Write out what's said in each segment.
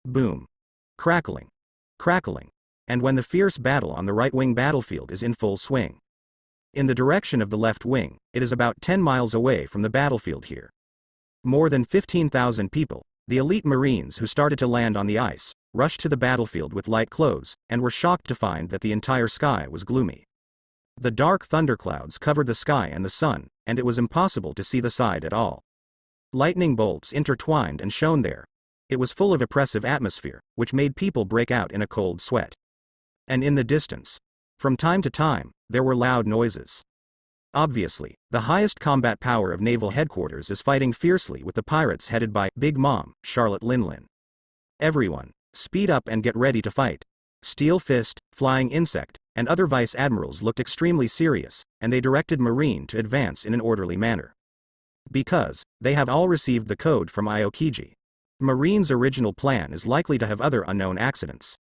Boom. Crackling. Crackling. And when the fierce battle on the right-wing battlefield is in full swing. In the direction of the left wing, it is about 10 miles away from the battlefield here. More than 15,000 people, the elite Marines who started to land on the ice, rushed to the battlefield with light clothes, and were shocked to find that the entire sky was gloomy. The dark thunderclouds covered the sky and the sun, and it was impossible to see the side at all. Lightning bolts intertwined and shone there. It was full of oppressive atmosphere, which made people break out in a cold sweat. And in the distance, from time to time, there were loud noises. Obviously, the highest combat power of naval headquarters is fighting fiercely with the pirates headed by Big Mom, Charlotte Linlin. Everyone, speed up and get ready to fight. Steel Fist, Flying Insect, and other vice admirals looked extremely serious, and they directed Marine to advance in an orderly manner. Because, they have all received the code from Aokiji. Marine's original plan is likely to have other unknown accidents.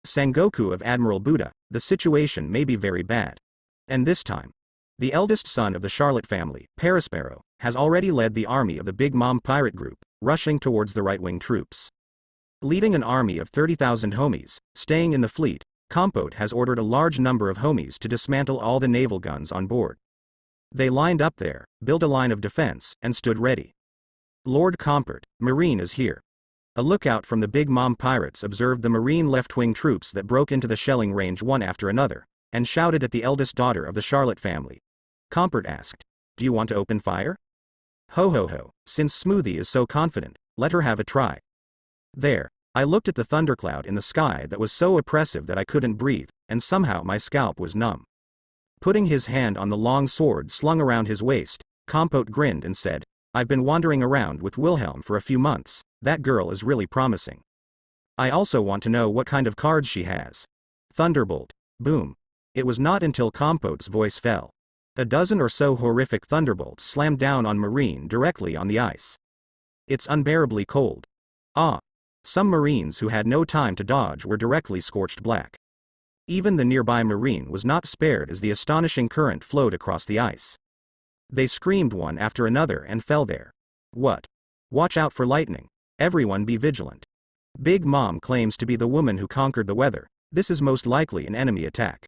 Sengoku of Admiral Buddha, the situation may be very bad. And this time, the eldest son of the Charlotte family, Perispero, has already led the army of the Big Mom pirate group, rushing towards the right-wing troops. Leading an army of 30,000 homies, staying in the fleet, Compote has ordered a large number of homies to dismantle all the naval guns on board. They lined up there, built a line of defense, and stood ready. Lord Comport, Marine is here. A lookout from the Big Mom pirates observed the Marine left-wing troops that broke into the shelling range one after another, and shouted at the eldest daughter of the Charlotte family. Comport asked, "Do you want to open fire?" "Ho ho ho, since Smoothie is so confident, let her have a try." There, I looked at the thundercloud in the sky that was so oppressive that I couldn't breathe, and somehow my scalp was numb. Putting his hand on the long sword slung around his waist, Compote grinned and said, "I've been wandering around with Wilhelm for a few months, that girl is really promising. I also want to know what kind of cards she has." Thunderbolt. Boom. It was not until Compote's voice fell. A dozen or so horrific thunderbolts slammed down on Marine directly on the ice. It's unbearably cold. Ah. Some Marines who had no time to dodge were directly scorched black. Even the nearby Marine was not spared as the astonishing current flowed across the ice. They screamed one after another and fell there. What? Watch out for lightning. Everyone be vigilant. Big Mom claims to be the woman who conquered the weather. This is most likely an enemy attack.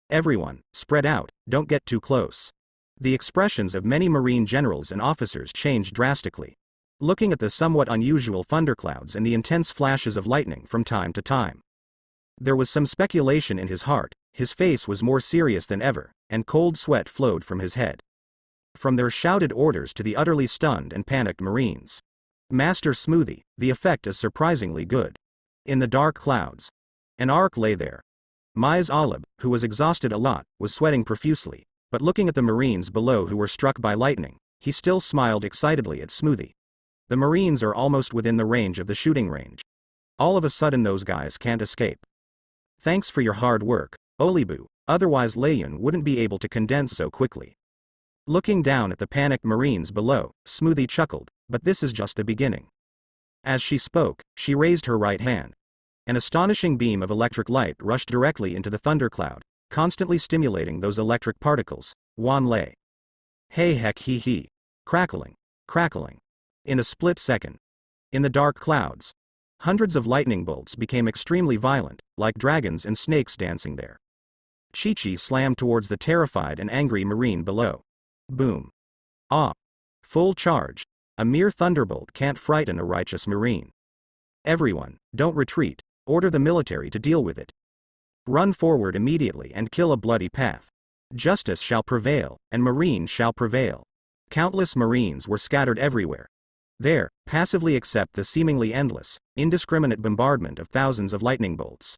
Everyone, spread out, don't get too close. The expressions of many Marine generals and officers changed drastically. Looking at the somewhat unusual thunderclouds and the intense flashes of lightning from time to time. There was some speculation in his heart, his face was more serious than ever, and cold sweat flowed from his head. From their shouted orders to the utterly stunned and panicked Marines. Master Smoothie, the effect is surprisingly good. In the dark clouds. An ark lay there. Mize Olib, who was exhausted a lot, was sweating profusely, but looking at the Marines below who were struck by lightning, he still smiled excitedly at Smoothie. The Marines are almost within the range of the shooting range. All of a sudden those guys can't escape. Thanks for your hard work, Olibu, otherwise Layun wouldn't be able to condense so quickly. Looking down at the panicked Marines below, Smoothie chuckled, but this is just the beginning. As she spoke, she raised her right hand. An astonishing beam of electric light rushed directly into the thundercloud, constantly stimulating those electric particles. Wan Lei. Hey heck hee hee. Crackling. Crackling. In a split second. In the dark clouds. Hundreds of lightning bolts became extremely violent, like dragons and snakes dancing there. Chi-Chi slammed towards the terrified and angry Marine below. Boom. Ah. Full charge. A mere thunderbolt can't frighten a righteous Marine. Everyone, don't retreat, order the military to deal with it. Run forward immediately and kill a bloody path. Justice shall prevail, and Marine shall prevail. Countless Marines were scattered everywhere. There, passively accept the seemingly endless, indiscriminate bombardment of thousands of lightning bolts.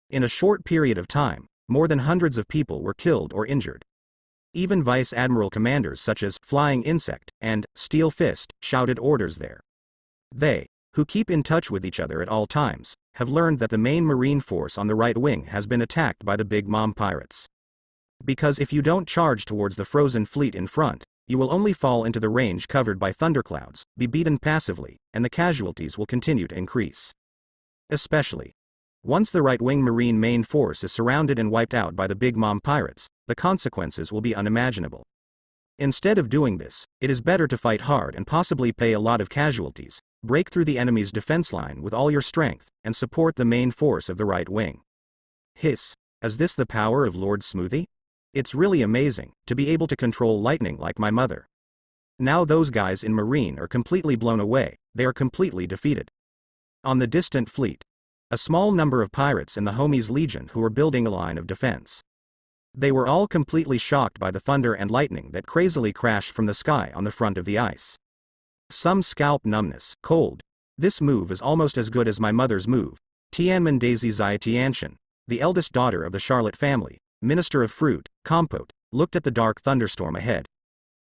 In a short period of time, more than hundreds of people were killed or injured. Even Vice Admiral commanders such as Flying Insect and Steel Fist shouted orders there. They, who keep in touch with each other at all times, have learned that the main Marine force on the right wing has been attacked by the Big Mom pirates. Because if you don't charge towards the frozen fleet in front, you will only fall into the range covered by thunderclouds, be beaten passively, and the casualties will continue to increase. Especially once the right-wing Marine main force is surrounded and wiped out by the Big Mom pirates, the consequences will be unimaginable. Instead of doing this, it is better to fight hard and possibly pay a lot of casualties, break through the enemy's defense line with all your strength, and support the main force of the right wing. Hiss, is this the power of Lord Smoothie? It's really amazing, to be able to control lightning like my mother. Now those guys in Marine are completely blown away, they are completely defeated. On the distant fleet, a small number of pirates in the Homies Legion who were building a line of defense. They were all completely shocked by the thunder and lightning that crazily crashed from the sky on the front of the ice. Some scalp numbness, cold. This move is almost as good as my mother's move. Tianmen Daisy Zai Tianshan, the eldest daughter of the Charlotte family, minister of fruit, compote, looked at the dark thunderstorm ahead.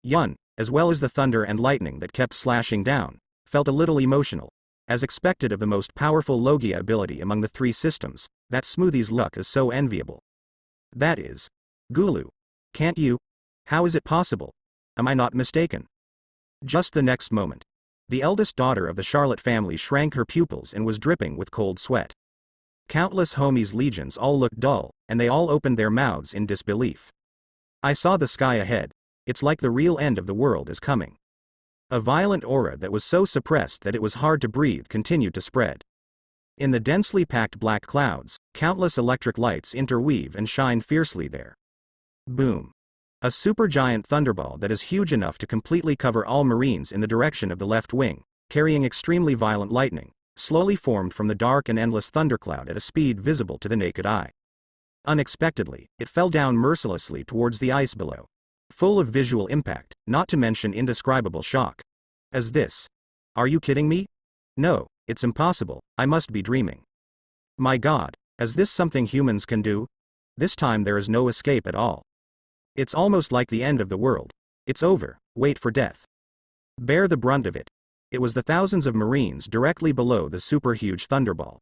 Yun, as well as the thunder and lightning that kept slashing down, felt a little emotional. As expected of the most powerful Logia ability among the three systems, that Smoothie's luck is so enviable. That is. Gulu. Can't you? How is it possible? Am I not mistaken? Just the next moment, the eldest daughter of the Charlotte family shrank her pupils and was dripping with cold sweat. Countless Homies Legions all looked dull, and they all opened their mouths in disbelief. I saw the sky ahead. It's like the real end of the world is coming. A violent aura that was so suppressed that it was hard to breathe continued to spread. In the densely packed black clouds, countless electric lights interweave and shine fiercely there. Boom. A supergiant thunderball that is huge enough to completely cover all Marines in the direction of the left wing, carrying extremely violent lightning, slowly formed from the dark and endless thundercloud at a speed visible to the naked eye. Unexpectedly, it fell down mercilessly towards the ice below. Full of visual impact, not to mention indescribable shock. As this? Are you kidding me? No, it's impossible, I must be dreaming. My God, is this something humans can do? This time there is no escape at all. It's almost like the end of the world. It's over, wait for death. Bear the brunt of it. It was the thousands of Marines directly below the super-huge thunderball.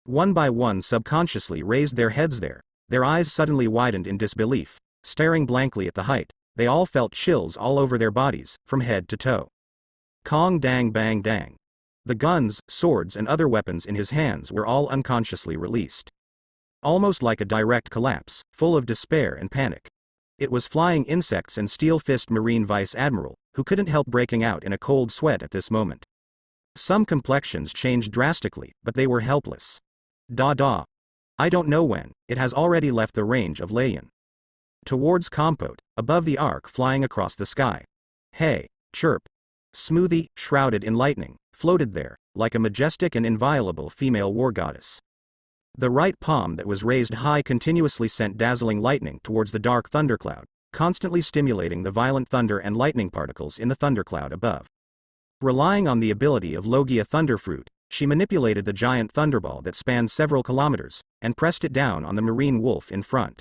One by one subconsciously raised their heads there, their eyes suddenly widened in disbelief, staring blankly at the height. They all felt chills all over their bodies, from head to toe. Kong dang bang dang. The guns, swords and other weapons in his hands were all unconsciously released. Almost like a direct collapse, full of despair and panic. It was Flying Insects and Steel-Fist Marine Vice Admiral, who couldn't help breaking out in a cold sweat at this moment. Some complexions changed drastically, but they were helpless. Da. I don't know when, it has already left the range of Layan. Towards Compote, above the arc flying across the sky. Hey, chirp. Smoothie, shrouded in lightning, floated there, like a majestic and inviolable female war goddess. The right palm that was raised high continuously sent dazzling lightning towards the dark thundercloud, constantly stimulating the violent thunder and lightning particles in the thundercloud above. Relying on the ability of Logia Thunderfruit, she manipulated the giant thunderball that spanned several kilometers, and pressed it down on the marine wolf in front.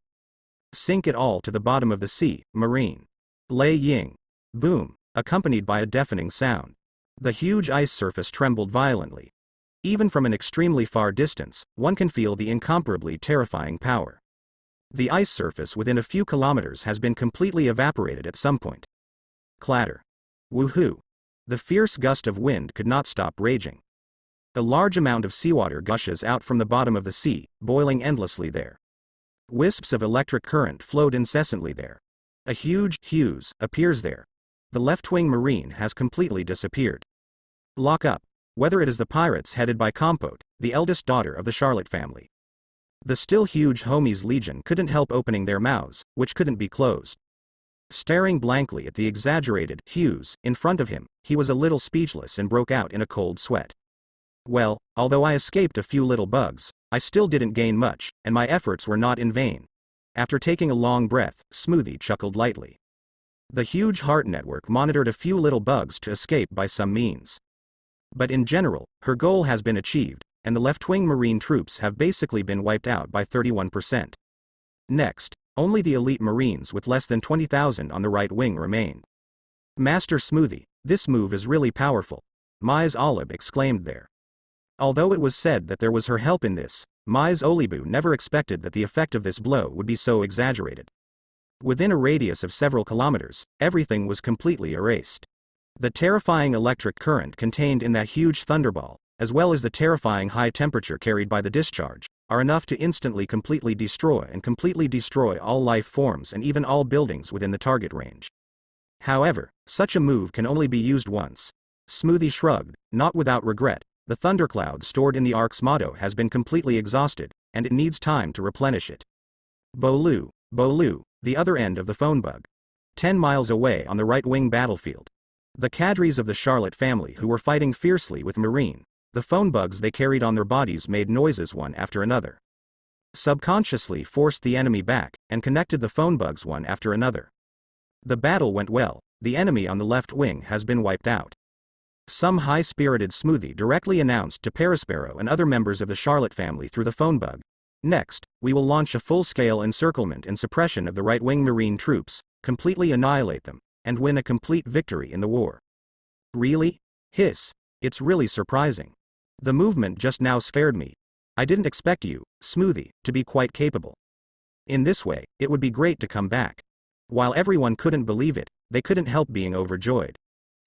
Sink it all to the bottom of the sea, Marine. Lei Ying. Boom, accompanied by a deafening sound. The huge ice surface trembled violently. Even from an extremely far distance, one can feel the incomparably terrifying power. The ice surface within a few kilometers has been completely evaporated at some point. Clatter. Woohoo. The fierce gust of wind could not stop raging. A large amount of seawater gushes out from the bottom of the sea, boiling endlessly there. Wisps of electric current flowed incessantly there. A huge Hughes appears there. The left-wing Marine has completely disappeared. Lock up. Whether it is the pirates headed by Compote, the eldest daughter of the Charlotte family. The still huge Homies Legion couldn't help opening their mouths, which couldn't be closed. Staring blankly at the exaggerated Hughes in front of him, he was a little speechless and broke out in a cold sweat. Well, although I escaped a few little bugs, I still didn't gain much, and my efforts were not in vain. After taking a long breath, Smoothie chuckled lightly. The huge heart network monitored a few little bugs to escape by some means. But in general, her goal has been achieved, and the left-wing Marine troops have basically been wiped out by 31%. Next, only the elite Marines with less than 20,000 on the right wing remained. Master Smoothie, this move is really powerful, Mise Olive exclaimed there. Although it was said that there was her help in this, Mise Olibu never expected that the effect of this blow would be so exaggerated. Within a radius of several kilometers, everything was completely erased. The terrifying electric current contained in that huge thunderball, as well as the terrifying high temperature carried by the discharge, are enough to instantly completely destroy all life forms and even all buildings within the target range. However, such a move can only be used once. Smoothie shrugged, not without regret. The thundercloud stored in the Ark's motto has been completely exhausted, and it needs time to replenish it. Bolu, the other end of the phone bug. 10 miles away on the right-wing battlefield. The cadres of the Charlotte family who were fighting fiercely with Marine, the phone bugs they carried on their bodies made noises one after another. Subconsciously forced the enemy back, and connected the phone bugs one after another. The battle went well, the enemy on the left wing has been wiped out. Some high-spirited smoothie directly announced to Perispero and other members of the Charlotte family through the phone bug. Next, we will launch a full-scale encirclement and suppression of the right-wing Marine troops, completely annihilate them, and win a complete victory in the war. Really? Hiss. It's really surprising. The movement just now scared me. I didn't expect you, Smoothie, to be quite capable. In this way, it would be great to come back. While everyone couldn't believe it, they couldn't help being overjoyed.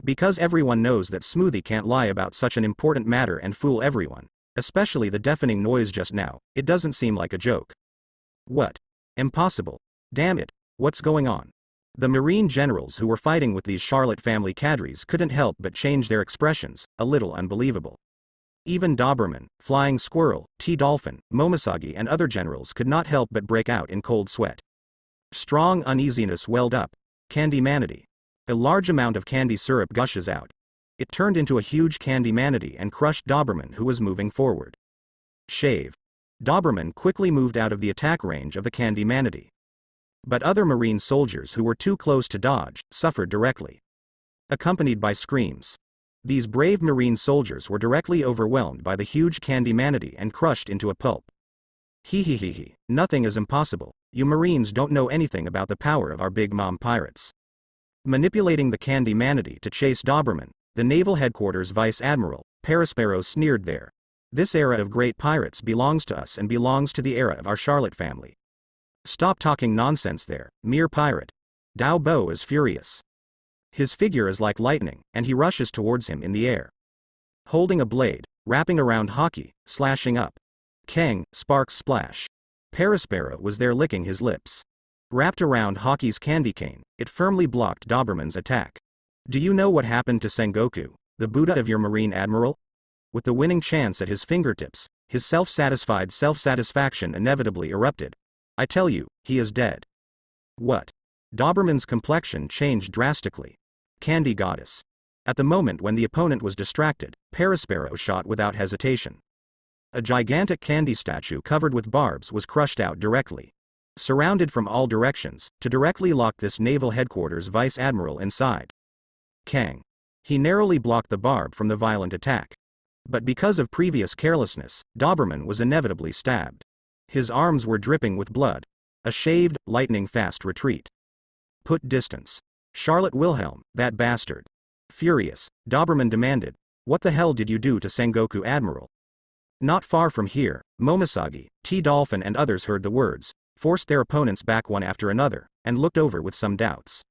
Because everyone knows that Smoothie can't lie about such an important matter and fool everyone, especially the deafening noise just now, it doesn't seem like a joke. What? Impossible. Damn it, what's going on? The Marine generals who were fighting with these Charlotte family cadres couldn't help but change their expressions, a little unbelievable. Even Doberman, Flying Squirrel, T-Dolphin, Momosagi and other generals could not help but break out in cold sweat. Strong uneasiness welled up. Candy manatee. A large amount of candy syrup gushes out. It turned into a huge candy manatee and crushed Doberman who was moving forward. Shave. Doberman quickly moved out of the attack range of the candy manatee. But other Marine soldiers who were too close to dodge, suffered directly. Accompanied by screams. These brave Marine soldiers were directly overwhelmed by the huge candy manatee and crushed into a pulp. He, nothing is impossible. You Marines don't know anything about the power of our Big Mom pirates. Manipulating the candy manatee to chase Doberman, the Naval Headquarters Vice Admiral, Perispero sneered there. This era of great pirates belongs to us and belongs to the era of our Charlotte family. Stop talking nonsense there, mere pirate. Dao Bo is furious. His figure is like lightning, and he rushes towards him in the air. Holding a blade, wrapping around Hockey, slashing up. Kang, sparks splash. Perispero was there licking his lips. Wrapped around Hockey's candy cane, it firmly blocked Doberman's attack. Do you know what happened to Sengoku, the Buddha of your Marine Admiral? With the winning chance at his fingertips, his self-satisfied self-satisfaction inevitably erupted. I tell you, he is dead. What? Doberman's complexion changed drastically. Candy goddess. At the moment when the opponent was distracted, Perispero shot without hesitation. A gigantic candy statue covered with barbs was crushed out directly. Surrounded from all directions, to directly lock this Naval Headquarters Vice Admiral inside. Kang. He narrowly blocked the barb from the violent attack. But because of previous carelessness, Doberman was inevitably stabbed. His arms were dripping with blood. A shaved, lightning-fast retreat. Put distance. Charlotte Wilhelm, that bastard. Furious, Doberman demanded, what the hell did you do to Sengoku Admiral? Not far from here, Momosagi, T-Dolphin and others heard the words, forced their opponents back one after another, and looked over with some doubts.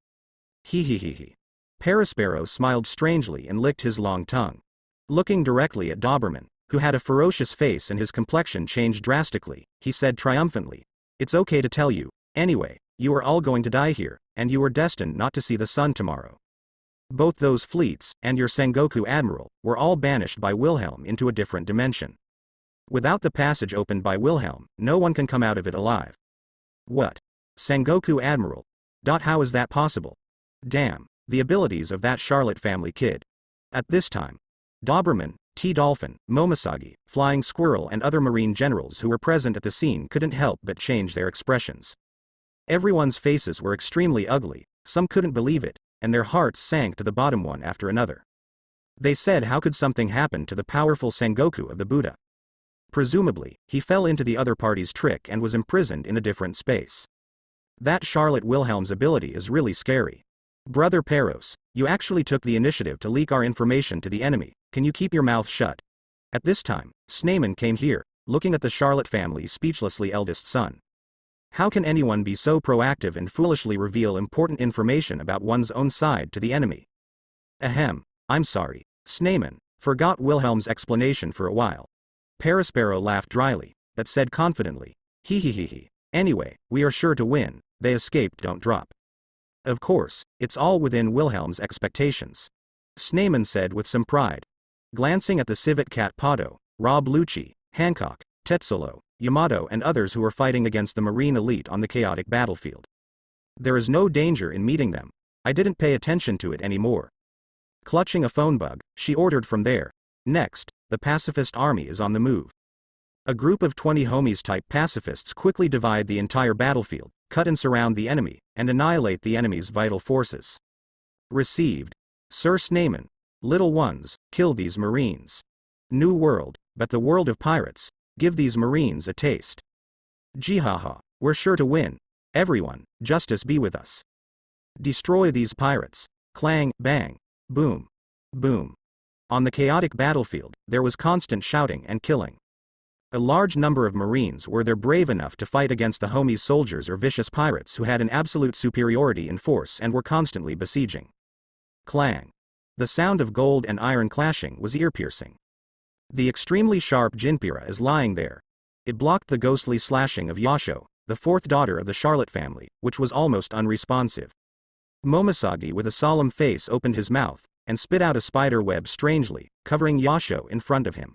He. Perispero smiled strangely and licked his long tongue. Looking directly at Doberman, who had a ferocious face and his complexion changed drastically, he said triumphantly, it's okay to tell you, anyway, you are all going to die here, and you are destined not to see the sun tomorrow. Both those fleets, and your Sengoku Admiral, were all banished by Wilhelm into a different dimension. Without the passage opened by Wilhelm, no one can come out of it alive. What? Sengoku Admiral? How is that possible? Damn, the abilities of that Charlotte family kid. At this time, Doberman, T-Dolphin, Momosagi, Flying Squirrel and other Marine generals who were present at the scene couldn't help but change their expressions. Everyone's faces were extremely ugly, some couldn't believe it, and their hearts sank to the bottom one after another. They said how could something happen to the powerful Sengoku of the Buddha? Presumably, he fell into the other party's trick and was imprisoned in a different space. That Charlotte Wilhelm's ability is really scary. Brother Peros, you actually took the initiative to leak our information to the enemy, can you keep your mouth shut? At this time, Sneyman came here, looking at the Charlotte family's speechlessly eldest son. How can anyone be so proactive and foolishly reveal important information about one's own side to the enemy? Ahem, I'm sorry, Sneyman, forgot Wilhelm's explanation for a while. Perispero laughed dryly, but said confidently, he. Anyway, we are sure to win, they escaped don't drop. Of course, it's all within Wilhelm's expectations. Sneyman said with some pride. Glancing at the civet cat Pado, Rob Lucci, Hancock, Tetsulo, Yamato and others who were fighting against the Marine elite on the chaotic battlefield. There is no danger in meeting them. I didn't pay attention to it anymore. Clutching a phone bug, she ordered from there. Next, the pacifist army is on the move. A group of 20 homies-type pacifists quickly divide the entire battlefield, cut and surround the enemy, and annihilate the enemy's vital forces. Received. Sir Sneyman. Little ones, kill these Marines. New world, but the world of pirates. Give these Marines a taste. Jihaha, we're sure to win. Everyone, justice be with us. Destroy these pirates. Clang, bang, boom, boom. On the chaotic battlefield, there was constant shouting and killing. A large number of Marines were there brave enough to fight against the homies soldiers or vicious pirates who had an absolute superiority in force and were constantly besieging. Clang. The sound of gold and iron clashing was ear-piercing. The extremely sharp Jinpira is lying there. It blocked the ghostly slashing of Yasho, the fourth daughter of the Charlotte family, which was almost unresponsive. Momosagi with a solemn face opened his mouth, and spit out a spider web strangely, covering Yasho in front of him.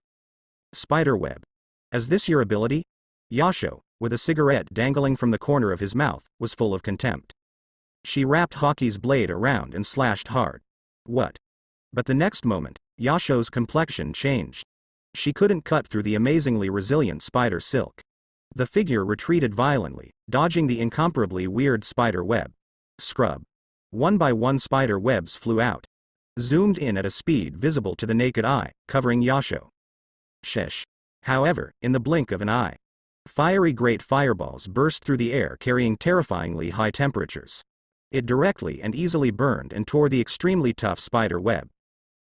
Spider web. Is this your ability? Yasho, with a cigarette dangling from the corner of his mouth, was full of contempt. She wrapped Hoki's blade around and slashed hard. What? But the next moment, Yasho's complexion changed. She couldn't cut through the amazingly resilient spider silk. The figure retreated violently, dodging the incomparably weird spider web. Scrub. One by one spider webs flew out. Zoomed in at a speed visible to the naked eye, covering Yasho. Sheesh. However, in the blink of an eye, fiery great fireballs burst through the air carrying terrifyingly high temperatures. It directly and easily burned and tore the extremely tough spider web.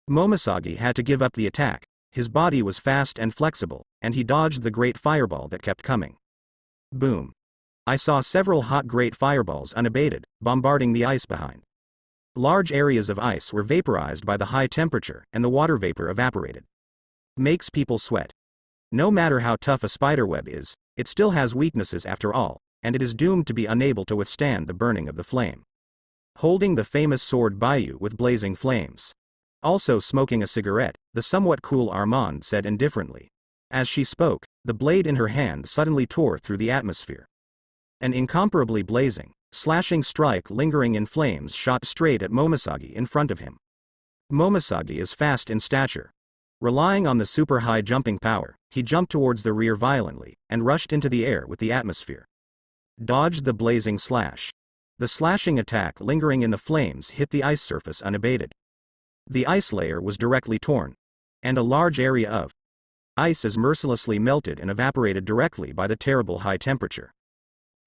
Momosagi had to give up the attack. His body was fast and flexible, and he dodged the great fireball that kept coming. Boom. I saw several hot great fireballs unabated, bombarding the ice behind. Large areas of ice were vaporized by the high temperature, and the water vapor evaporated. Makes people sweat. No matter how tough a spiderweb is, it still has weaknesses after all, and it is doomed to be unable to withstand the burning of the flame. Holding the famous sword Bayou with blazing flames. Also smoking a cigarette, the somewhat cool Armand said indifferently. As she spoke, the blade in her hand suddenly tore through the atmosphere. An incomparably blazing, slashing strike lingering in flames shot straight at Momosagi in front of him. Momosagi is fast in stature. Relying on the super high jumping power, he jumped towards the rear violently, and rushed into the air with the atmosphere. Dodged the blazing slash. The slashing attack lingering in the flames hit the ice surface unabated. The ice layer was directly torn, and a large area of ice is mercilessly melted and evaporated directly by the terrible high temperature.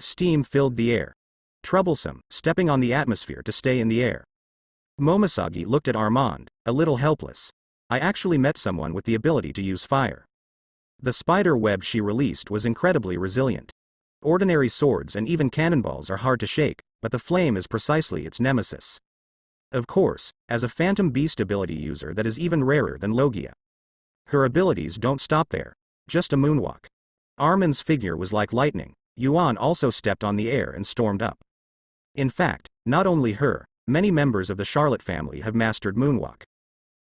Steam filled the air. Troublesome, stepping on the atmosphere to stay in the air. Momosagi looked at Armand, a little helpless. I actually met someone with the ability to use fire. The spider web she released was incredibly resilient. Ordinary swords and even cannonballs are hard to shake, but the flame is precisely its nemesis. Of course, as a phantom beast ability user that is even rarer than Logia. Her abilities don't stop there. Just a moonwalk. Armin's figure was like lightning. Yuan also stepped on the air and stormed up. In fact, not only her, many members of the Charlotte family have mastered moonwalk.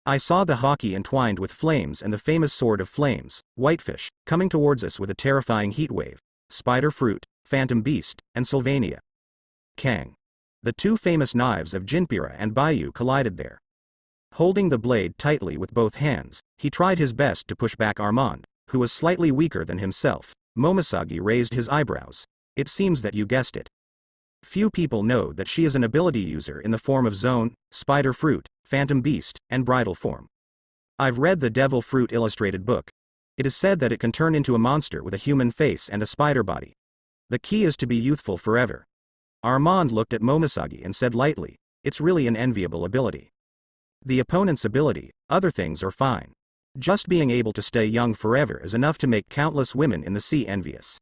I saw the hockey entwined with flames and the famous sword of flames, Whitefish, coming towards us with a terrifying heatwave, Spider Fruit, Phantom Beast, and Sylvania. Kang. The two famous knives of Jinpira and Bayou collided there. Holding the blade tightly with both hands, he tried his best to push back Armand, who was slightly weaker than himself. Momosagi raised his eyebrows. It seems that you guessed it. Few people know that she is an ability user in the form of Zone, Spider Fruit, Phantom Beast, and Bridal form. I've read the Devil Fruit illustrated book. It is said that it can turn into a monster with a human face and a spider body. The key is to be youthful forever. Armand looked at Momosagi and said lightly, it's really an enviable ability. The opponent's ability, other things are fine. Just being able to stay young forever is enough to make countless women in the sea envious.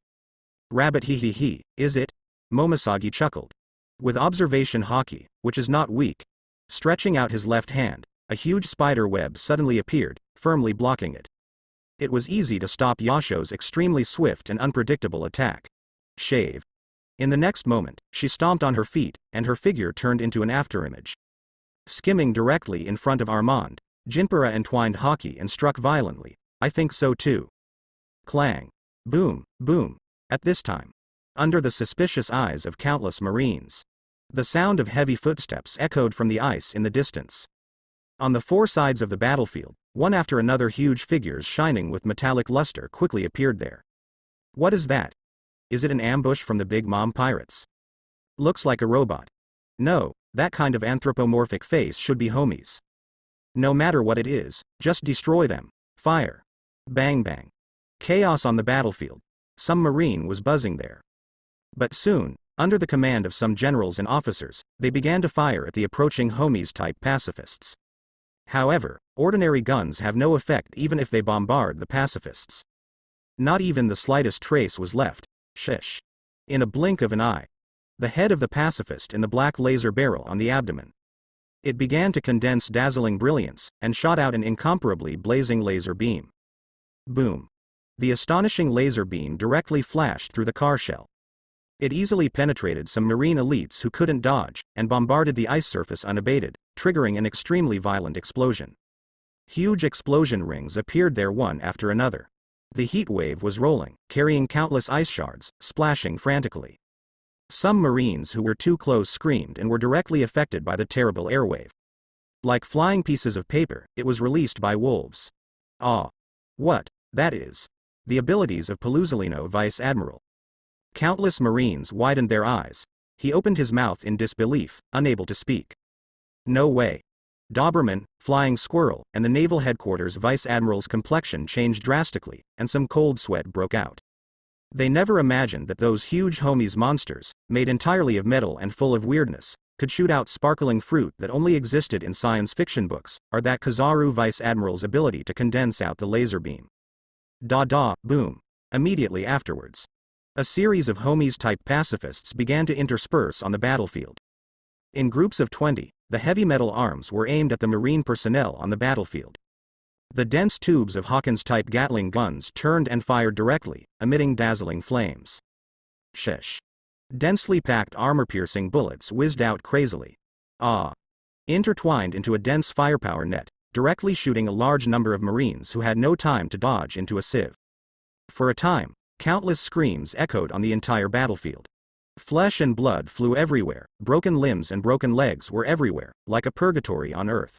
Rabbit hee hee hee, is it? Momosagi chuckled. With observation hockey, which is not weak. Stretching out his left hand, a huge spider web suddenly appeared, firmly blocking it. It was easy to stop Yasho's extremely swift and unpredictable attack. Shave. In the next moment, she stomped on her feet, and her figure turned into an afterimage. Skimming directly in front of Armand, Jinpura entwined hockey and struck violently. I think so too. Clang. Boom, boom. At this time, under the suspicious eyes of countless Marines, the sound of heavy footsteps echoed from the ice in the distance. On the four sides of the battlefield, one after another huge figures shining with metallic luster quickly appeared there. What is that? Is it an ambush from the Big Mom pirates? Looks like a robot. No, that kind of anthropomorphic face should be homies. No matter what it is, just destroy them. Fire. Bang bang. Chaos on the battlefield. Some Marine was buzzing there. But soon, under the command of some generals and officers, they began to fire at the approaching homies-type pacifists. However, ordinary guns have no effect even if they bombard the pacifists. Not even the slightest trace was left. Shish. In a blink of an eye, the head of the pacifist in the black laser barrel on the abdomen. It began to condense dazzling brilliance, and shot out an incomparably blazing laser beam. Boom. The astonishing laser beam directly flashed through the car shell. It easily penetrated some Marine elites who couldn't dodge, and bombarded the ice surface unabated, triggering an extremely violent explosion. Huge explosion rings appeared there one after another. The heat wave was rolling, carrying countless ice shards, splashing frantically. Some Marines who were too close screamed and were directly affected by the terrible airwave. Like flying pieces of paper, it was released by wolves. Ah. What, that is. The abilities of Pelusolino Vice Admiral. Countless Marines widened their eyes. He opened his mouth in disbelief, unable to speak. No way. Doberman, Flying Squirrel, and the Naval Headquarters Vice Admiral's complexion changed drastically, and some cold sweat broke out. They never imagined that those huge homies monsters, made entirely of metal and full of weirdness, could shoot out sparkling fruit that only existed in science fiction books, or that Kizaru Vice Admiral's ability to condense out the laser beam. Boom. Immediately afterwards, a series of homies-type pacifists began to intersperse on the battlefield. In groups of 20, the heavy metal arms were aimed at the Marine personnel on the battlefield. The dense tubes of Hawkins-type Gatling guns turned and fired directly, emitting dazzling flames. Shish. Densely packed armor-piercing bullets whizzed out crazily. Ah. Intertwined into a dense firepower net, directly shooting a large number of Marines who had no time to dodge into a sieve. For a time, countless screams echoed on the entire battlefield. Flesh and blood flew everywhere, broken limbs and broken legs were everywhere, like a purgatory on Earth.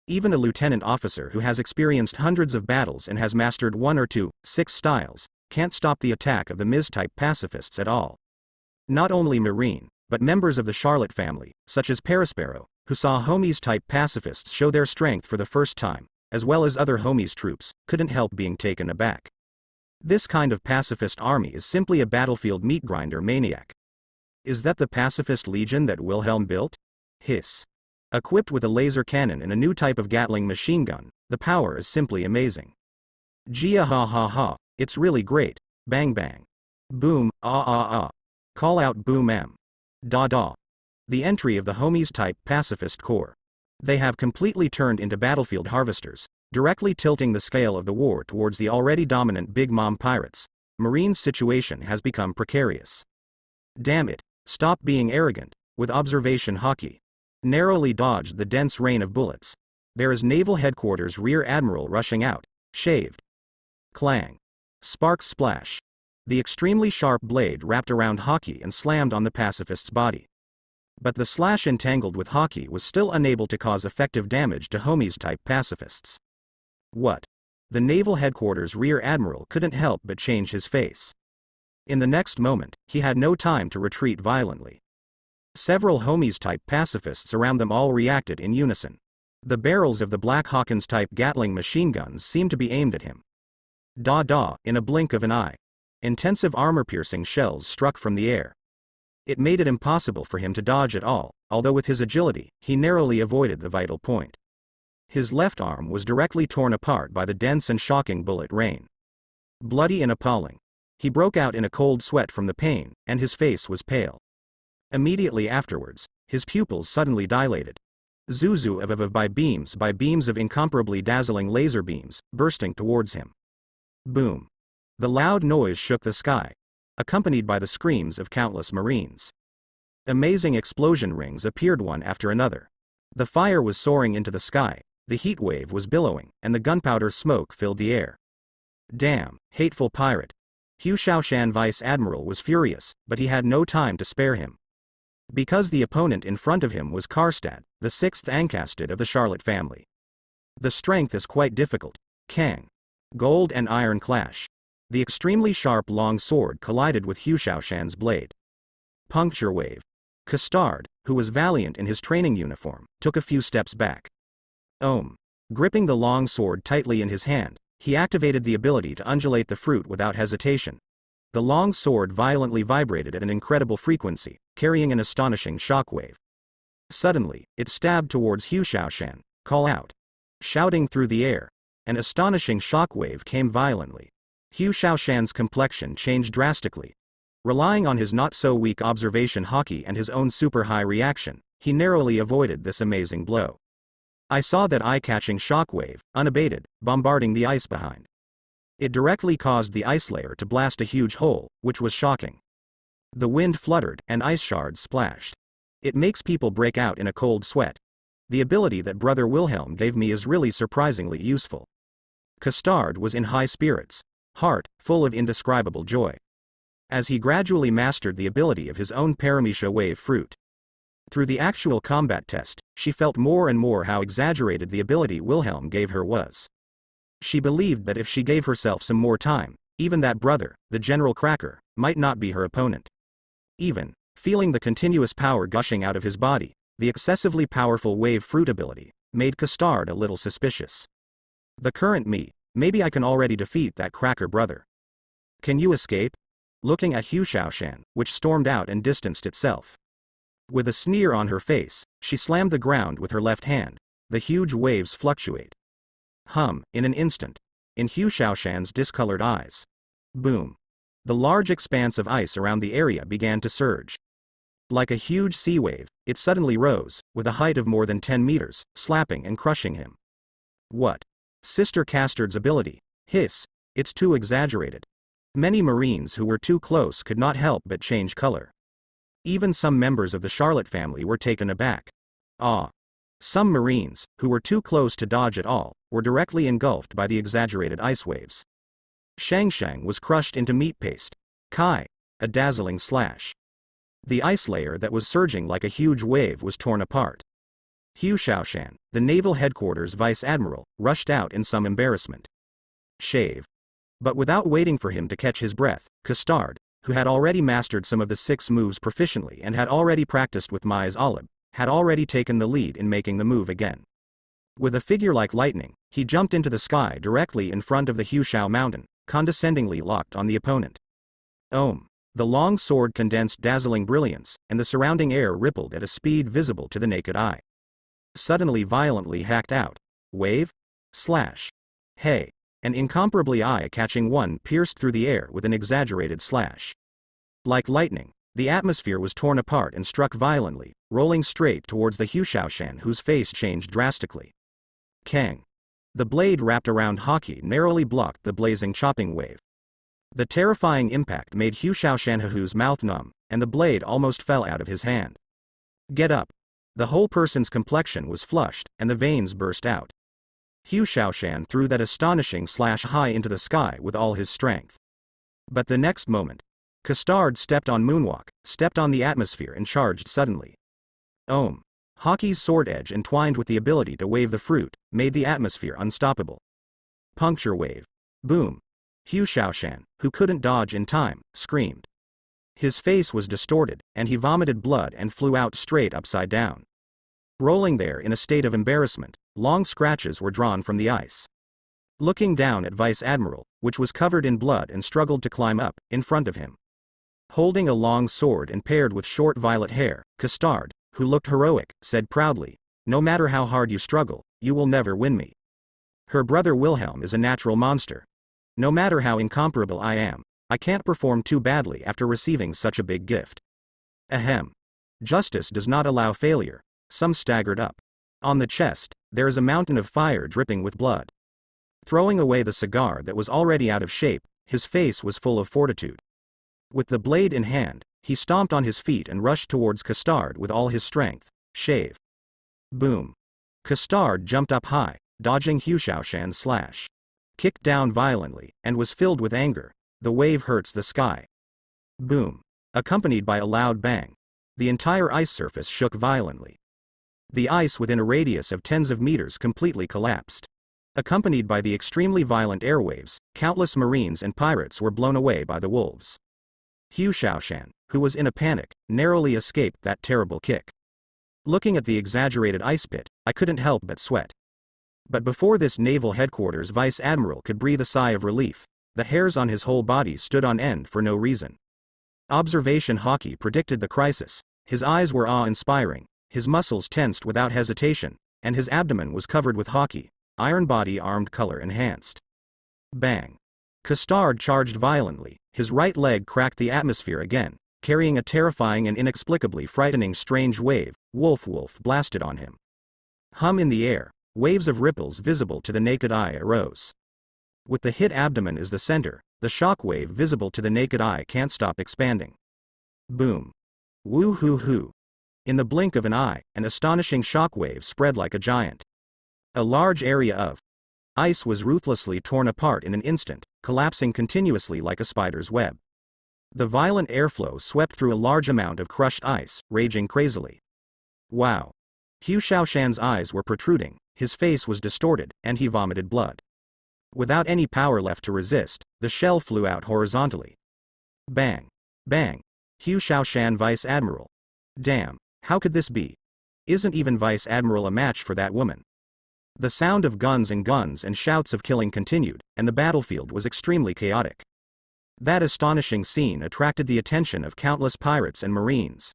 Even a lieutenant officer who has experienced hundreds of battles and has mastered 1 or 2, 6 styles, can't stop the attack of the Miz-type pacifists at all. Not only Marine, but members of the Charlotte family, such as Perispero, who saw homies-type pacifists show their strength for the first time, as well as other homies troops, couldn't help being taken aback. This kind of pacifist army is simply a battlefield meat grinder maniac. Is that the pacifist legion that Wilhelm built? Hiss. Equipped with a laser cannon and a new type of Gatling machine gun, the power is simply amazing. Gia ha ha ha, it's really great. Bang bang. Boom, ah ah ah. Call out boom m. Da. The entry of the homies-type pacifist corps. They have completely turned into battlefield harvesters, directly tilting the scale of the war towards the already dominant Big Mom pirates. Marine's situation has become precarious. Damn it, stop being arrogant, with observation hockey. Narrowly dodged the dense rain of bullets. There is Naval Headquarters Rear Admiral rushing out, shaved. Clang. Sparks splash. The extremely sharp blade wrapped around hockey and slammed on the pacifist's body. But the slash entangled with hockey was still unable to cause effective damage to homies-type pacifists. What? The Naval Headquarters Rear Admiral couldn't help but change his face. In the next moment, he had no time to retreat violently. Several homies-type pacifists around them all reacted in unison. The barrels of the Black Hawkins-type Gatling machine guns seemed to be aimed at him. In a blink of an eye. Intensive armor-piercing shells struck from the air. It made it impossible for him to dodge at all, although with his agility, he narrowly avoided the vital point. His left arm was directly torn apart by the dense and shocking bullet rain. Bloody and appalling. He broke out in a cold sweat from the pain, and his face was pale. Immediately afterwards, his pupils suddenly dilated. Zuzu by beams of incomparably dazzling laser beams, bursting towards him. Boom. The loud noise shook the sky, accompanied by the screams of countless Marines. Amazing explosion rings appeared one after another. The fire was soaring into the sky, the heat wave was billowing, and the gunpowder smoke filled the air. Damn, hateful pirate. Hu Shaoshan Vice Admiral was furious, but he had no time to spare him. Because the opponent in front of him was Karstad, the sixth ancestor of the Charlotte family. The strength is quite difficult. Kang. Gold and iron clash. The extremely sharp long sword collided with Hu Shaoshan's blade. Puncture wave. Custard, who was valiant in his training uniform, took a few steps back. Gripping the long sword tightly in his hand, he activated the ability to undulate the fruit without hesitation. The long sword violently vibrated at an incredible frequency, carrying an astonishing shockwave. Suddenly, it stabbed towards Hu Shaoshan. Call out. Shouting through the air, an astonishing shockwave came violently. Hu Shaoshan's complexion changed drastically. Relying on his not-so-weak observation haki and his own super-high reaction, he narrowly avoided this amazing blow. I saw that eye-catching shockwave, unabated, bombarding the ice behind. It directly caused the ice layer to blast a huge hole, which was shocking. The wind fluttered, and ice shards splashed. It makes people break out in a cold sweat. The ability that Brother Wilhelm gave me is really surprisingly useful. Custard was in high spirits, heart full of indescribable joy. As he gradually mastered the ability of his own Paramecia wave fruit. Through the actual combat test, she felt more and more how exaggerated the ability Wilhelm gave her was. She believed that if she gave herself some more time, even that brother, the General Cracker, might not be her opponent. Even, feeling the continuous power gushing out of his body, the excessively powerful wave fruit ability, made Custard a little suspicious. The current me, maybe I can already defeat that Cracker brother. Can you escape? Looking at Hu Shaoshan, which stormed out and distanced itself. With a sneer on her face, she slammed the ground with her left hand. The huge waves fluctuate. In an instant. In Hu Shaoshan's discolored eyes. Boom. The large expanse of ice around the area began to surge. Like a huge sea wave, it suddenly rose, with a height of more than 10 meters, slapping and crushing him. What? Sister Custard's ability. Hiss. It's too exaggerated. Many Marines who were too close could not help but change color. Even some members of the Charlotte family were taken aback. Some Marines, who were too close to dodge at all, were directly engulfed by the exaggerated ice waves. Shang was crushed into meat paste. Kai. A dazzling slash. The ice layer that was surging like a huge wave was torn apart. Hu Shaoshan, the Naval Headquarters Vice Admiral, rushed out in some embarrassment. Shave. But without waiting for him to catch his breath, Custard, who had already mastered some of the 6 moves proficiently and had already practiced with Mai's Olib, had already taken the lead in making the move again. With a figure like lightning, he jumped into the sky directly in front of the Hu Shao mountain, condescendingly locked on the opponent. The long sword condensed dazzling brilliance, and the surrounding air rippled at a speed visible to the naked eye. Suddenly violently hacked out. Wave? Slash. Hey. An incomparably eye-catching one pierced through the air with an exaggerated slash. Like lightning, the atmosphere was torn apart and struck violently, rolling straight towards the Hu Shaoshan, whose face changed drastically. Kang. The blade wrapped around haki narrowly blocked the blazing chopping wave. The terrifying impact made Hu Shaoshan's mouth numb, and the blade almost fell out of his hand. Get up. The whole person's complexion was flushed, and the veins burst out. Hu Shaoshan threw that astonishing slash high into the sky with all his strength. But the next moment, Custard stepped on moonwalk, stepped on the atmosphere and charged suddenly. Haki's sword edge entwined with the ability to wave the fruit, made the atmosphere unstoppable. Puncture wave. Boom. Hu Shaoshan, who couldn't dodge in time, screamed. His face was distorted, and he vomited blood and flew out straight upside down. Rolling there in a state of embarrassment, long scratches were drawn from the ice. Looking down at Vice Admiral, which was covered in blood and struggled to climb up, in front of him. Holding a long sword and paired with short violet hair, Custard, who looked heroic, said proudly, "No matter how hard you struggle, you will never win me. Her brother Wilhelm is a natural monster. No matter how incomparable I am, I can't perform too badly after receiving such a big gift. Ahem. Justice does not allow failure." Some staggered up. On the chest, there is a mountain of fire dripping with blood. Throwing away the cigar that was already out of shape, his face was full of fortitude. With the blade in hand, he stomped on his feet and rushed towards Custard with all his strength. Shave. Boom. Custard jumped up high, dodging Hu Shaoshan's slash. Kicked down violently, and was filled with anger. The wave hurts the sky. Boom. Accompanied by a loud bang. The entire ice surface shook violently. The ice within a radius of tens of meters completely collapsed. Accompanied by the extremely violent airwaves, countless marines and pirates were blown away by the wolves. Hu Shaoshan, who was in a panic, narrowly escaped that terrible kick. Looking at the exaggerated ice pit, I couldn't help but sweat. But before this Naval Headquarters Vice Admiral could breathe a sigh of relief, the hairs on his whole body stood on end for no reason. Observation Hockey predicted the crisis. His eyes were awe-inspiring, his muscles tensed without hesitation, and his abdomen was covered with hockey, iron body armed color enhanced. Bang. Custard charged violently, his right leg cracked the atmosphere again, carrying a terrifying and inexplicably frightening strange wave. Wolf blasted on him. Hum in the air, waves of ripples visible to the naked eye arose. With the hit abdomen as the center, the shock wave visible to the naked eye can't stop expanding. Boom. Woo-hoo-hoo. In the blink of an eye, an astonishing shock wave spread like a giant. A large area of ice was ruthlessly torn apart in an instant, collapsing continuously like a spider's web. The violent airflow swept through a large amount of crushed ice, raging crazily. Wow. Hu Shaoshan's eyes were protruding, his face was distorted, and he vomited blood. Without any power left to resist, the shell flew out horizontally. Bang. Bang. Hu Shaoshan Vice Admiral. Damn, how could this be? Isn't even Vice Admiral a match for that woman? The sound of guns and shouts of killing continued, and the battlefield was extremely chaotic. That astonishing scene attracted the attention of countless pirates and marines.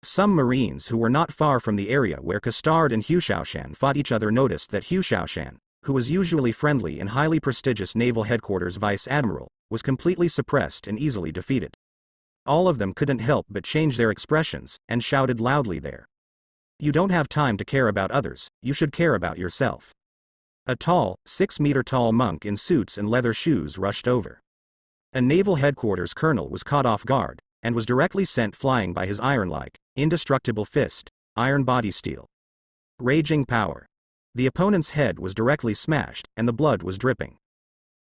Some marines who were not far from the area where Custard and Hu Shaoshan fought each other noticed that Hu Shaoshan, who was usually friendly and highly prestigious Naval Headquarters Vice Admiral, was completely suppressed and easily defeated. All of them couldn't help but change their expressions, and shouted loudly there. You don't have time to care about others, you should care about yourself. A tall, 6-meter-tall monk in suits and leather shoes rushed over. A Naval Headquarters colonel was caught off guard, and was directly sent flying by his iron-like, indestructible fist, iron body steel. Raging power. The opponent's head was directly smashed, and the blood was dripping.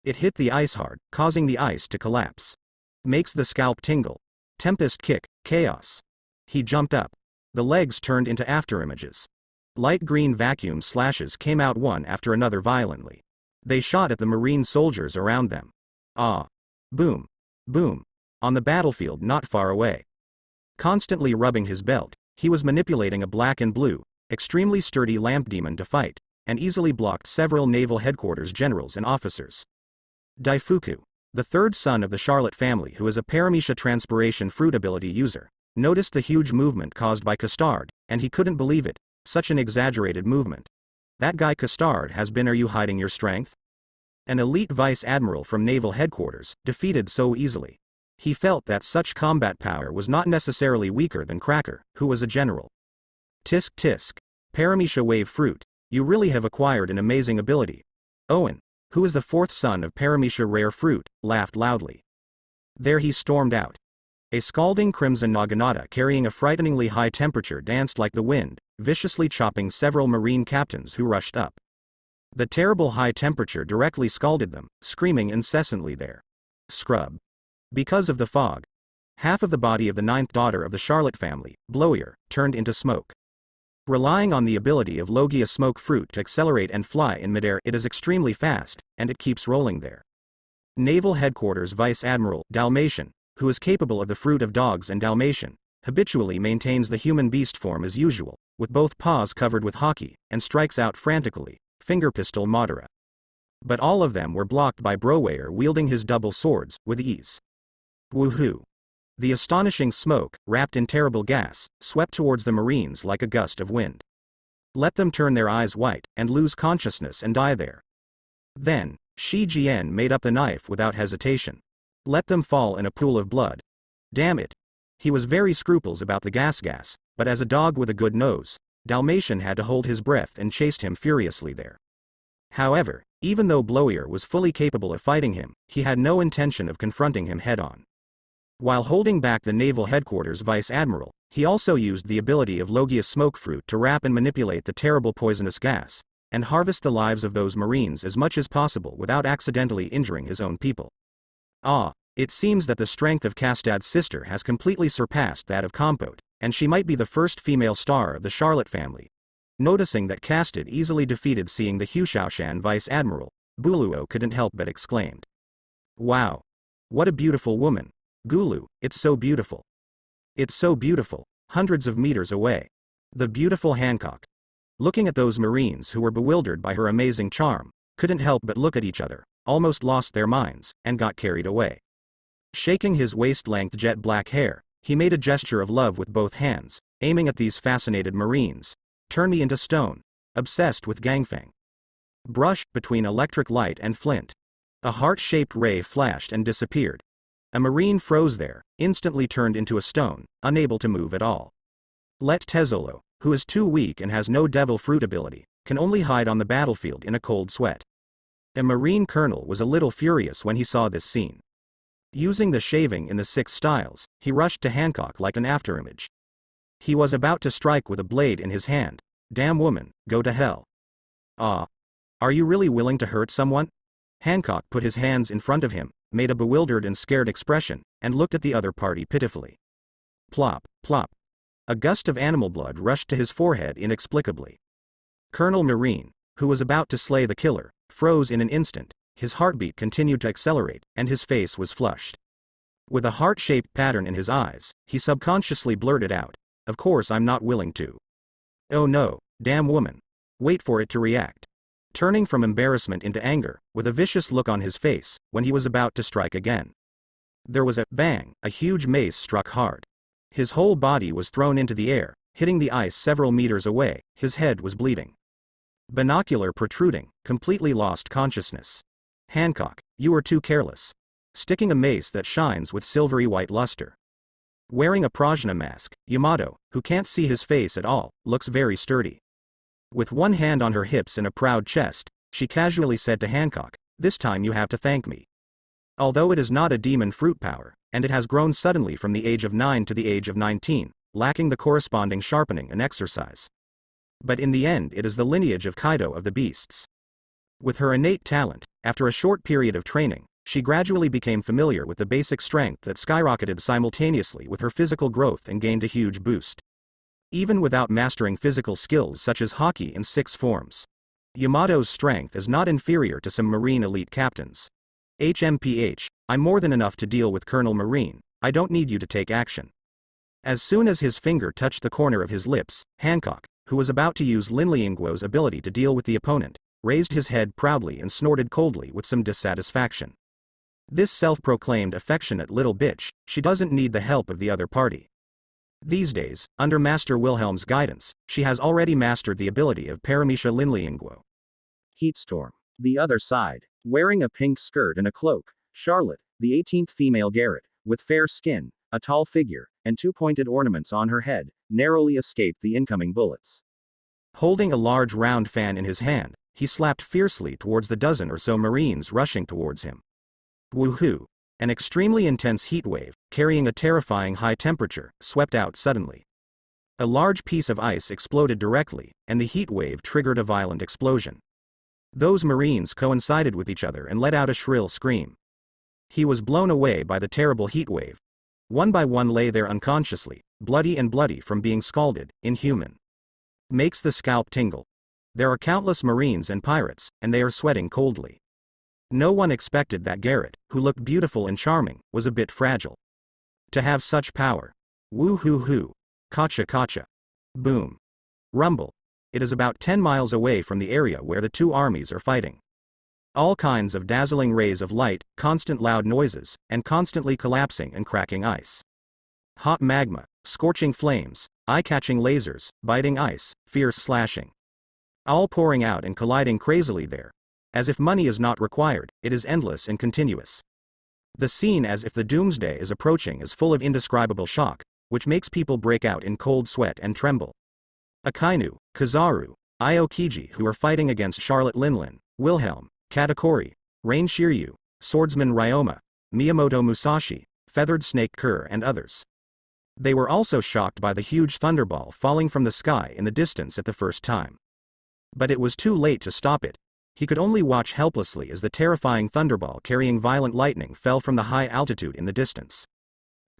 It hit the ice hard, causing the ice to collapse. Makes the scalp tingle. Tempest kick, chaos. He jumped up. The legs turned into afterimages. Light green vacuum slashes came out one after another violently. They shot at the marine soldiers around them. Ah. Boom. Boom. On the battlefield not far away. Constantly rubbing his belt, he was manipulating a black and blue, extremely sturdy lamp demon to fight, and easily blocked several Naval Headquarters generals and officers. Daifuku, the third son of the Charlotte family who is a Paramecia Transpiration Fruit ability user, noticed the huge movement caused by Custard, and he couldn't believe it, such an exaggerated movement. That guy Custard has been. Are you hiding your strength? An elite vice admiral from Naval Headquarters, defeated so easily. He felt that such combat power was not necessarily weaker than Cracker, who was a general. Tisk tisk. Paramecia Wave Fruit, you really have acquired an amazing ability. Owen, who is the fourth son of Paramecia Rare Fruit, laughed loudly. There he stormed out. A scalding crimson naginata carrying a frighteningly high temperature danced like the wind, viciously chopping several marine captains who rushed up. The terrible high temperature directly scalded them, screaming incessantly there. Scrub. Because of the fog, half of the body of the ninth daughter of the Charlotte family, Blowier, turned into smoke. Relying on the ability of Logia Smoke Fruit to accelerate and fly in midair, it is extremely fast, and it keeps rolling there. Naval Headquarters Vice Admiral Dalmatian, who is capable of the fruit of dogs and Dalmatian, habitually maintains the human beast form as usual, with both paws covered with hockey, and strikes out frantically, finger pistol Madara. But all of them were blocked by Browayer wielding his double swords, with ease. Woohoo! The astonishing smoke, wrapped in terrible gas, swept towards the marines like a gust of wind. Let them turn their eyes white, and lose consciousness and die there. Then, Shi Jian made up the knife without hesitation. Let them fall in a pool of blood. Damn it! He was very scrupulous about the gas, but as a dog with a good nose, Dalmatian had to hold his breath and chased him furiously there. However, even though Blowier was fully capable of fighting him, he had no intention of confronting him head-on. While holding back the Naval Headquarters Vice Admiral, He also used the ability of Logia smoke fruit to wrap and manipulate the terrible poisonous gas, and harvest the lives of those Marines as much as possible without accidentally injuring his own people. It seems that the strength of Castad's sister has completely surpassed that of Compote, and she might be the first female star of the Charlotte family. Noticing that Castad easily defeated seeing the Hushaoshan Vice Admiral, Buluo couldn't help but exclaimed. Wow! What a beautiful woman! Gulu, it's so beautiful! It's so beautiful, hundreds of meters away. The beautiful Hancock. Looking at those Marines who were bewildered by her amazing charm, couldn't help but look at each other, almost lost their minds, and got carried away. Shaking his waist-length jet black hair, he made a gesture of love with both hands, aiming at these fascinated Marines. Turn me into stone. Obsessed with Gangfang. Brushed between electric light and flint. A heart-shaped ray flashed and disappeared. A Marine froze there, instantly turned into a stone, unable to move at all. Let Tezzolo, who is too weak and has no devil fruit ability, can only hide on the battlefield in a cold sweat. A Marine colonel was a little furious when he saw this scene. Using the shaving in the 6 styles, he rushed to Hancock like an afterimage. He was about to strike with a blade in his hand. Damn woman, go to hell. Are you really willing to hurt someone? Hancock put his hands in front of him, made a bewildered and scared expression, and looked at the other party pitifully. Plop, plop. A gust of animal blood rushed to his forehead inexplicably. Colonel Marine, who was about to slay the killer, froze in an instant. His heartbeat continued to accelerate, and his face was flushed. With a heart-shaped pattern in his eyes, he subconsciously blurted out, "Of course I'm not willing to." Oh no, damn woman. Wait for it to react. Turning from embarrassment into anger, with a vicious look on his face, when he was about to strike again. There was a bang, a huge mace struck hard. His whole body was thrown into the air, hitting the ice several meters away. His head was bleeding. Binocular protruding, completely lost consciousness. Hancock, you are too careless. Sticking a mace that shines with silvery white luster. Wearing a Prajna mask, Yamato, who can't see his face at all, looks very sturdy. With one hand on her hips and a proud chest, she casually said to Hancock, "This time you have to thank me. Although it is not a demon fruit power, and it has grown suddenly from the age of 9 to the age of 19, lacking the corresponding sharpening and exercise. But in the end it is the lineage of Kaido of the beasts." With her innate talent, after a short period of training, she gradually became familiar with the basic strength that skyrocketed simultaneously with her physical growth and gained a huge boost. Even without mastering physical skills such as hockey in 6 forms. Yamato's strength is not inferior to some Marine elite captains. HMPH, I'm more than enough to deal with Colonel Marine, I don't need you to take action. As soon as his finger touched the corner of his lips, Hancock, who was about to use Lin Liangguo's ability to deal with the opponent, raised his head proudly and snorted coldly with some dissatisfaction. This self-proclaimed affectionate little bitch, she doesn't need the help of the other party. These days, under Master Wilhelm's guidance, she has already mastered the ability of Paramecia Lin Liangguo. Heatstorm. The other side. Wearing a pink skirt and a cloak, Charlotte, the 18th female Garrett, with fair skin, a tall figure, and 2 pointed ornaments on her head, narrowly escaped the incoming bullets. Holding a large round fan in his hand, he slapped fiercely towards the dozen or so Marines rushing towards him. Woohoo! An extremely intense heat wave, carrying a terrifying high temperature, swept out suddenly. A large piece of ice exploded directly, and the heat wave triggered a violent explosion. Those Marines coincided with each other and let out a shrill scream. He was blown away by the terrible heat wave. One by one lay there unconsciously, bloody from being scalded, inhuman. Makes the scalp tingle. There are countless Marines and pirates, and they are sweating coldly. No one expected that Garrett, who looked beautiful and charming, was a bit fragile. To have such power. Woo-hoo-hoo. Kacha kacha. Boom. Rumble. It is about 10 miles away from the area where the 2 armies are fighting. All kinds of dazzling rays of light, constant loud noises, and constantly collapsing and cracking ice. Hot magma, scorching flames, eye-catching lasers, biting ice, fierce slashing. All pouring out and colliding crazily there. As if money is not required, it is endless and continuous. The scene as if the doomsday is approaching is full of indescribable shock, which makes people break out in cold sweat and tremble. Akainu, Kizaru, Aokiji who are fighting against Charlotte Linlin, Wilhelm, Katakuri, Rain Shiryu, Swordsman Ryoma, Miyamoto Musashi, Feathered Snake Kerr and others. They were also shocked by the huge thunderball falling from the sky in the distance at the first time. But it was too late to stop it. He could only watch helplessly as the terrifying thunderball carrying violent lightning fell from the high altitude in the distance.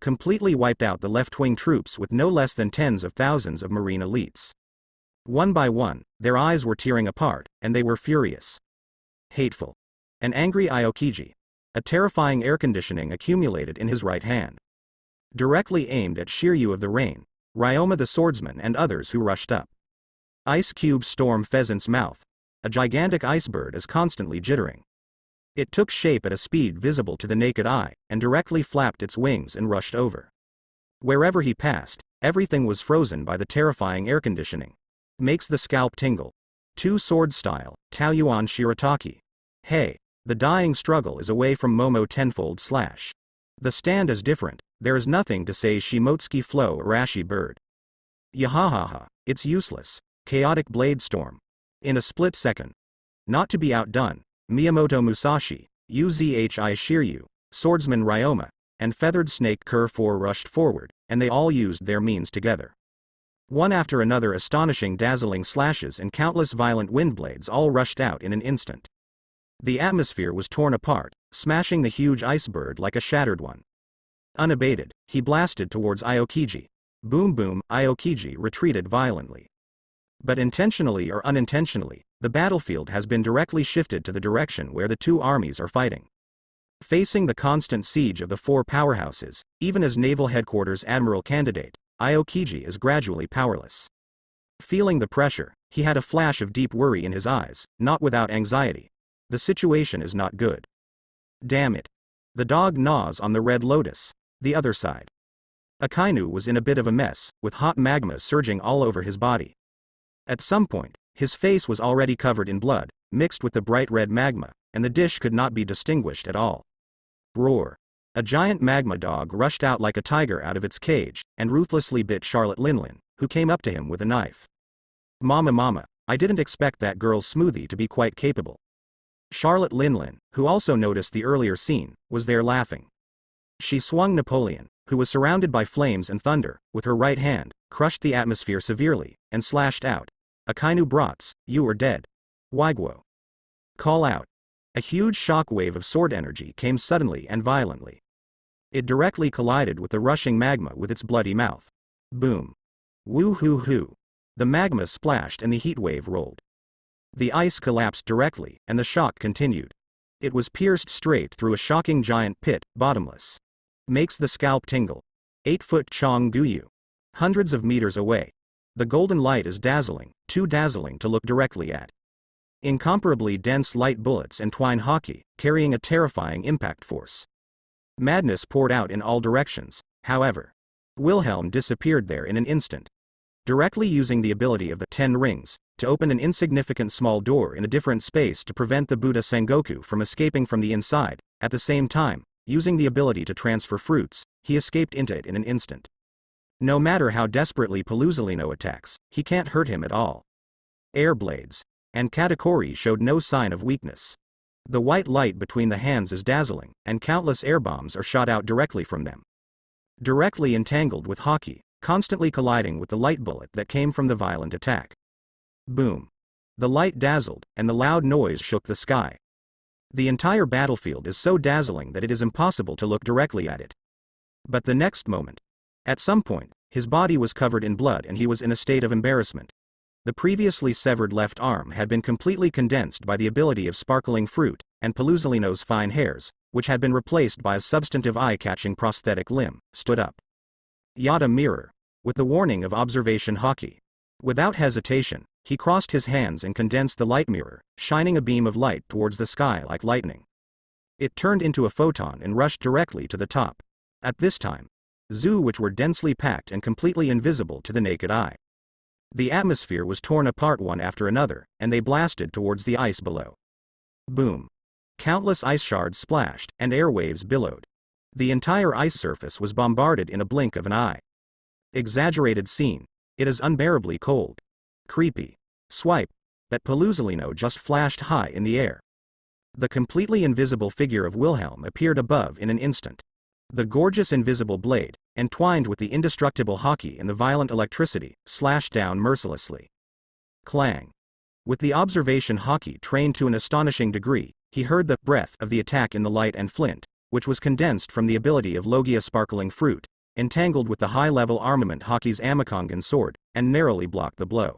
Completely wiped out the left-wing troops with no less than tens of thousands of Marine elites. One by one, their eyes were tearing apart, and they were furious. Hateful. An angry Aokiji. A terrifying air conditioning accumulated in his right hand. Directly aimed at Shiryu of the Rain, Ryoma the swordsman and others who rushed up. Ice cube storm pheasant's mouth. A gigantic ice bird is constantly jittering. It took shape at a speed visible to the naked eye, and directly flapped its wings and rushed over. Wherever he passed, everything was frozen by the terrifying air conditioning. Makes the scalp tingle. 2 sword style, Taoyuan Shirataki. Hey, the dying struggle is away from Momo tenfold slash. The stand is different, there is nothing to say Shimotsuki flow Arashi bird. Yahahaha, it's useless. Chaotic blade storm. In a split second. Not to be outdone, Miyamoto Musashi, Uzhi Shiryu, swordsman Ryoma, and feathered snake Kur 4 rushed forward, and they all used their means together. One after another astonishing dazzling slashes and countless violent wind blades all rushed out in an instant. The atmosphere was torn apart, smashing the huge ice bird like a shattered one. Unabated, he blasted towards Aokiji. Boom boom, Aokiji retreated violently. But intentionally or unintentionally, the battlefield has been directly shifted to the direction where the two armies are fighting. Facing the constant siege of the 4 powerhouses, even as naval headquarters admiral candidate, Aokiji is gradually powerless. Feeling the pressure, he had a flash of deep worry in his eyes, not without anxiety. The situation is not good. Damn it. The dog gnaws on the red lotus, the other side. Akainu was in a bit of a mess, with hot magma surging all over his body. At some point, his face was already covered in blood, mixed with the bright red magma, and the dish could not be distinguished at all. Roar. A giant magma dog rushed out like a tiger out of its cage, and ruthlessly bit Charlotte Linlin, who came up to him with a knife. Mama, I didn't expect that girl's smoothie to be quite capable. Charlotte Linlin, who also noticed the earlier scene, was there laughing. She swung Napoleon, who was surrounded by flames and thunder, with her right hand, crushed the atmosphere severely, and slashed out. Akainu brats, you are dead. Waiguo. Call out. A huge shock wave of sword energy came suddenly and violently. It directly collided with the rushing magma with its bloody mouth. Boom. Woo-hoo-hoo. The magma splashed and the heat wave rolled. The ice collapsed directly, and the shock continued. It was pierced straight through a shocking giant pit, bottomless. Makes the scalp tingle. 8-foot Chong Guyu. Hundreds of meters away. The golden light is dazzling, too dazzling to look directly at. Incomparably dense light bullets entwine hockey, carrying a terrifying impact force. Madness poured out in all directions, however. Wilhelm disappeared there in an instant. Directly using the ability of the 10 rings, to open an insignificant small door in a different space to prevent the Buddha Sengoku from escaping from the inside, at the same time, using the ability to transfer fruits, he escaped into it in an instant. No matter how desperately Paluzolino attacks, he can't hurt him at all. Air blades. And Katakuri showed no sign of weakness. The white light between the hands is dazzling, and countless air bombs are shot out directly from them. Directly entangled with hockey, constantly colliding with the light bullet that came from the violent attack. Boom. The light dazzled, and the loud noise shook the sky. The entire battlefield is so dazzling that it is impossible to look directly at it. But the next moment. At some point, his body was covered in blood and he was in a state of embarrassment. The previously severed left arm had been completely condensed by the ability of sparkling fruit, and Paluzolino's fine hairs, which had been replaced by a substantive eye-catching prosthetic limb, stood up. Yada mirror. With the warning of observation hockey. Without hesitation, he crossed his hands and condensed the light mirror, shining a beam of light towards the sky like lightning. It turned into a photon and rushed directly to the top. At this time, zoo which were densely packed and completely invisible to the naked eye. The atmosphere was torn apart one after another, and they blasted towards the ice below. Boom. Countless ice shards splashed, and airwaves billowed. The entire ice surface was bombarded in a blink of an eye. Exaggerated scene. It is unbearably cold. Creepy. Swipe. That Paluzolino just flashed high in the air. The completely invisible figure of Wilhelm appeared above in an instant. The gorgeous invisible blade, entwined with the indestructible hockey and the violent electricity, slashed down mercilessly. Clang. With the observation hockey trained to an astonishing degree, he heard the breath of the attack in the light and flint, which was condensed from the ability of Logia sparkling fruit, entangled with the high-level armament hockey's Amakongan sword, and narrowly blocked the blow.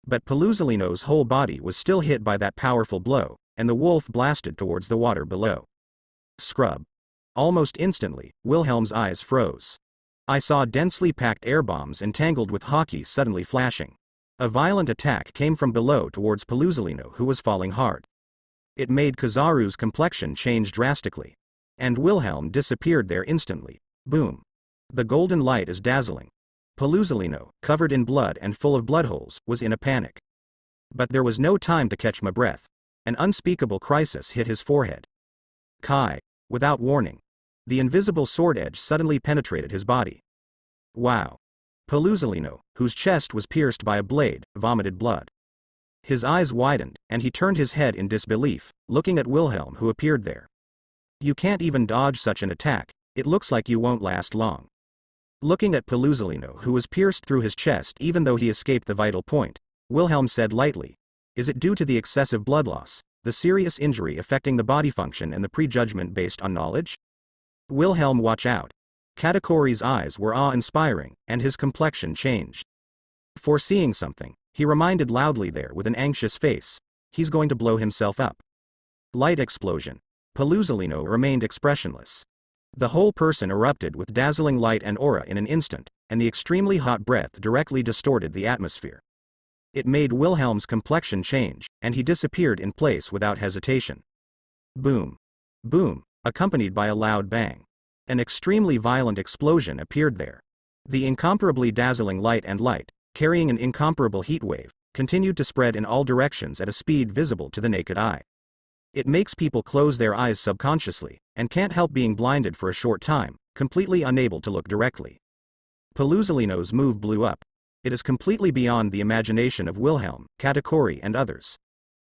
But Paluzolino's whole body was still hit by that powerful blow, and the wolf blasted towards the water below. Scrub. Almost instantly, Wilhelm's eyes froze. I saw densely packed air bombs entangled with hockey suddenly flashing. A violent attack came from below towards Paluzolino, who was falling hard. It made Kizaru's complexion change drastically. And Wilhelm disappeared there instantly. Boom. The golden light is dazzling. Paluzolino, covered in blood and full of blood holes, was in a panic. But there was no time to catch my breath. An unspeakable crisis hit his forehead. Kai. Without warning. The invisible sword edge suddenly penetrated his body. Wow. Paluzolino, whose chest was pierced by a blade, vomited blood. His eyes widened, and he turned his head in disbelief, looking at Wilhelm, who appeared there. You can't even dodge such an attack, it looks like you won't last long. Looking at Paluzolino, who was pierced through his chest even though he escaped the vital point, Wilhelm said lightly, "Is it due to the excessive blood loss, the serious injury affecting the body function and the prejudgment based on knowledge?" Wilhelm, watch out. Katakori's eyes were awe-inspiring, and his complexion changed. Foreseeing something, he reminded loudly there with an anxious face, "He's going to blow himself up." Light explosion. Paluzolino remained expressionless. The whole person erupted with dazzling light and aura in an instant, and the extremely hot breath directly distorted the atmosphere. It made Wilhelm's complexion change, and he disappeared in place without hesitation. Boom. Boom, accompanied by a loud bang. An extremely violent explosion appeared there. The incomparably dazzling light, carrying an incomparable heat wave, continued to spread in all directions at a speed visible to the naked eye. It makes people close their eyes subconsciously, and can't help being blinded for a short time, completely unable to look directly. Paluzolino's move blew up. It is completely beyond the imagination of Wilhelm, Katakori and others.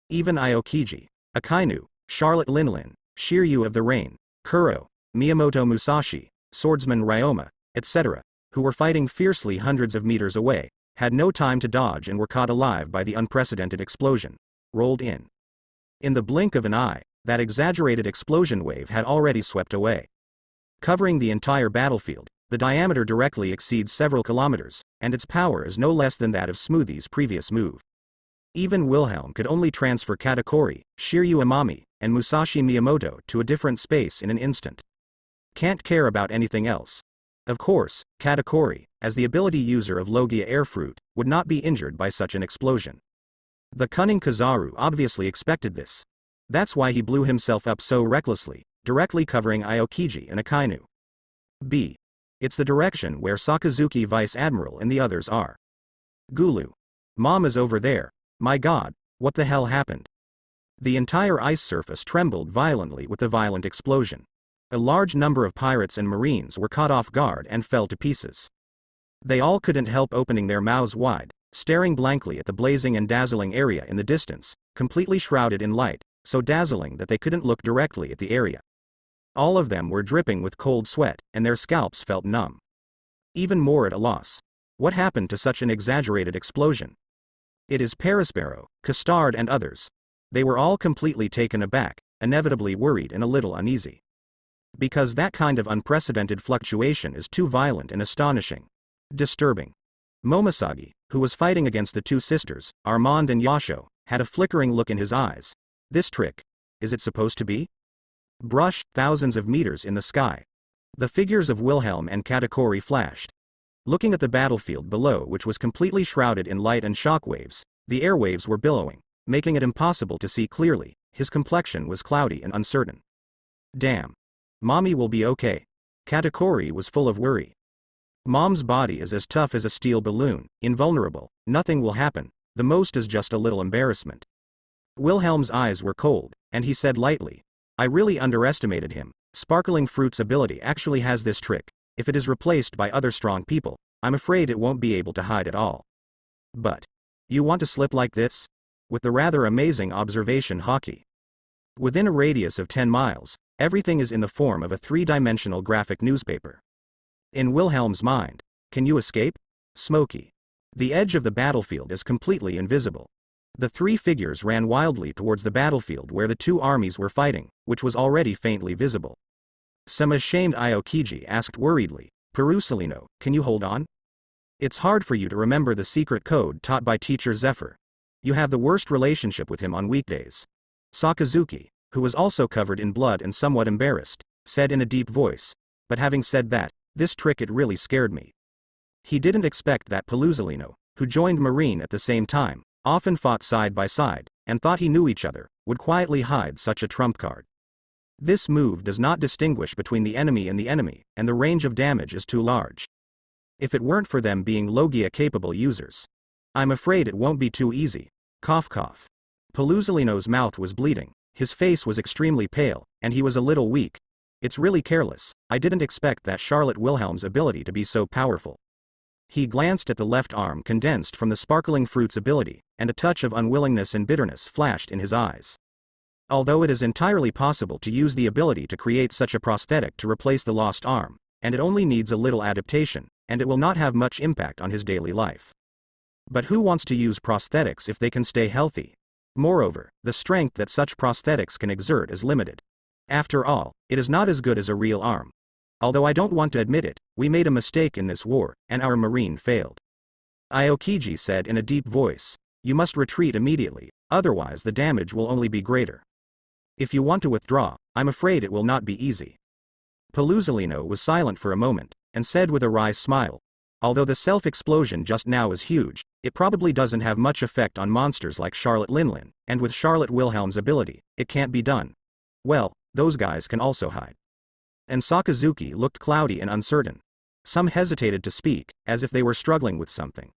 Even Aokiji, Akainu, Charlotte Linlin, Shiryu of the Rain, Kuro, Miyamoto Musashi, swordsman Ryoma, etc., who were fighting fiercely hundreds of meters away, had no time to dodge and were caught alive by the unprecedented explosion. Rolled in. In the blink of an eye, that exaggerated explosion wave had already swept away. Covering the entire battlefield, the diameter directly exceeds several kilometers, and its power is no less than that of Smoothie's previous move. Even Wilhelm could only transfer Katakori, Shiryu Amami, and Musashi Miyamoto to a different space in an instant. Can't care about anything else. Of course, Katakori, as the ability user of Logia Air Fruit, would not be injured by such an explosion. The cunning Kizaru obviously expected this. That's why he blew himself up so recklessly, directly covering Aokiji and Akainu. B. It's the direction where Sakazuki Vice Admiral and the others are. Gulu. Mom is over there. My god, what the hell happened? The entire ice surface trembled violently with the violent explosion. A large number of pirates and marines were caught off guard and fell to pieces. They all couldn't help opening their mouths wide, staring blankly at the blazing and dazzling area in the distance, completely shrouded in light, so dazzling that they couldn't look directly at the area. All of them were dripping with cold sweat, and their scalps felt numb. Even more at a loss. What happened to such an exaggerated explosion? It is Perispero, Custard and others. They were all completely taken aback, inevitably worried and a little uneasy. Because that kind of unprecedented fluctuation is too violent and astonishing. Disturbing. Momosagi, who was fighting against the two sisters, Armand and Yasho, had a flickering look in his eyes. This trick. Is it supposed to be? Brush, thousands of meters in the sky. The figures of Wilhelm and Katakori flashed. Looking at the battlefield below, which was completely shrouded in light and shockwaves, the airwaves were billowing, making it impossible to see clearly. His complexion was cloudy and uncertain. Damn. Mommy will be okay. Katakori was full of worry. Mom's body is as tough as a steel balloon, invulnerable, nothing will happen, the most is just a little embarrassment. Wilhelm's eyes were cold, and he said lightly, I really underestimated him. Sparkling Fruit's ability actually has this trick. If it is replaced by other strong people, I'm afraid it won't be able to hide at all. But you want to slip like this? With the rather amazing observation hockey. Within a radius of 10 miles, everything is in the form of a three-dimensional graphic newspaper. In Wilhelm's mind. Can you escape? Smoky. The edge of the battlefield is completely invisible. The three figures ran wildly towards the battlefield where the two armies were fighting, which was already faintly visible. Some ashamed Aokiji asked worriedly, Perusalino, can you hold on? It's hard for you to remember the secret code taught by teacher Zephyr. You have the worst relationship with him on weekdays. Sakazuki, who was also covered in blood and somewhat embarrassed, said in a deep voice, but having said that, this trick it really scared me. He didn't expect that Pelusalino, who joined Marine at the same time, often fought side by side, and thought he knew each other, would quietly hide such a trump card. This move does not distinguish between the enemy, and the range of damage is too large. If it weren't for them being Logia-capable users. I'm afraid it won't be too easy. Cough cough. Pelusalino's mouth was bleeding, his face was extremely pale, and he was a little weak. It's really careless, I didn't expect that Charlotte Wilhelm's ability to be so powerful. He glanced at the left arm condensed from the sparkling fruit's ability, and a touch of unwillingness and bitterness flashed in his eyes. Although it is entirely possible to use the ability to create such a prosthetic to replace the lost arm, and it only needs a little adaptation, and it will not have much impact on his daily life. But who wants to use prosthetics if they can stay healthy? Moreover, the strength that such prosthetics can exert is limited. After all, it is not as good as a real arm. Although I don't want to admit it, we made a mistake in this war, and our Marine failed. Aokiji said in a deep voice, you must retreat immediately, otherwise the damage will only be greater. If you want to withdraw, I'm afraid it will not be easy. Pelusalino was silent for a moment, and said with a wry smile, although the self-explosion just now is huge, it probably doesn't have much effect on monsters like Charlotte Linlin, and with Charlotte Wilhelm's ability, it can't be done. Well, those guys can also hide. And Sakazuki looked cloudy and uncertain. Some hesitated to speak, as if they were struggling with something.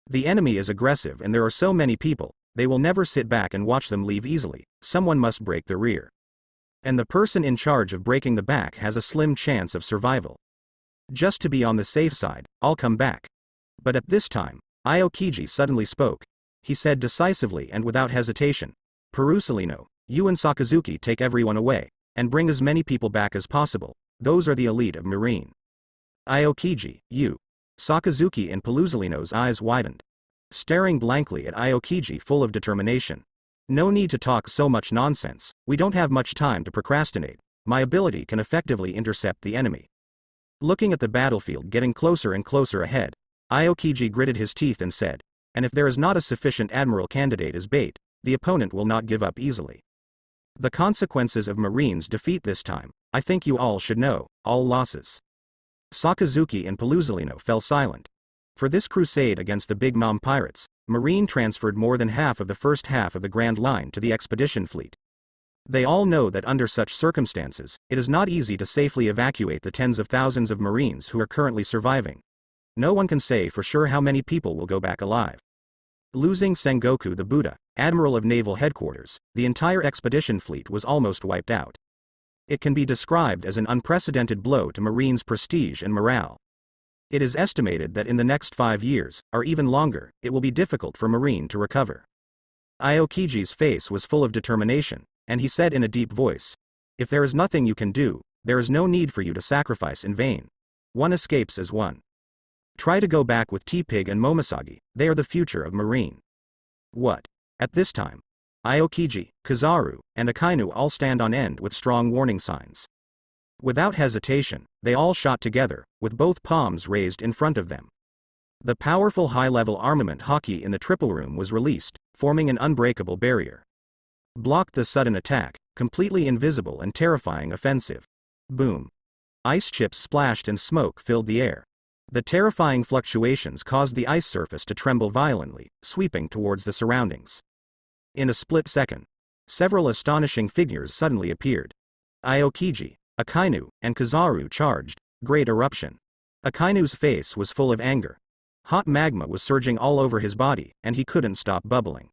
The enemy is aggressive and there are so many people, they will never sit back and watch them leave easily, someone must break the rear. And the person in charge of breaking the back has a slim chance of survival. Just to be on the safe side, I'll come back. But at this time, Aokiji suddenly spoke. He said decisively and without hesitation, Perusalino, you and Sakazuki take everyone away, and bring as many people back as possible, those are the elite of Marine. Aokiji, you. Sakazuki and Pelusalino's eyes widened. Staring blankly at Aokiji full of determination. No need to talk so much nonsense, we don't have much time to procrastinate, my ability can effectively intercept the enemy. Looking at the battlefield getting closer and closer ahead, Aokiji gritted his teeth and said, and if there is not a sufficient admiral candidate as bait, the opponent will not give up easily. The consequences of Marine's defeat this time, I think you all should know, all losses. Sakazuki and Pelusalino fell silent. For this crusade against the Big Mom pirates, Marine transferred more than half of the first half of the Grand Line to the expedition fleet. They all know that under such circumstances, it is not easy to safely evacuate the tens of thousands of Marines who are currently surviving. No one can say for sure how many people will go back alive. Losing Sengoku the Buddha, Admiral of Naval Headquarters, the entire expedition fleet was almost wiped out. It can be described as an unprecedented blow to Marine's prestige and morale. It is estimated that in the next 5 years, or even longer, it will be difficult for Marine to recover. Aokiji's face was full of determination, and he said in a deep voice, if there is nothing you can do, there is no need for you to sacrifice in vain. One escapes as one. Try to go back with T-Pig and Momoshagi, they are the future of Marine. What? At this time, Aokiji, Kizaru, and Akainu all stand on end with strong warning signs. Without hesitation, they all shot together, with both palms raised in front of them. The powerful high-level armament hockey in the triple room was released, forming an unbreakable barrier. Blocked the sudden attack, completely invisible and terrifying offensive. Boom. Ice chips splashed and smoke filled the air. The terrifying fluctuations caused the ice surface to tremble violently, sweeping towards the surroundings. In a split second, several astonishing figures suddenly appeared. Aokiji, Akainu, and Kizaru charged. Great eruption. Akainu's face was full of anger. Hot magma was surging all over his body, and he couldn't stop bubbling.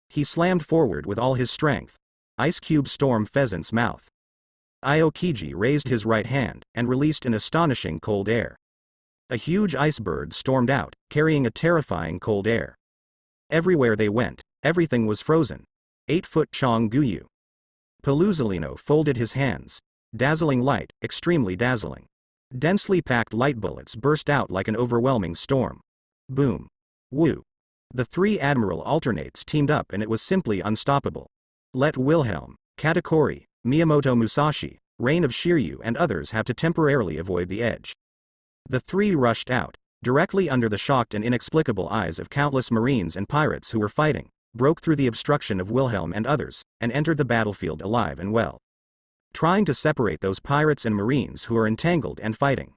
He slammed forward with all his strength. Ice cube stormed Pheasant's mouth. Aokiji raised his right hand, and released an astonishing cold air. A huge ice bird stormed out, carrying a terrifying cold air. Everywhere they went, everything was frozen. 8-foot Chong Guyu. Pelusalino folded his hands. Dazzling light, extremely dazzling. Densely packed light bullets burst out like an overwhelming storm. Boom. Woo. The three admiral alternates teamed up and it was simply unstoppable. Let Wilhelm, Katakuri, Miyamoto Musashi, Reign of Shiryu and others have to temporarily avoid the edge. The three rushed out, directly under the shocked and inexplicable eyes of countless marines and pirates who were fighting, broke through the obstruction of Wilhelm and others, and entered the battlefield alive and well. Trying to separate those pirates and marines who are entangled and fighting.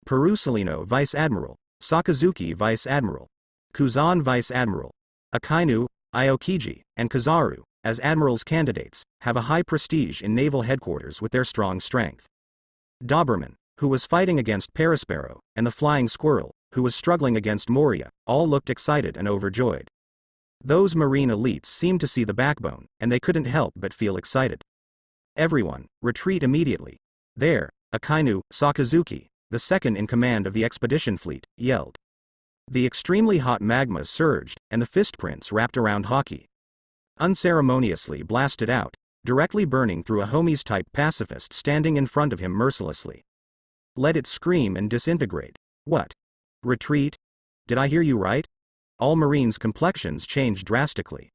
Perusalino Vice Admiral, Sakazuki Vice Admiral, Kuzan Vice Admiral, Akainu, Aokiji, and Kazaru, as admirals candidates, have a high prestige in naval headquarters with their strong strength. Doberman, who was fighting against Perispero, and the Flying Squirrel, who was struggling against Moria, all looked excited and overjoyed. Those marine elites seemed to see the backbone, and they couldn't help but feel excited. Everyone, retreat immediately. There, Akainu, Sakazuki, the second in command of the expedition fleet, yelled. The extremely hot magma surged, and the fist prints wrapped around Haki. Unceremoniously blasted out, directly burning through a homies-type pacifist standing in front of him mercilessly. Let it scream and disintegrate. What? Retreat? Did I hear you right? All Marines' complexions changed drastically.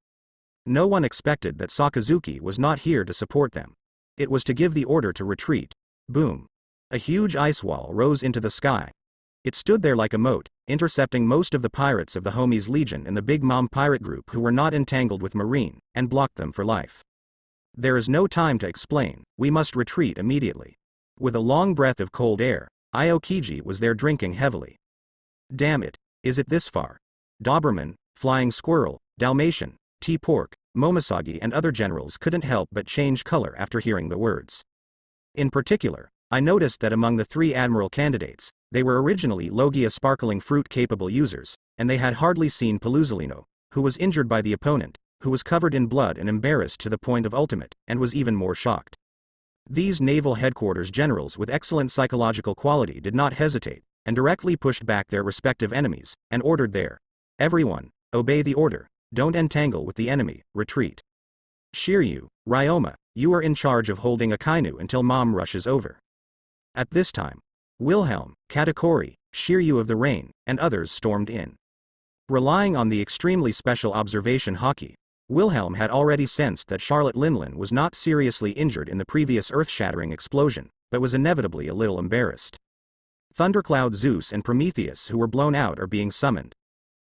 No one expected that Sakazuki was not here to support them. It was to give the order to retreat. Boom. A huge ice wall rose into the sky. It stood there like a moat, intercepting most of the pirates of the Homies Legion and the Big Mom pirate group who were not entangled with Marine, and blocked them for life. There is no time to explain, we must retreat immediately. With a long breath of cold air, Aokiji was there drinking heavily. Damn it, is it this far? Doberman, Flying Squirrel, Dalmatian, T-Pork, Momoshagi and other generals couldn't help but change color after hearing the words. In particular, I noticed that among the three admiral candidates, they were originally Logia sparkling fruit capable users, and they had hardly seen Pelusalino, who was injured by the opponent, who was covered in blood and embarrassed to the point of ultimate, and was even more shocked. These naval headquarters generals with excellent psychological quality did not hesitate, and directly pushed back their respective enemies, and ordered there. Everyone, obey the order. Don't entangle with the enemy, retreat. Shiryu, Ryoma, you are in charge of holding Akainu until Mom rushes over. At this time, Wilhelm, Katakuri, Shiryu of the Rain, and others stormed in. Relying on the extremely special observation Haki, Wilhelm had already sensed that Charlotte Linlin was not seriously injured in the previous earth-shattering explosion, but was inevitably a little embarrassed. Thundercloud Zeus and Prometheus who were blown out are being summoned.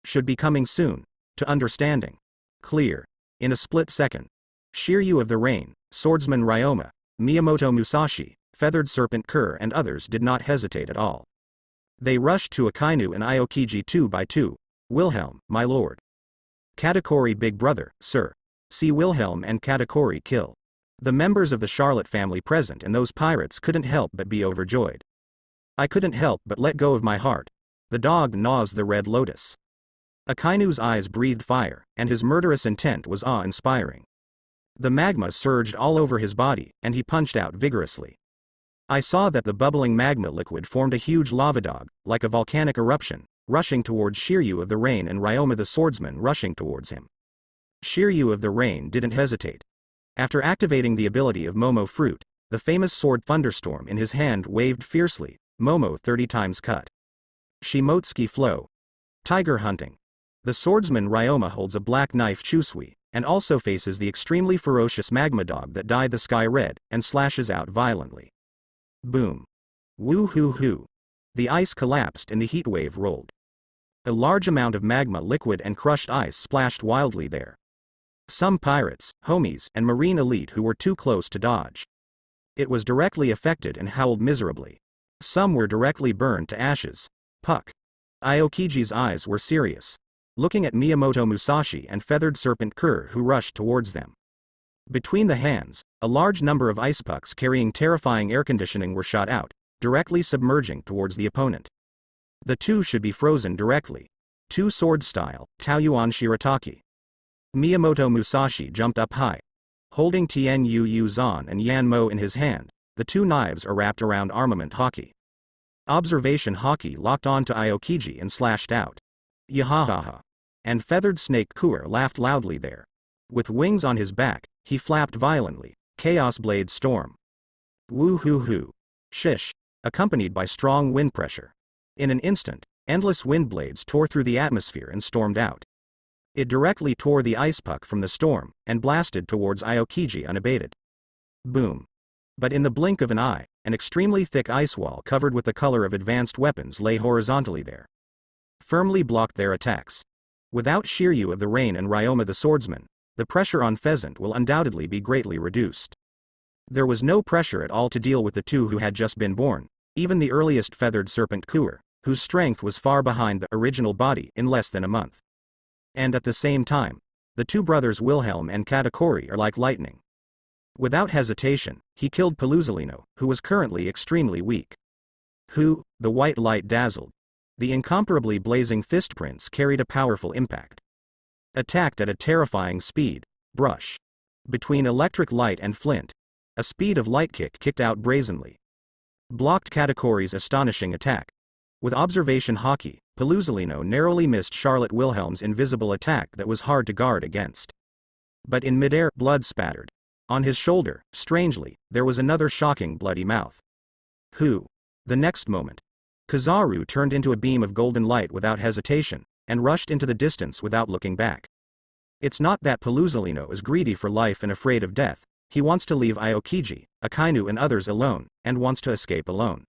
Should be coming soon. To understanding. Clear. In a split second. Shiryu of the Rain, Swordsman Ryoma, Miyamoto Musashi, Feathered Serpent Kerr and others did not hesitate at all. They rushed to Akainu and Aokiji 2 by 2. Wilhelm, my lord. Katakuri big brother, sir. See Wilhelm and Katakuri kill. The members of the Charlotte family present and those pirates couldn't help but be overjoyed. I couldn't help but let go of my heart. The dog gnaws the red lotus. Akainu's eyes breathed fire, and his murderous intent was awe-inspiring. The magma surged all over his body, and he punched out vigorously. I saw that the bubbling magma liquid formed a huge lava dog, like a volcanic eruption, rushing towards Shiryu of the Rain and Ryoma the swordsman rushing towards him. Shiryu of the Rain didn't hesitate. After activating the ability of Momo Fruit, the famous sword thunderstorm in his hand waved fiercely, Momo 30 times cut. Shimotsuki flow. Tiger hunting. The swordsman Ryoma holds a black knife Chusui, and also faces the extremely ferocious magma dog that dyed the sky red, and slashes out violently. Boom. Woo-hoo-hoo. The ice collapsed and the heat wave rolled. A large amount of magma liquid and crushed ice splashed wildly there. Some pirates, homies, and marine elite who were too close to dodge. It was directly affected and howled miserably. Some were directly burned to ashes. Puck. Aokiji's eyes were serious. Looking at Miyamoto Musashi and Feathered Serpent Kerr who rushed towards them. Between the hands, a large number of ice pucks carrying terrifying air conditioning were shot out, directly submerging towards the opponent. The two should be frozen directly. Two sword style, Taoyuan Shirataki. Miyamoto Musashi jumped up high. Holding Tien Yu Zan and Yan Mo in his hand, the two knives are wrapped around armament Haki. Observation Haki locked on to Aokiji and slashed out. Yahahaha. And Feathered Snake Kuer laughed loudly there. With wings on his back, he flapped violently. Chaos Blade Storm. Woo-hoo-hoo. Shish. accompanied by strong wind pressure. In an instant, endless wind blades tore through the atmosphere and stormed out. It directly tore the ice puck from the storm, and blasted towards Aokiji unabated. Boom. But in the blink of an eye, an extremely thick ice wall covered with the color of advanced weapons lay horizontally there. Firmly blocked their attacks. Without Shiryu of the Rain and Ryoma the Swordsman, the pressure on Pheasant will undoubtedly be greatly reduced. There was no pressure at all to deal with the two who had just been born, even the earliest feathered serpent Kuer, whose strength was far behind the original body in less than a month. And at the same time, the two brothers Wilhelm and Katakuri are like lightning. Without hesitation, he killed Pelusalino, who was currently extremely weak. The white light dazzled. The incomparably blazing fist prints carried a powerful impact. Attacked at a terrifying speed, brush. Between electric light and flint, a speed of light kicked out brazenly. Blocked Katakuri's astonishing attack. With observation hockey, Pelusalino narrowly missed Charlotte Wilhelm's invisible attack that was hard to guard against. But in midair, blood spattered. On his shoulder, strangely, there was another shocking bloody mouth. The next moment, Kizaru turned into a beam of golden light without hesitation, and rushed into the distance without looking back. It's not that Pelusalino is greedy for life and afraid of death, he wants to leave Aokiji, Akainu and others alone, and wants to escape alone.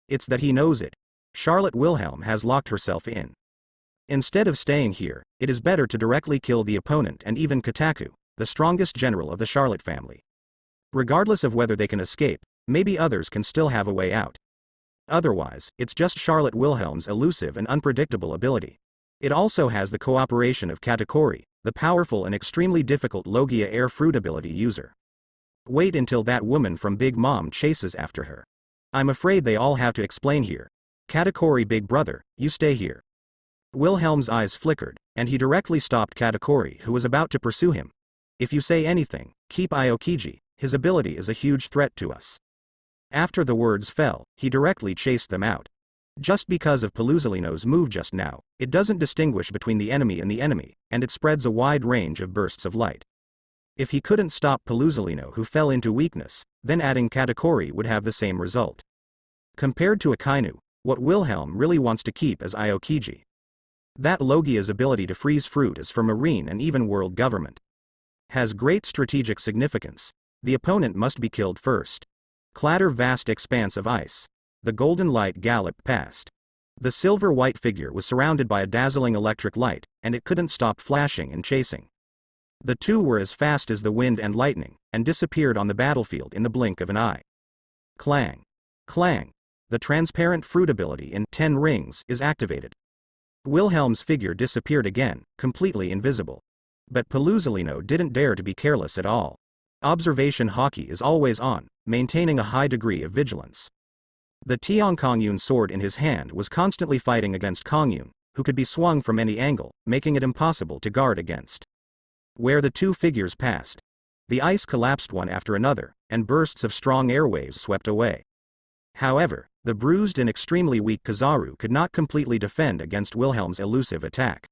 It's that he knows it. Charlotte Wilhelm has locked herself in. Instead of staying here, it is better to directly kill the opponent and even Kotaku, the strongest general of the Charlotte family. Regardless of whether they can escape, maybe others can still have a way out. Otherwise, it's just Charlotte Wilhelm's elusive and unpredictable ability. It also has the cooperation of Katakuri, the powerful and extremely difficult Logia air fruit ability user. Wait until that woman from Big Mom chases after her. I'm afraid they all have to explain here. Katakuri big brother, you stay here. Wilhelm's eyes flickered, and he directly stopped Katakuri who was about to pursue him. If you say anything, keep Aokiji, his ability is a huge threat to us. After the words fell, he directly chased them out. Just because of Pelusalino's move just now, it doesn't distinguish between the enemy, and it spreads a wide range of bursts of light. If he couldn't stop Pelusalino who fell into weakness, then adding Katakuri would have the same result. Compared to Akainu, what Wilhelm really wants to keep is Aokiji. That Logia's ability to freeze fruit is for marine and even world government. Has great strategic significance. The opponent must be killed first. Clatter vast expanse of ice. The golden light galloped past. The silver-white figure was surrounded by a dazzling electric light, and it couldn't stop flashing and chasing. The two were as fast as the wind and lightning, and disappeared on the battlefield in the blink of an eye. Clang. Clang. The transparent fruit ability in 10 rings is activated. Wilhelm's figure disappeared again, completely invisible. But Pelusalino didn't dare to be careless at all. Observation hockey is always on, maintaining a high degree of vigilance. The Tian Kongyun sword in his hand was constantly fighting against Kongyun, who could be swung from any angle, making it impossible to guard against. Where the two figures passed, the ice collapsed one after another, and bursts of strong airwaves swept away. However, the bruised and extremely weak Kizaru could not completely defend against Wilhelm's elusive attack.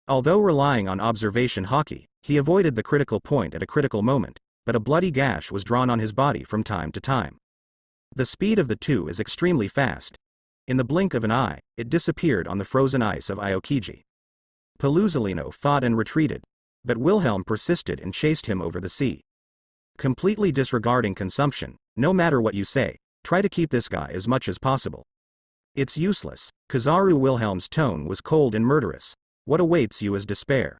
Although relying on observation hockey, he avoided the critical point at a critical moment, but a bloody gash was drawn on his body from time to time. The speed of the two is extremely fast. In the blink of an eye, it disappeared on the frozen ice of Aokiji. Pelusalino fought and retreated, but Wilhelm persisted and chased him over the sea. Completely disregarding consumption, no matter what you say, try to keep this guy as much as possible. It's useless. Kizaru Wilhelm's tone was cold and murderous. What awaits you is despair.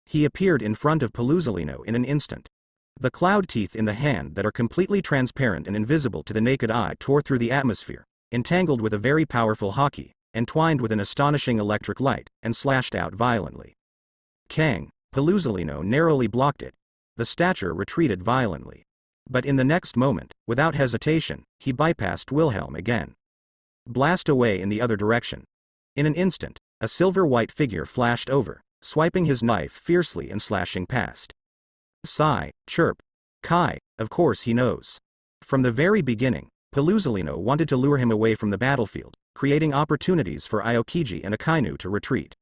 He appeared in front of Pelusalino in an instant. The cloud teeth in the hand that are completely transparent and invisible to the naked eye tore through the atmosphere, entangled with a very powerful hockey, entwined with an astonishing electric light, and slashed out violently. Kang, Pelusalino narrowly blocked it. The stature retreated violently. But in the next moment, without hesitation, he bypassed Wilhelm again. Blast away in the other direction. In an instant, a silver-white figure flashed over, swiping his knife fiercely and slashing past. Sigh, chirp. Kai, of course he knows. From the very beginning, Pelusalino wanted to lure him away from the battlefield, creating opportunities for Aokiji and Akainu to retreat.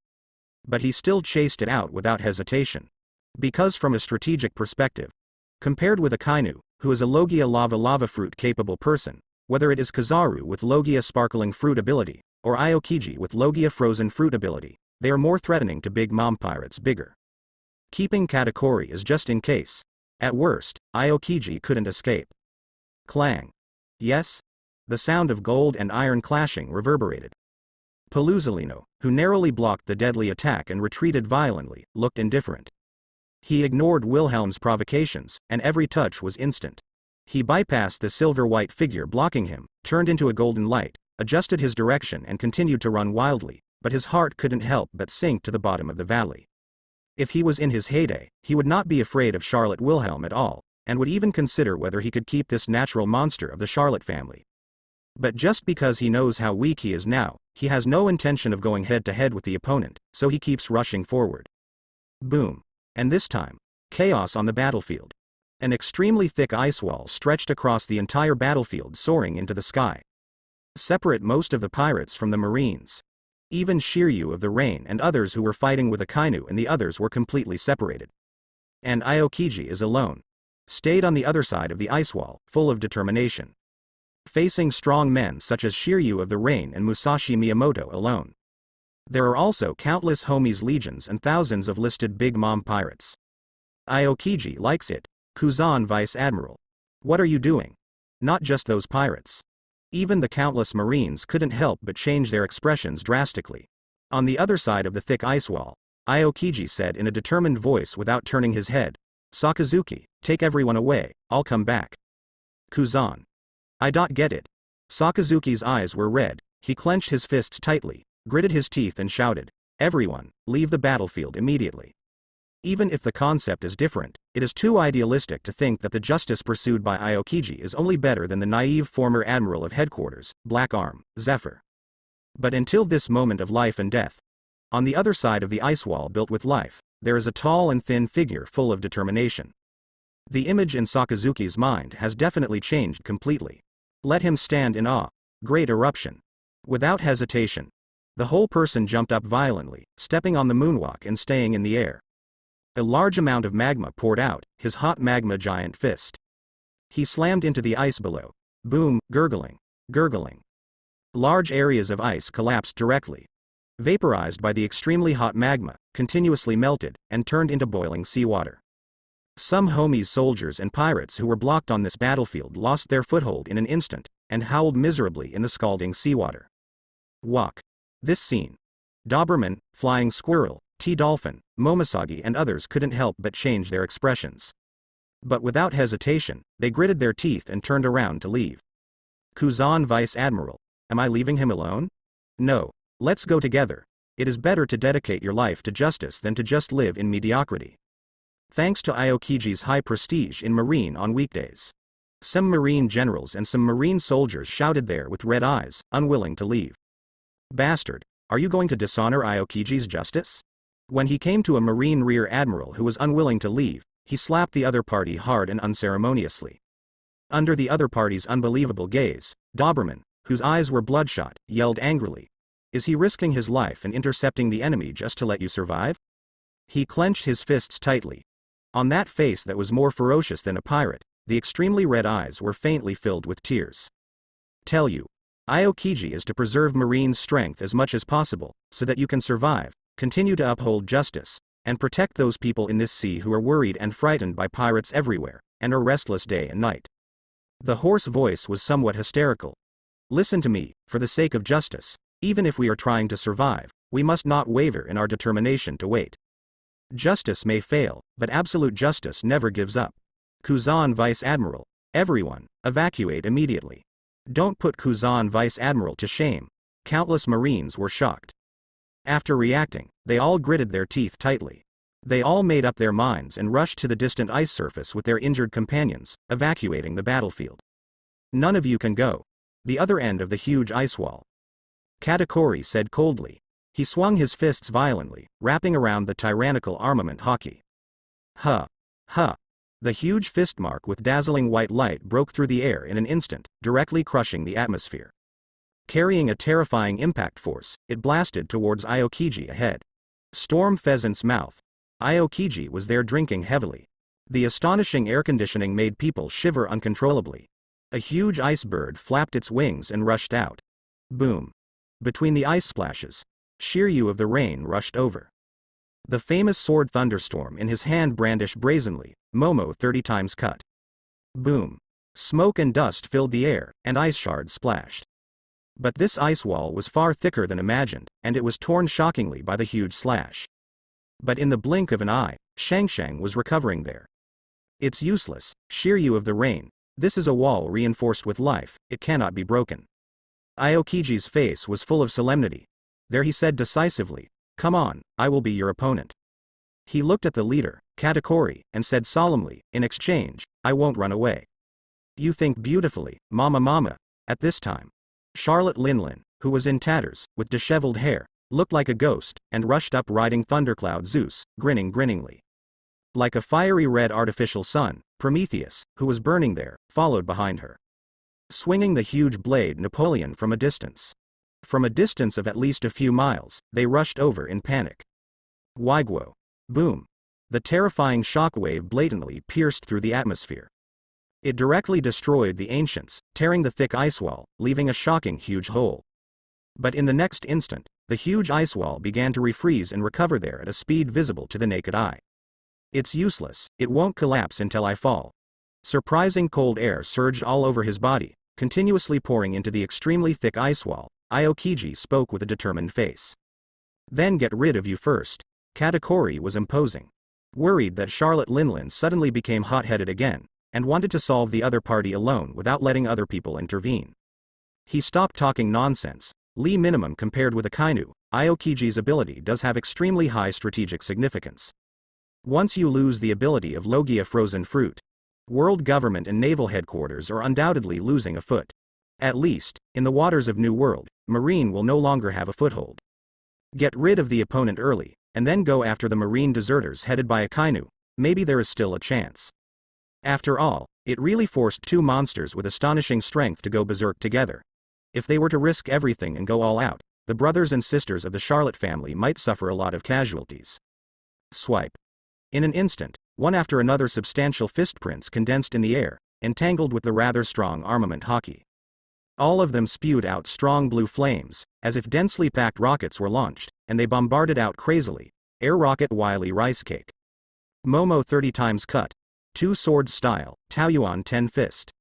But he still chased it out without hesitation. Because from a strategic perspective, compared with Akainu, who is a Logia lava fruit capable person, Whether it is Kizaru with Logia sparkling fruit ability, or Aokiji with Logia frozen fruit ability, they are more threatening to Big Mom pirates bigger. Keeping Katakuri is just in case. At worst, Aokiji couldn't escape. Clang. Yes? The sound of gold and iron clashing reverberated. Paluzolino, who narrowly blocked the deadly attack and retreated violently, looked indifferent. He ignored Wilhelm's provocations, and every touch was instant. He bypassed the silver-white figure blocking him, turned into a golden light, adjusted his direction and continued to run wildly, but his heart couldn't help but sink to the bottom of the valley. If he was in his heyday, he would not be afraid of Charlotte Wilhelm at all, and would even consider whether he could keep this natural monster of the Charlotte family. But just because he knows how weak he is now, he has no intention of going head-to-head with the opponent, so he keeps rushing forward. Boom. And this time, chaos on the battlefield. An extremely thick ice wall stretched across the entire battlefield, soaring into the sky. Separate most of the pirates from the Marines. Even Shiryu of the Rain and others who were fighting with Akainu and the others were completely separated. And Aokiji is alone. Stayed on the other side of the ice wall, full of determination. Facing strong men such as Shiryu of the Rain and Musashi Miyamoto alone. There are also countless homies legions and thousands of listed Big Mom pirates. Aokiji likes it. Kuzan Vice Admiral. What are you doing? Not just those pirates. Even the countless Marines couldn't help but change their expressions drastically. On the other side of the thick ice wall, Aokiji said in a determined voice without turning his head, Sakazuki, take everyone away, I'll come back. Kuzan. I don't get it. Sakazuki's eyes were red, he clenched his fists tightly, gritted his teeth and shouted, everyone, leave the battlefield immediately. Even if the concept is different, it is too idealistic to think that the justice pursued by Aokiji is only better than the naive former admiral of headquarters, Black Arm, Zephyr. But until this moment of life and death, on the other side of the ice wall built with life, there is a tall and thin figure full of determination. The image in Sakazuki's mind has definitely changed completely. Let him stand in awe. Great eruption. Without hesitation, the whole person jumped up violently, stepping on the moonwalk and staying in the air. A large amount of magma poured out, his hot magma giant fist. He slammed into the ice below. Boom, gurgling, gurgling. Large areas of ice collapsed directly. Vaporized by the extremely hot magma, continuously melted, and turned into boiling seawater. Some homies soldiers and pirates who were blocked on this battlefield lost their foothold in an instant, and howled miserably in the scalding seawater. Walk. This scene. Doberman, Flying Squirrel, T-Dolphin, Momosagi and others couldn't help but change their expressions. But without hesitation, they gritted their teeth and turned around to leave. Kuzan Vice Admiral. Am I leaving him alone? No. Let's go together. It is better to dedicate your life to justice than to just live in mediocrity. Thanks to Aokiji's high prestige in Marine on weekdays. Some Marine generals and some Marine soldiers shouted there with red eyes, unwilling to leave. Bastard, are you going to dishonor Aokiji's justice? When he came to a Marine rear admiral who was unwilling to leave, he slapped the other party hard and unceremoniously. Under the other party's unbelievable gaze, Doberman, whose eyes were bloodshot, yelled angrily. Is he risking his life and intercepting the enemy just to let you survive? He clenched his fists tightly. On that face that was more ferocious than a pirate, the extremely red eyes were faintly filled with tears. Tell you, Aokiji is to preserve Marine strength as much as possible, so that you can survive, continue to uphold justice, and protect those people in this sea who are worried and frightened by pirates everywhere, and are restless day and night. The hoarse voice was somewhat hysterical. Listen to me, for the sake of justice, even if we are trying to survive, we must not waver in our determination to wait. Justice may fail, but absolute justice never gives up. Kuzan Vice Admiral. Everyone, evacuate immediately. Don't put Kuzan Vice Admiral to shame. Countless Marines were shocked. After reacting, they all gritted their teeth tightly. They all made up their minds and rushed to the distant ice surface with their injured companions, evacuating the battlefield. None of you can go. The other end of the huge ice wall. Katakuri said coldly. He swung his fists violently, wrapping around the tyrannical armament hockey. Huh. Huh. The huge fist mark with dazzling white light broke through the air in an instant, directly crushing the atmosphere. Carrying a terrifying impact force, it blasted towards Aokiji ahead. Storm Pheasant's mouth. Aokiji was there drinking heavily. The astonishing air conditioning made people shiver uncontrollably. A huge ice bird flapped its wings and rushed out. Boom. Between the ice splashes, Shiryu of the Rain rushed over. The famous sword thunderstorm in his hand brandished brazenly, Momo 30 times cut. Boom. Smoke and dust filled the air, and ice shards splashed. But this ice wall was far thicker than imagined, and it was torn shockingly by the huge slash. But in the blink of an eye, Shangshang was recovering there. It's useless, Shiryu of the Rain, this is a wall reinforced with life, it cannot be broken. Aokiji's face was full of solemnity. There he said decisively, come on, I will be your opponent. He looked at the leader, Katakuri, and said solemnly, in exchange, I won't run away. You think beautifully, mama. At this time, Charlotte Linlin, who was in tatters, with disheveled hair, looked like a ghost, and rushed up riding Thundercloud Zeus, grinning grinningly. Like a fiery red artificial sun, Prometheus, who was burning there, followed behind her. Swinging the huge blade Napoleon from a distance. From a distance of at least a few miles, they rushed over in panic. Waiguo. Boom. The terrifying shockwave blatantly pierced through the atmosphere. It directly destroyed the ancients, tearing the thick ice wall, leaving a shocking huge hole. But in the next instant, the huge ice wall began to refreeze and recover there at a speed visible to the naked eye. It's useless, it won't collapse until I fall. Surprising cold air surged all over his body, continuously pouring into the extremely thick ice wall. Aokiji spoke with a determined face. Then get rid of you first. Katakuri was imposing. Worried that Charlotte Linlin suddenly became hot-headed again, and wanted to solve the other party alone without letting other people intervene. He stopped talking nonsense. Lee minimum compared with Akainu, Aokiji's ability does have extremely high strategic significance. Once you lose the ability of Logia frozen fruit, world government and naval headquarters are undoubtedly losing a foot. At least, in the waters of New World, Marine will no longer have a foothold. Get rid of the opponent early, and then go after the Marine deserters headed by Akainu, maybe there is still a chance. After all, it really forced two monsters with astonishing strength to go berserk together. If they were to risk everything and go all out, the brothers and sisters of the Charlotte family might suffer a lot of casualties. Swipe. In an instant, one after another substantial fistprints condensed in the air, entangled with the rather strong armament hockey. All of them spewed out strong blue flames, as if densely packed rockets were launched, and they bombarded out crazily, air rocket wily rice cake. Momo 30 times cut. 2 swords style, Taoyuan 10 fist.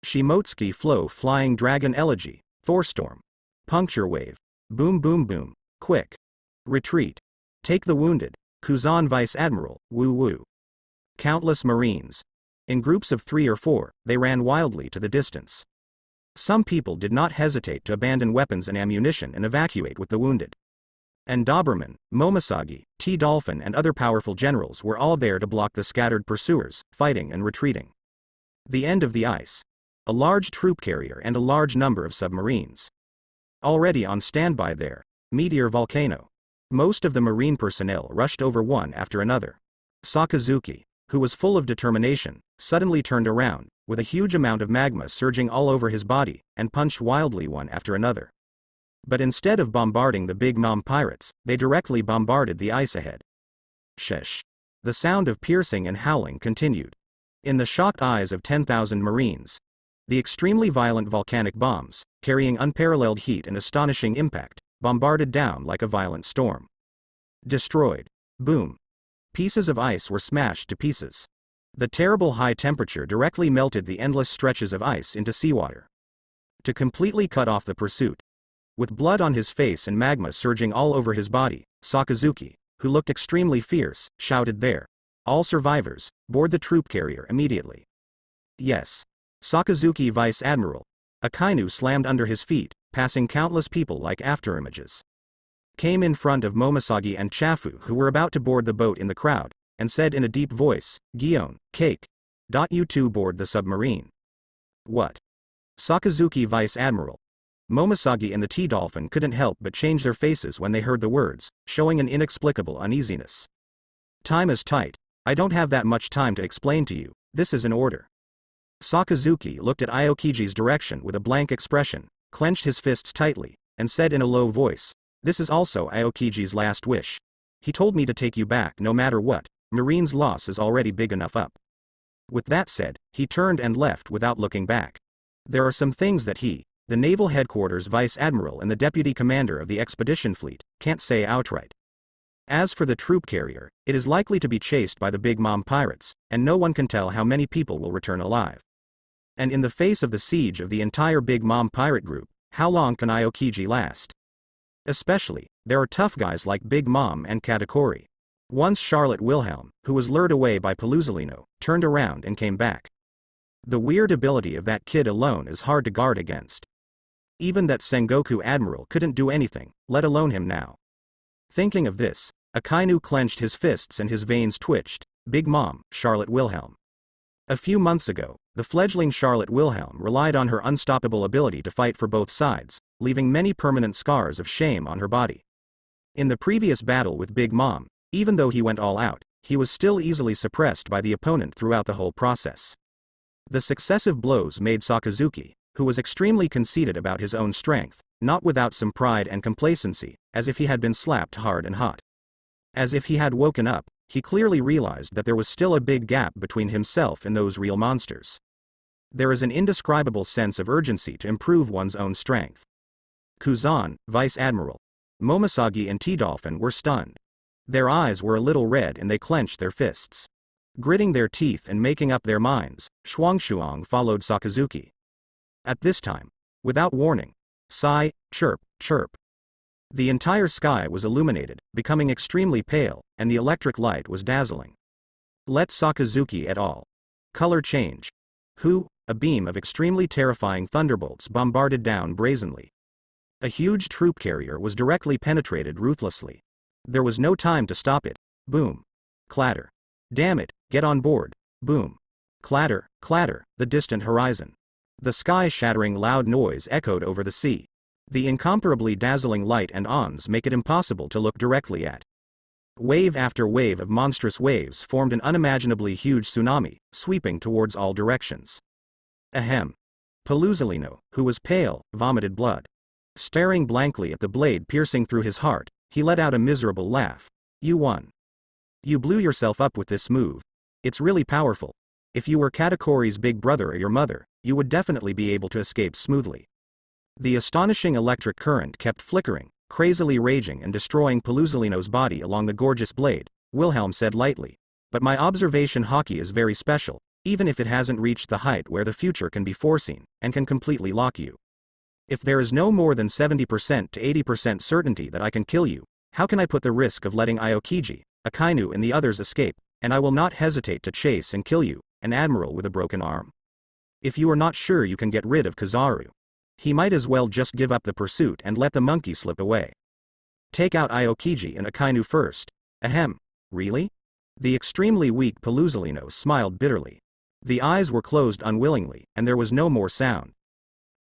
Shimotsuki flow flying dragon elegy, Thorstorm. Puncture wave. Boom boom boom, quick. Retreat. Take the wounded, Kuzan Vice Admiral, woo woo. Countless Marines. In groups of 3 or 4, they ran wildly to the distance. Some people did not hesitate to abandon weapons and ammunition and evacuate with the wounded. And Doberman, Momoshagi, T-Dolphin and other powerful generals were all there to block the scattered pursuers, fighting and retreating. The end of the ice. A large troop carrier and a large number of submarines. Already on standby there, Meteor Volcano. Most of the Marine personnel rushed over one after another. Sakazuki, who was full of determination, suddenly turned around, with a huge amount of magma surging all over his body, and punched wildly one after another. But instead of bombarding the Big Mom pirates, they directly bombarded the ice ahead. Shesh. The sound of piercing and howling continued. In the shocked eyes of 10,000 Marines, the extremely violent volcanic bombs, carrying unparalleled heat and astonishing impact, bombarded down like a violent storm. Destroyed. Boom. Pieces of ice were smashed to pieces. The terrible high temperature directly melted the endless stretches of ice into seawater. To completely cut off the pursuit. With blood on his face and magma surging all over his body, Sakazuki, who looked extremely fierce, shouted there. All survivors, board the troop carrier immediately. Yes. Sakazuki Vice Admiral. Akainu slammed under his feet, passing countless people like afterimages. Came in front of Momosagi and Chafu who were about to board the boat in the crowd, and said in a deep voice, Gion, cake. You two board the submarine. What? Sakazuki Vice Admiral. Momosagi and the T-Dolphin couldn't help but change their faces when they heard the words, showing an inexplicable uneasiness. Time is tight, I don't have that much time to explain to you, this is an order. Sakazuki looked at Aokiji's direction with a blank expression, clenched his fists tightly, and said in a low voice, this is also Aokiji's last wish. He told me to take you back no matter what, Marine's loss is already big enough up. With that said, he turned and left without looking back. There are some things that he, the Naval Headquarters Vice Admiral and the Deputy Commander of the Expedition Fleet, can't say outright. As for the troop carrier, it is likely to be chased by the Big Mom pirates, and no one can tell how many people will return alive. And in the face of the siege of the entire Big Mom pirate group, how long can Aokiji last? Especially, there are tough guys like Big Mom and Katakuri. Once Charlotte Wilhelm, who was lured away by Pelusalino, turned around and came back. The weird ability of that kid alone is hard to guard against. Even that Sengoku Admiral couldn't do anything, let alone him now. Thinking of this, Akainu clenched his fists and his veins twitched. Big Mom, Charlotte Wilhelm. A few months ago, the fledgling Charlotte Wilhelm relied on her unstoppable ability to fight for both sides, leaving many permanent scars of shame on her body. In the previous battle with Big Mom, even though he went all out, he was still easily suppressed by the opponent throughout the whole process. The successive blows made Sakazuki, who was extremely conceited about his own strength, not without some pride and complacency, as if he had been slapped hard and hot. As if he had woken up, he clearly realized that there was still a big gap between himself and those real monsters. There is an indescribable sense of urgency to improve one's own strength. Kuzan, Vice Admiral, Momosagi and T-Dolphin were stunned. Their eyes were a little red and they clenched their fists. Gritting their teeth and making up their minds, Shuang followed Sakazuki. At this time, without warning, sigh, chirp, chirp. The entire sky was illuminated, becoming extremely pale, and the electric light was dazzling. Let Sakazuki et al. Color change. A beam of extremely terrifying thunderbolts bombarded down brazenly. A huge troop carrier was directly penetrated ruthlessly. There was no time to stop it. Boom. Clatter. Damn it, get on board. Boom. Clatter, clatter, the distant horizon. The sky-shattering loud noise echoed over the sea. The incomparably dazzling light and ons make it impossible to look directly at. Wave after wave of monstrous waves formed an unimaginably huge tsunami, sweeping towards all directions. Ahem. Pelusalino, who was pale, vomited blood. Staring blankly at the blade piercing through his heart, he let out a miserable laugh. You won. You blew yourself up with this move. It's really powerful. If you were Katakuri's big brother or your mother, you would definitely be able to escape smoothly. The astonishing electric current kept flickering, crazily raging and destroying Pelusalino's body along the gorgeous blade. Wilhelm said lightly. But my observation hockey is very special, even if it hasn't reached the height where the future can be foreseen, and can completely lock you. If there is no more than 70% to 80% certainty that I can kill you, how can I put the risk of letting Aokiji, Akainu and the others escape, and I will not hesitate to chase and kill you, an admiral with a broken arm. If you are not sure you can get rid of Kizaru, he might as well just give up the pursuit and let the monkey slip away. Take out Aokiji and Akainu first. Ahem. Really? The extremely weak Pelusalino smiled bitterly. The eyes were closed unwillingly, and there was no more sound.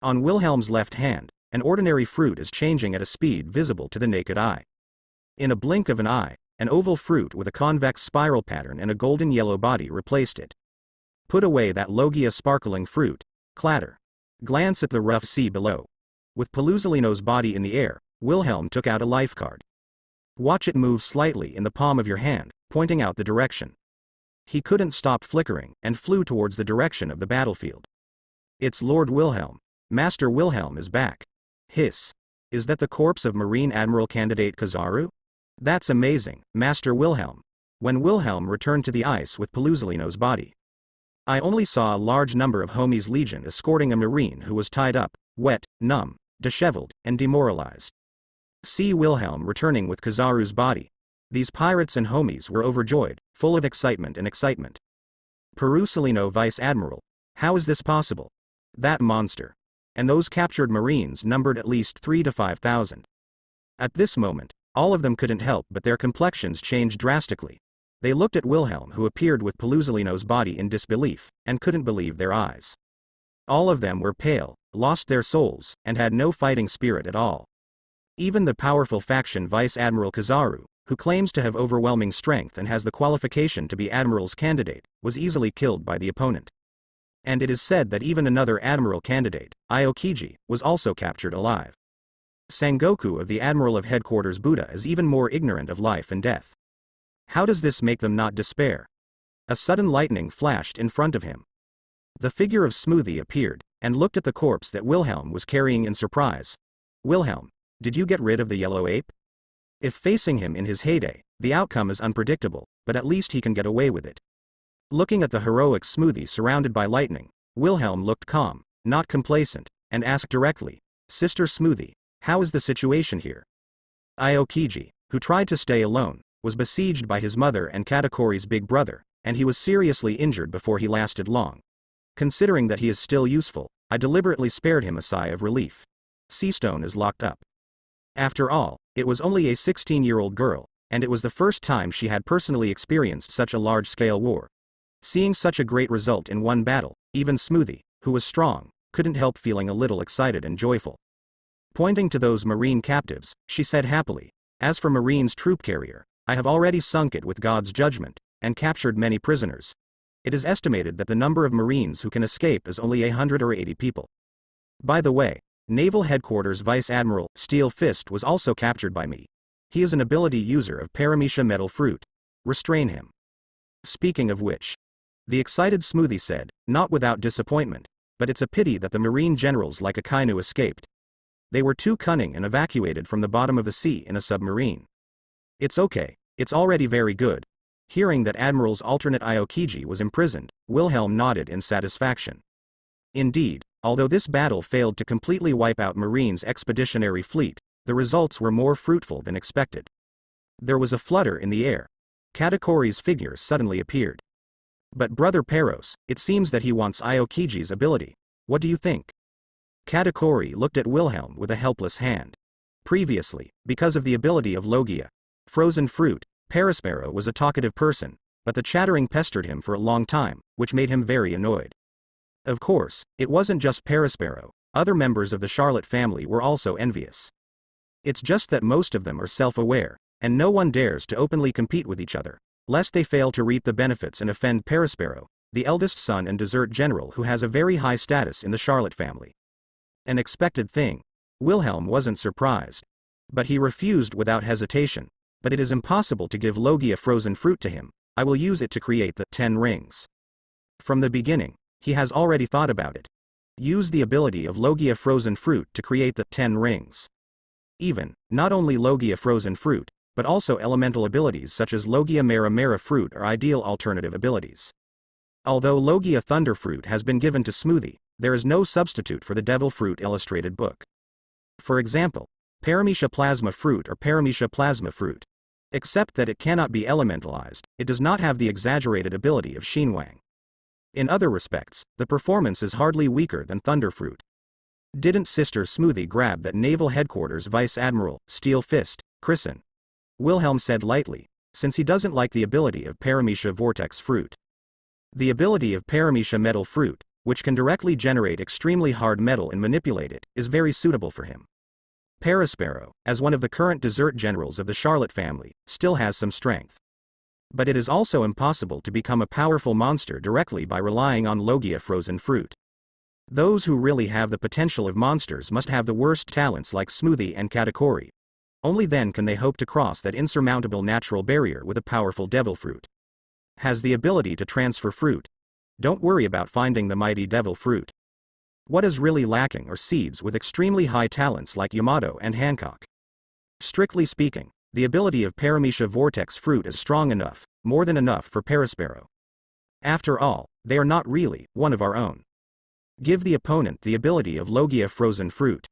On Wilhelm's left hand, an ordinary fruit is changing at a speed visible to the naked eye. In a blink of an eye, an oval fruit with a convex spiral pattern and a golden yellow body replaced it. Put away that Logia sparkling fruit. Clatter. Glance at the rough sea below. With Pelusalino's body in the air, Wilhelm took out a life card. Watch it move slightly in the palm of your hand, pointing out the direction. He couldn't stop flickering, and flew towards the direction of the battlefield. It's Lord Wilhelm. Master Wilhelm is back. Hiss. Is that the corpse of Marine Admiral candidate Kizaru? That's amazing, Master Wilhelm. When Wilhelm returned to the ice with Pelusalino's body. I only saw a large number of Homies Legion escorting a Marine who was tied up, wet, numb, disheveled, and demoralized. See Wilhelm returning with Kizaru's body. These pirates and Homies were overjoyed, full of excitement and excitement. Pelusalino Vice Admiral. How is this possible? That monster. And those captured Marines numbered at least 3,000 to 5,000. At this moment, all of them couldn't help but their complexions changed drastically. They looked at Wilhelm, who appeared with Pelusalino's body, in disbelief, and couldn't believe their eyes. All of them were pale, lost their souls, and had no fighting spirit at all. Even the powerful faction Vice Admiral Kizaru, who claims to have overwhelming strength and has the qualification to be Admiral's candidate, was easily killed by the opponent. And it is said that even another Admiral candidate, Aokiji, was also captured alive. Sengoku of the Admiral of Headquarters Buddha is even more ignorant of life and death. How does this make them not despair? A sudden lightning flashed in front of him. The figure of Smoothie appeared, and looked at the corpse that Wilhelm was carrying in surprise. Wilhelm, did you get rid of the yellow ape? If facing him in his heyday, the outcome is unpredictable, but at least he can get away with it. Looking at the heroic Smoothie surrounded by lightning, Wilhelm looked calm, not complacent, and asked directly, Sister Smoothie, how is the situation here? Aokiji, who tried to stay alone, was besieged by his mother and Katakori's big brother, and he was seriously injured before he lasted long. Considering that he is still useful, I deliberately spared him a sigh of relief. Seastone is locked up. After all, it was only a 16-year-old girl, and it was the first time she had personally experienced such a large-scale war. Seeing such a great result in one battle, even Smoothie, who was strong, couldn't help feeling a little excited and joyful. Pointing to those marine captives, she said happily, as for Marine's troop carrier, I have already sunk it with God's judgment, and captured many prisoners. It is estimated that the number of Marines who can escape is only 180 people. By the way, Naval Headquarters Vice Admiral Steel Fist was also captured by me. He is an ability user of Paramecia Metal Fruit. Restrain him. Speaking of which, the excited Smoothie said, not without disappointment, but it's a pity that the Marine generals like Akainu escaped. They were too cunning and evacuated from the bottom of the sea in a submarine. It's okay, it's already very good. Hearing that Admiral's alternate Aokiji was imprisoned, Wilhelm nodded in satisfaction. Indeed, although this battle failed to completely wipe out Marine's expeditionary fleet, the results were more fruitful than expected. There was a flutter in the air. Katakori's figure suddenly appeared. But Brother Peros, it seems that he wants Aokiji's ability. What do you think? Katakori looked at Wilhelm with a helpless hand. Previously, because of the ability of Logia, frozen fruit, Perospero was a talkative person, but the chattering pestered him for a long time, which made him very annoyed. Of course, it wasn't just Perospero, other members of the Charlotte family were also envious. It's just that most of them are self-aware, and no one dares to openly compete with each other, lest they fail to reap the benefits and offend Perospero, the eldest son and dessert general who has a very high status in the Charlotte family. An expected thing. Wilhelm wasn't surprised. But he refused without hesitation. But it is impossible to give Logia frozen fruit to him. I will use it to create the 10 rings. From the beginning, he has already thought about it. Use the ability of Logia frozen fruit to create the 10 rings. Even, not only Logia frozen fruit, but also elemental abilities such as Logia Mera Mera fruit are ideal alternative abilities. Although Logia Thunder fruit has been given to Smoothie, there is no substitute for the Devil Fruit illustrated book. For example, Paramecia Plasma fruit or Paramecia Plasma fruit. Except that it cannot be elementalized, it does not have the exaggerated ability of Shinwang. In other respects, the performance is hardly weaker than Thunder fruit. Didn't Sister Smoothie grab that Naval Headquarters Vice Admiral Steel Fist, Chrisen? Wilhelm said lightly, since he doesn't like the ability of Paramecia Vortex fruit. The ability of Paramecia Metal fruit, which can directly generate extremely hard metal and manipulate it, is very suitable for him. Perospero, as one of the current dessert generals of the Charlotte family, still has some strength. But it is also impossible to become a powerful monster directly by relying on Logia frozen fruit. Those who really have the potential of monsters must have the worst talents like Smoothie and Katakori. Only then can they hope to cross that insurmountable natural barrier with a powerful devil fruit. Has the ability to transfer fruit. Don't worry about finding the mighty devil fruit. What is really lacking are seeds with extremely high talents like Yamato and Hancock. Strictly speaking, the ability of Paramecia Vortex fruit is strong enough, more than enough for Perospero. After all, they are not really one of our own. Give the opponent the ability of Logia frozen fruit.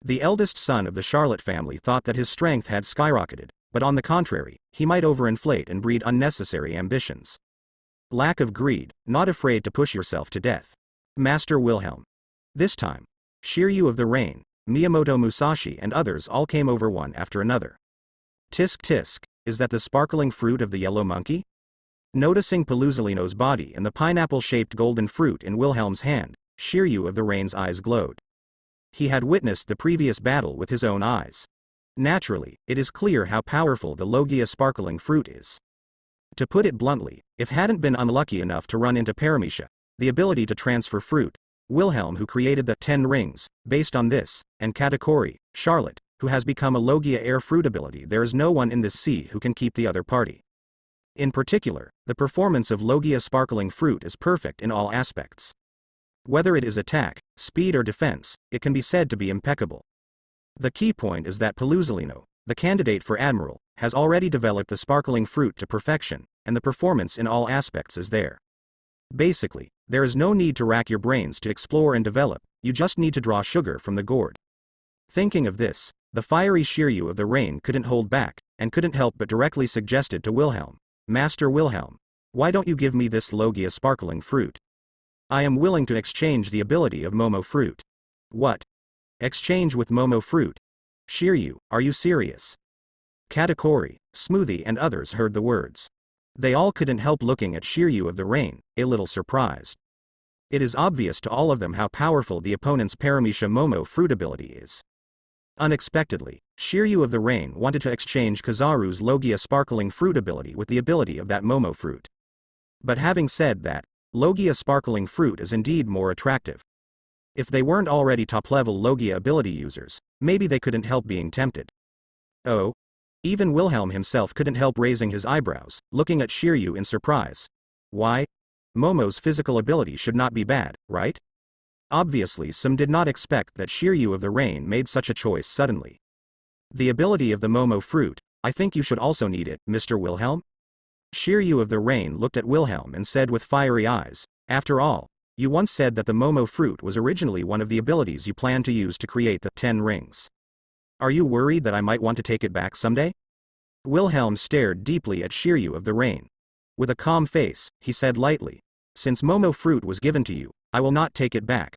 The eldest son of the Charlotte family thought that his strength had skyrocketed, but on the contrary, he might overinflate and breed unnecessary ambitions. Lack of greed, not afraid to push yourself to death. Master Wilhelm. This time, Shiryu of the Rain, Miyamoto Musashi and others all came over one after another. Tisk tisk, is that the sparkling fruit of the yellow monkey? Noticing Paluzolino's body and the pineapple-shaped golden fruit in Wilhelm's hand, Shiryu of the Rain's eyes glowed. He had witnessed the previous battle with his own eyes. Naturally, it is clear how powerful the Logia sparkling fruit is. To put it bluntly, if hadn't been unlucky enough to run into Paramecia, the ability to transfer fruit, Wilhelm who created the 10 rings, based on this, and Katakori, Charlotte, who has become a Logia air fruit ability, there is no one in this sea who can keep the other party. In particular, the performance of Logia sparkling fruit is perfect in all aspects. Whether it is attack, speed or defense, it can be said to be impeccable. The key point is that Pelusalino, the candidate for admiral, has already developed the sparkling fruit to perfection, and the performance in all aspects is there. Basically, there is no need to rack your brains to explore and develop, you just need to draw sugar from the gourd. Thinking of this, the fiery Shiryu of the rain couldn't hold back, and couldn't help but directly suggested to Wilhelm, Master Wilhelm, why don't you give me this Logia sparkling fruit? I am willing to exchange the ability of Momo fruit. What? Exchange with Momo fruit? Shiryu, are you serious? Katakuri, Smoothie and others heard the words. They all couldn't help looking at Shiryu of the rain, a little surprised. It is obvious to all of them how powerful the opponent's Paramisha Momo fruit ability is. Unexpectedly, Shiryu of the rain wanted to exchange Kizaru's Logia sparkling fruit ability with the ability of that Momo fruit. But having said that, Logia sparkling fruit is indeed more attractive. If they weren't already top-level Logia ability users, maybe they couldn't help being tempted. Oh? Even Wilhelm himself couldn't help raising his eyebrows, looking at Shiryu in surprise. Why? Momo's physical ability should not be bad, right? Obviously some did not expect that Shiryu of the rain made such a choice suddenly. The ability of the Momo fruit, I think you should also need it, Mr. Wilhelm? Shiryu of the rain looked at Wilhelm and said with fiery eyes, after all, you once said that the Momo fruit was originally one of the abilities you planned to use to create the 10 rings. Are you worried that I might want to take it back someday? Wilhelm stared deeply at Shiryu of the rain. With a calm face, he said lightly, since Momo fruit was given to you, I will not take it back.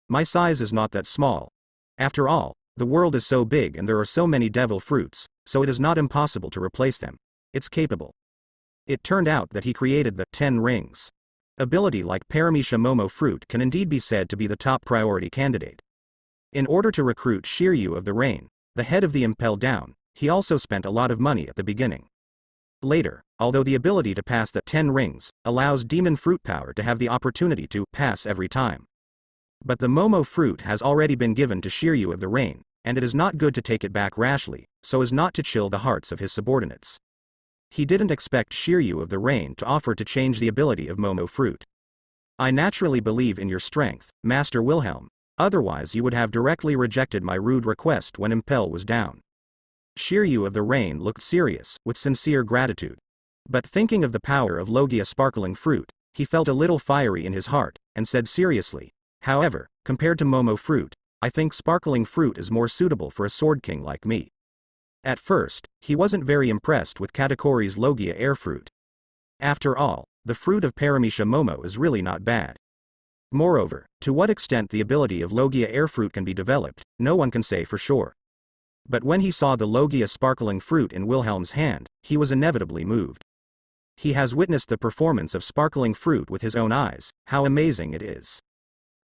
My size is not that small. After all, the world is so big and there are so many devil fruits, so it is not impossible to replace them. It's capable. It turned out that he created the 10 rings. Ability like Paramisha Momo fruit can indeed be said to be the top priority candidate. In order to recruit Shiryu of the rain, the head of the Impel Down, he also spent a lot of money at the beginning. Later, although the ability to pass the 10 rings allows demon fruit power to have the opportunity to pass every time. But the Momo fruit has already been given to Shiryu of the rain, and it is not good to take it back rashly, so as not to chill the hearts of his subordinates. He didn't expect Shiryu of the rain to offer to change the ability of Momo fruit. I naturally believe in your strength, Master Wilhelm, otherwise you would have directly rejected my rude request when Impel was down. Shiryu of the rain looked serious, with sincere gratitude. But thinking of the power of Logia sparkling fruit, he felt a little fiery in his heart, and said seriously, however, compared to Momo fruit, I think sparkling fruit is more suitable for a sword king like me. At first, he wasn't very impressed with Katakuri's Logia air fruit. After all, the fruit of Paramisha Momo is really not bad. Moreover, to what extent the ability of Logia air fruit can be developed, no one can say for sure. But when he saw the Logia sparkling fruit in Wilhelm's hand, he was inevitably moved. He has witnessed the performance of sparkling fruit with his own eyes, how amazing it is.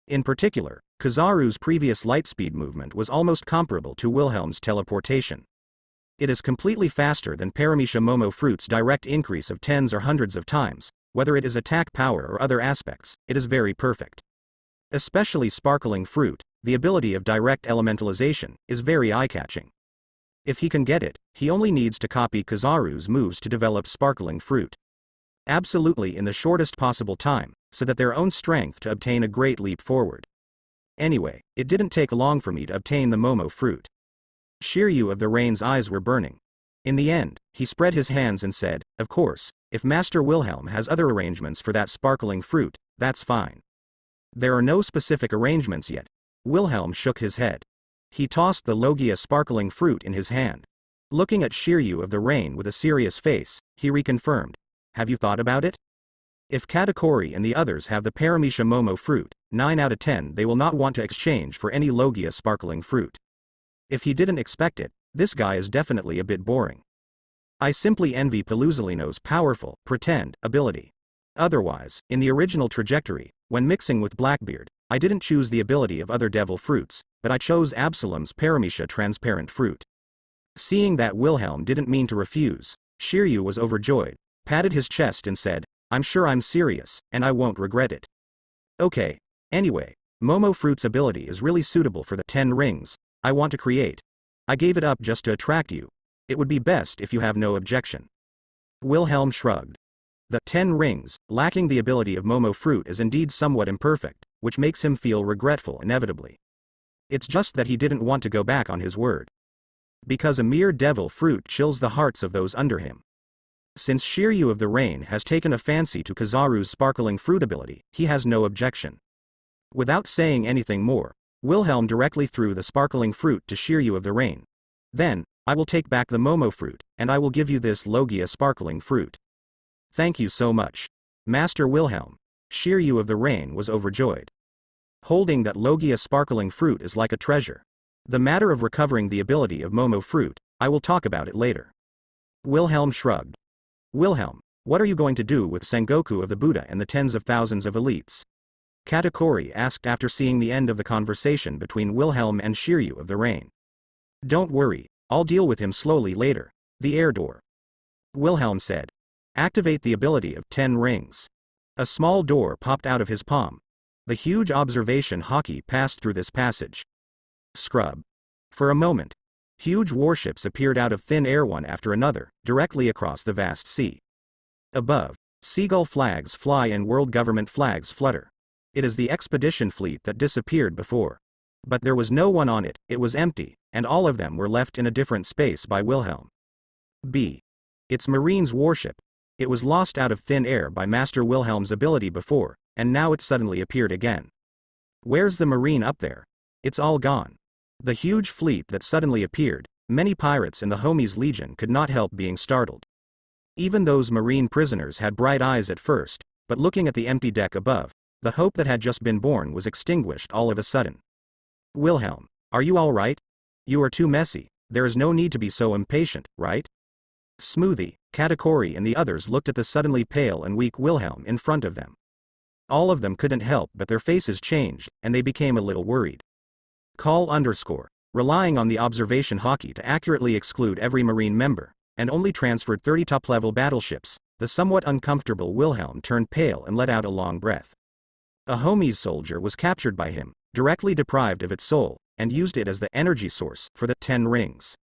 In particular, Kizaru's previous lightspeed movement was almost comparable to Wilhelm's teleportation. It is completely faster than Paramisha Momo fruit's direct increase of tens or hundreds of times, whether it is attack power or other aspects, it is very perfect. Especially sparkling fruit, the ability of direct elementalization, is very eye-catching. If he can get it, he only needs to copy Kizaru's moves to develop sparkling fruit. Absolutely in the shortest possible time, so that their own strength to obtain a great leap forward. Anyway, it didn't take long for me to obtain the Momo fruit. Shiryu of the rain's eyes were burning. In the end, he spread his hands and said, of course, if Master Wilhelm has other arrangements for that sparkling fruit, that's fine. There are no specific arrangements yet. Wilhelm shook his head. He tossed the Logia sparkling fruit in his hand. Looking at Shiryu of the rain with a serious face, he reconfirmed. Have you thought about it? If Katakuri and the others have the Paramisha Momo fruit, 9 out of 10 they will not want to exchange for any Logia sparkling fruit. If he didn't expect it, this guy is definitely a bit boring. I simply envy Pelusalino's powerful, pretend, ability. Otherwise, in the original trajectory, when mixing with Blackbeard, I didn't choose the ability of other devil fruits, but I chose Absalom's Paramisha transparent fruit. Seeing that Wilhelm didn't mean to refuse, Shiryu was overjoyed, patted his chest and said, I'm sure I'm serious, and I won't regret it. Okay, anyway, Momo fruit's ability is really suitable for the 10 rings I want to create. I gave it up just to attract you. It would be best if you have no objection. Wilhelm shrugged. The 10 rings, lacking the ability of Momo fruit, is indeed somewhat imperfect, which makes him feel regretful inevitably. It's just that he didn't want to go back on his word. Because a mere devil fruit chills the hearts of those under him. Since Shiryu of the Rain has taken a fancy to Kizaru's sparkling fruit ability, he has no objection. Without saying anything more, Wilhelm directly threw the sparkling fruit to Shiryu of the Rain. Then, I will take back the Momo fruit, and I will give you this Logia sparkling fruit. Thank you so much, Master Wilhelm. Shiryu of the Rain was overjoyed. Holding that Logia sparkling fruit is like a treasure. The matter of recovering the ability of Momo fruit, I will talk about it later. Wilhelm shrugged. Wilhelm, what are you going to do with Sengoku of the Buddha and the tens of thousands of elites? Katakuri asked after seeing the end of the conversation between Wilhelm and Shiryu of the Rain. Don't worry, I'll deal with him slowly later. The air door. Wilhelm said. Activate the ability of 10 rings. A small door popped out of his palm. The huge observation hockey passed through this passage. Scrub. For a moment, huge warships appeared out of thin air one after another, directly across the vast sea. Above, seagull flags fly and world government flags flutter. It is the expedition fleet that disappeared before. But there was no one on it, it was empty, and all of them were left in a different space by Wilhelm. B. It's Marine's warship. It was lost out of thin air by Master Wilhelm's ability before, and now it suddenly appeared again. Where's the Marine up there? It's all gone. The huge fleet that suddenly appeared, many pirates in the Homies Legion could not help being startled. Even those Marine prisoners had bright eyes at first, but looking at the empty deck above, the hope that had just been born was extinguished all of a sudden. Wilhelm, are you all right? You are too messy, there is no need to be so impatient, right? Smoothie, Katakuri and the others looked at the suddenly pale and weak Wilhelm in front of them. All of them couldn't help but their faces changed, and they became a little worried. Relying on the observation hockey to accurately exclude every Marine member, and only transferred 30 top-level battleships, the somewhat uncomfortable Wilhelm turned pale and let out a long breath. A Homies soldier was captured by him, directly deprived of its soul, and used it as the energy source for the 10 rings.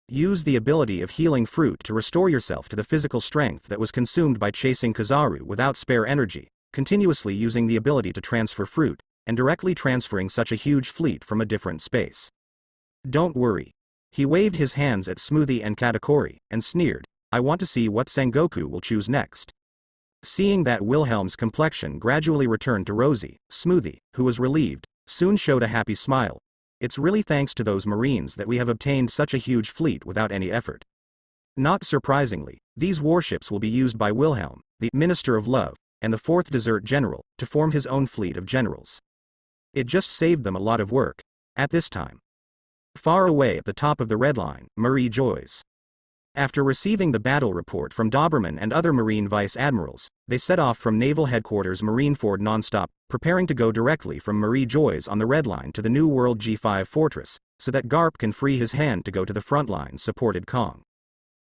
Use the ability of healing fruit to restore yourself to the physical strength that was consumed by chasing Kizaru without spare energy, continuously using the ability to transfer fruit, and directly transferring such a huge fleet from a different space. Don't worry. He waved his hands at Smoothie and Katakuri, and sneered, I want to see what Sengoku will choose next. Seeing that Wilhelm's complexion gradually returned to rosy, Smoothie, who was relieved, soon showed a happy smile. It's really thanks to those Marines that we have obtained such a huge fleet without any effort. Not surprisingly, these warships will be used by Wilhelm, the Minister of Love, and the 4th Desert General, to form his own fleet of generals. It just saved them a lot of work. At this time, far away at the top of the red line, Marie Joyce. After receiving the battle report from Doberman and other Marine Vice Admirals, they set off from Naval Headquarters Marineford nonstop, preparing to go directly from Marie Joyce on the Red Line to the New World G5 Fortress, so that Garp can free his hand to go to the front line, supported Kong.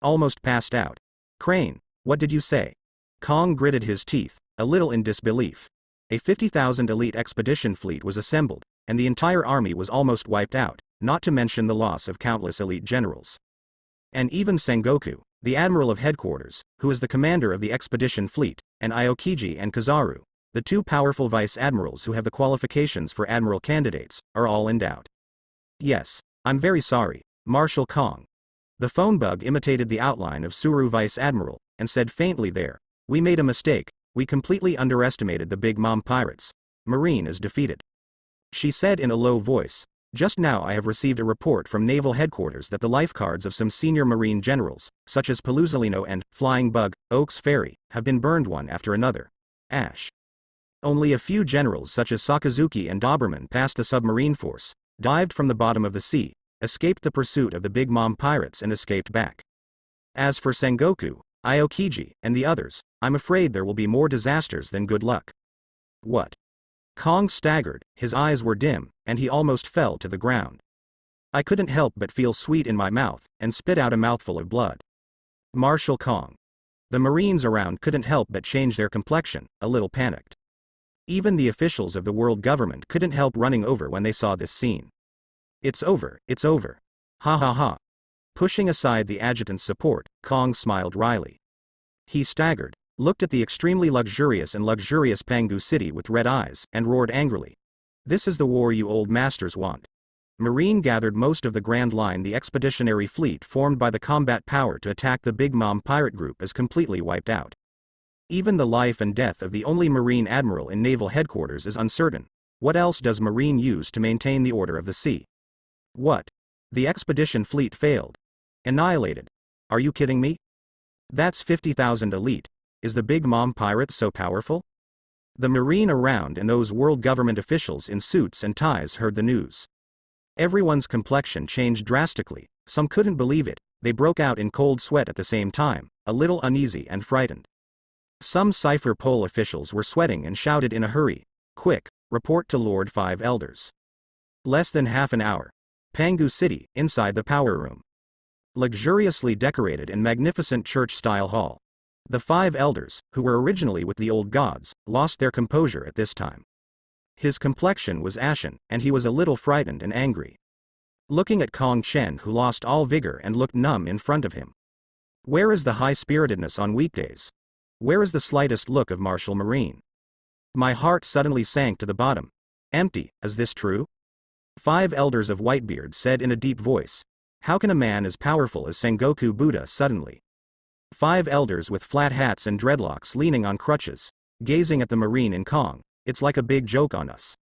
Almost passed out. Crane, what did you say? Kong gritted his teeth, a little in disbelief. A 50,000 elite expedition fleet was assembled, and the entire army was almost wiped out, not to mention the loss of countless elite generals. And even Sengoku, the Admiral of Headquarters, who is the commander of the expedition fleet, and Aokiji and Kizaru, the two powerful vice admirals who have the qualifications for admiral candidates, are all in doubt. Yes, I'm very sorry, Marshal Kong. The phone bug imitated the outline of Suru Vice Admiral, and said faintly there, we made a mistake, we completely underestimated the Big Mom pirates. Marine is defeated. She said in a low voice, just now I have received a report from Naval Headquarters that the lifeguards of some senior Marine generals, such as Paluzolino and Flying Bug, Oaks Ferry, have been burned one after another. Ash. Only a few generals such as Sakazuki and Doberman passed the submarine force, dived from the bottom of the sea, escaped the pursuit of the Big Mom pirates and escaped back. As for Sengoku, Aokiji, and the others, I'm afraid there will be more disasters than good luck. What? Kong staggered, his eyes were dim, and he almost fell to the ground. I couldn't help but feel sweet in my mouth, and spit out a mouthful of blood. Marshal Kong. The Marines around couldn't help but change their complexion, a little panicked. Even the officials of the world government couldn't help running over when they saw this scene. It's over, it's over. Ha ha ha. Pushing aside the adjutant's support, Kong smiled wryly. He staggered, looked at the extremely luxurious Pangu city with red eyes, and roared angrily. This is the war you old masters want. Marine gathered most of the Grand Line. The expeditionary fleet formed by the combat power to attack the Big Mom pirate group is completely wiped out. Even the life and death of the only Marine admiral in naval headquarters is uncertain. What else does Marine use to maintain the order of the sea? What? The expedition fleet failed. Annihilated. Are you kidding me? That's 50,000 elite. Is the Big Mom pirates so powerful? The Marine around and those world government officials in suits and ties heard the news. Everyone's complexion changed drastically. Some couldn't believe it. They broke out in cold sweat at the same time, a little uneasy and frightened. Some cipher pole officials were sweating and shouted in a hurry, "Quick, report to Lord Five Elders." Less than half an hour. Pangu City, inside the power room. Luxuriously decorated and magnificent church-style hall. The Five Elders, who were originally with the old gods, lost their composure at this time. His complexion was ashen, and he was a little frightened and angry. Looking at Kong Chen, who lost all vigor and looked numb in front of him. Where is the high-spiritedness on weekdays? Where is the slightest look of martial marine? My heart suddenly sank to the bottom. Empty, is this true? Five Elders of Whitebeard said in a deep voice. How can a man as powerful as Sengoku Buddha suddenly? Five Elders with flat hats and dreadlocks leaning on crutches, gazing at the Marine in Kong. It's like a big joke on us.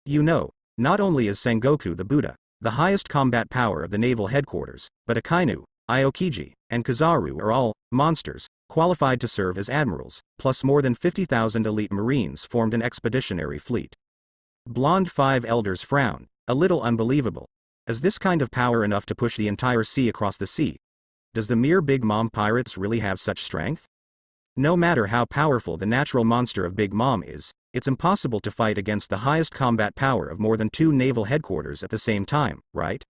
You know, not only is Sengoku the Buddha, the highest combat power of the naval headquarters, but Akainu, Aokiji, and Kizaru are all monsters, qualified to serve as admirals, plus more than 50,000 elite Marines formed an expeditionary fleet. Blonde Five Elders frowned, a little unbelievable. Is this kind of power enough to push the entire sea across the sea? Does the mere Big Mom pirates really have such strength? No matter how powerful the natural monster of Big Mom is, it's impossible to fight against the highest combat power of more than 2 naval headquarters at the same time, right?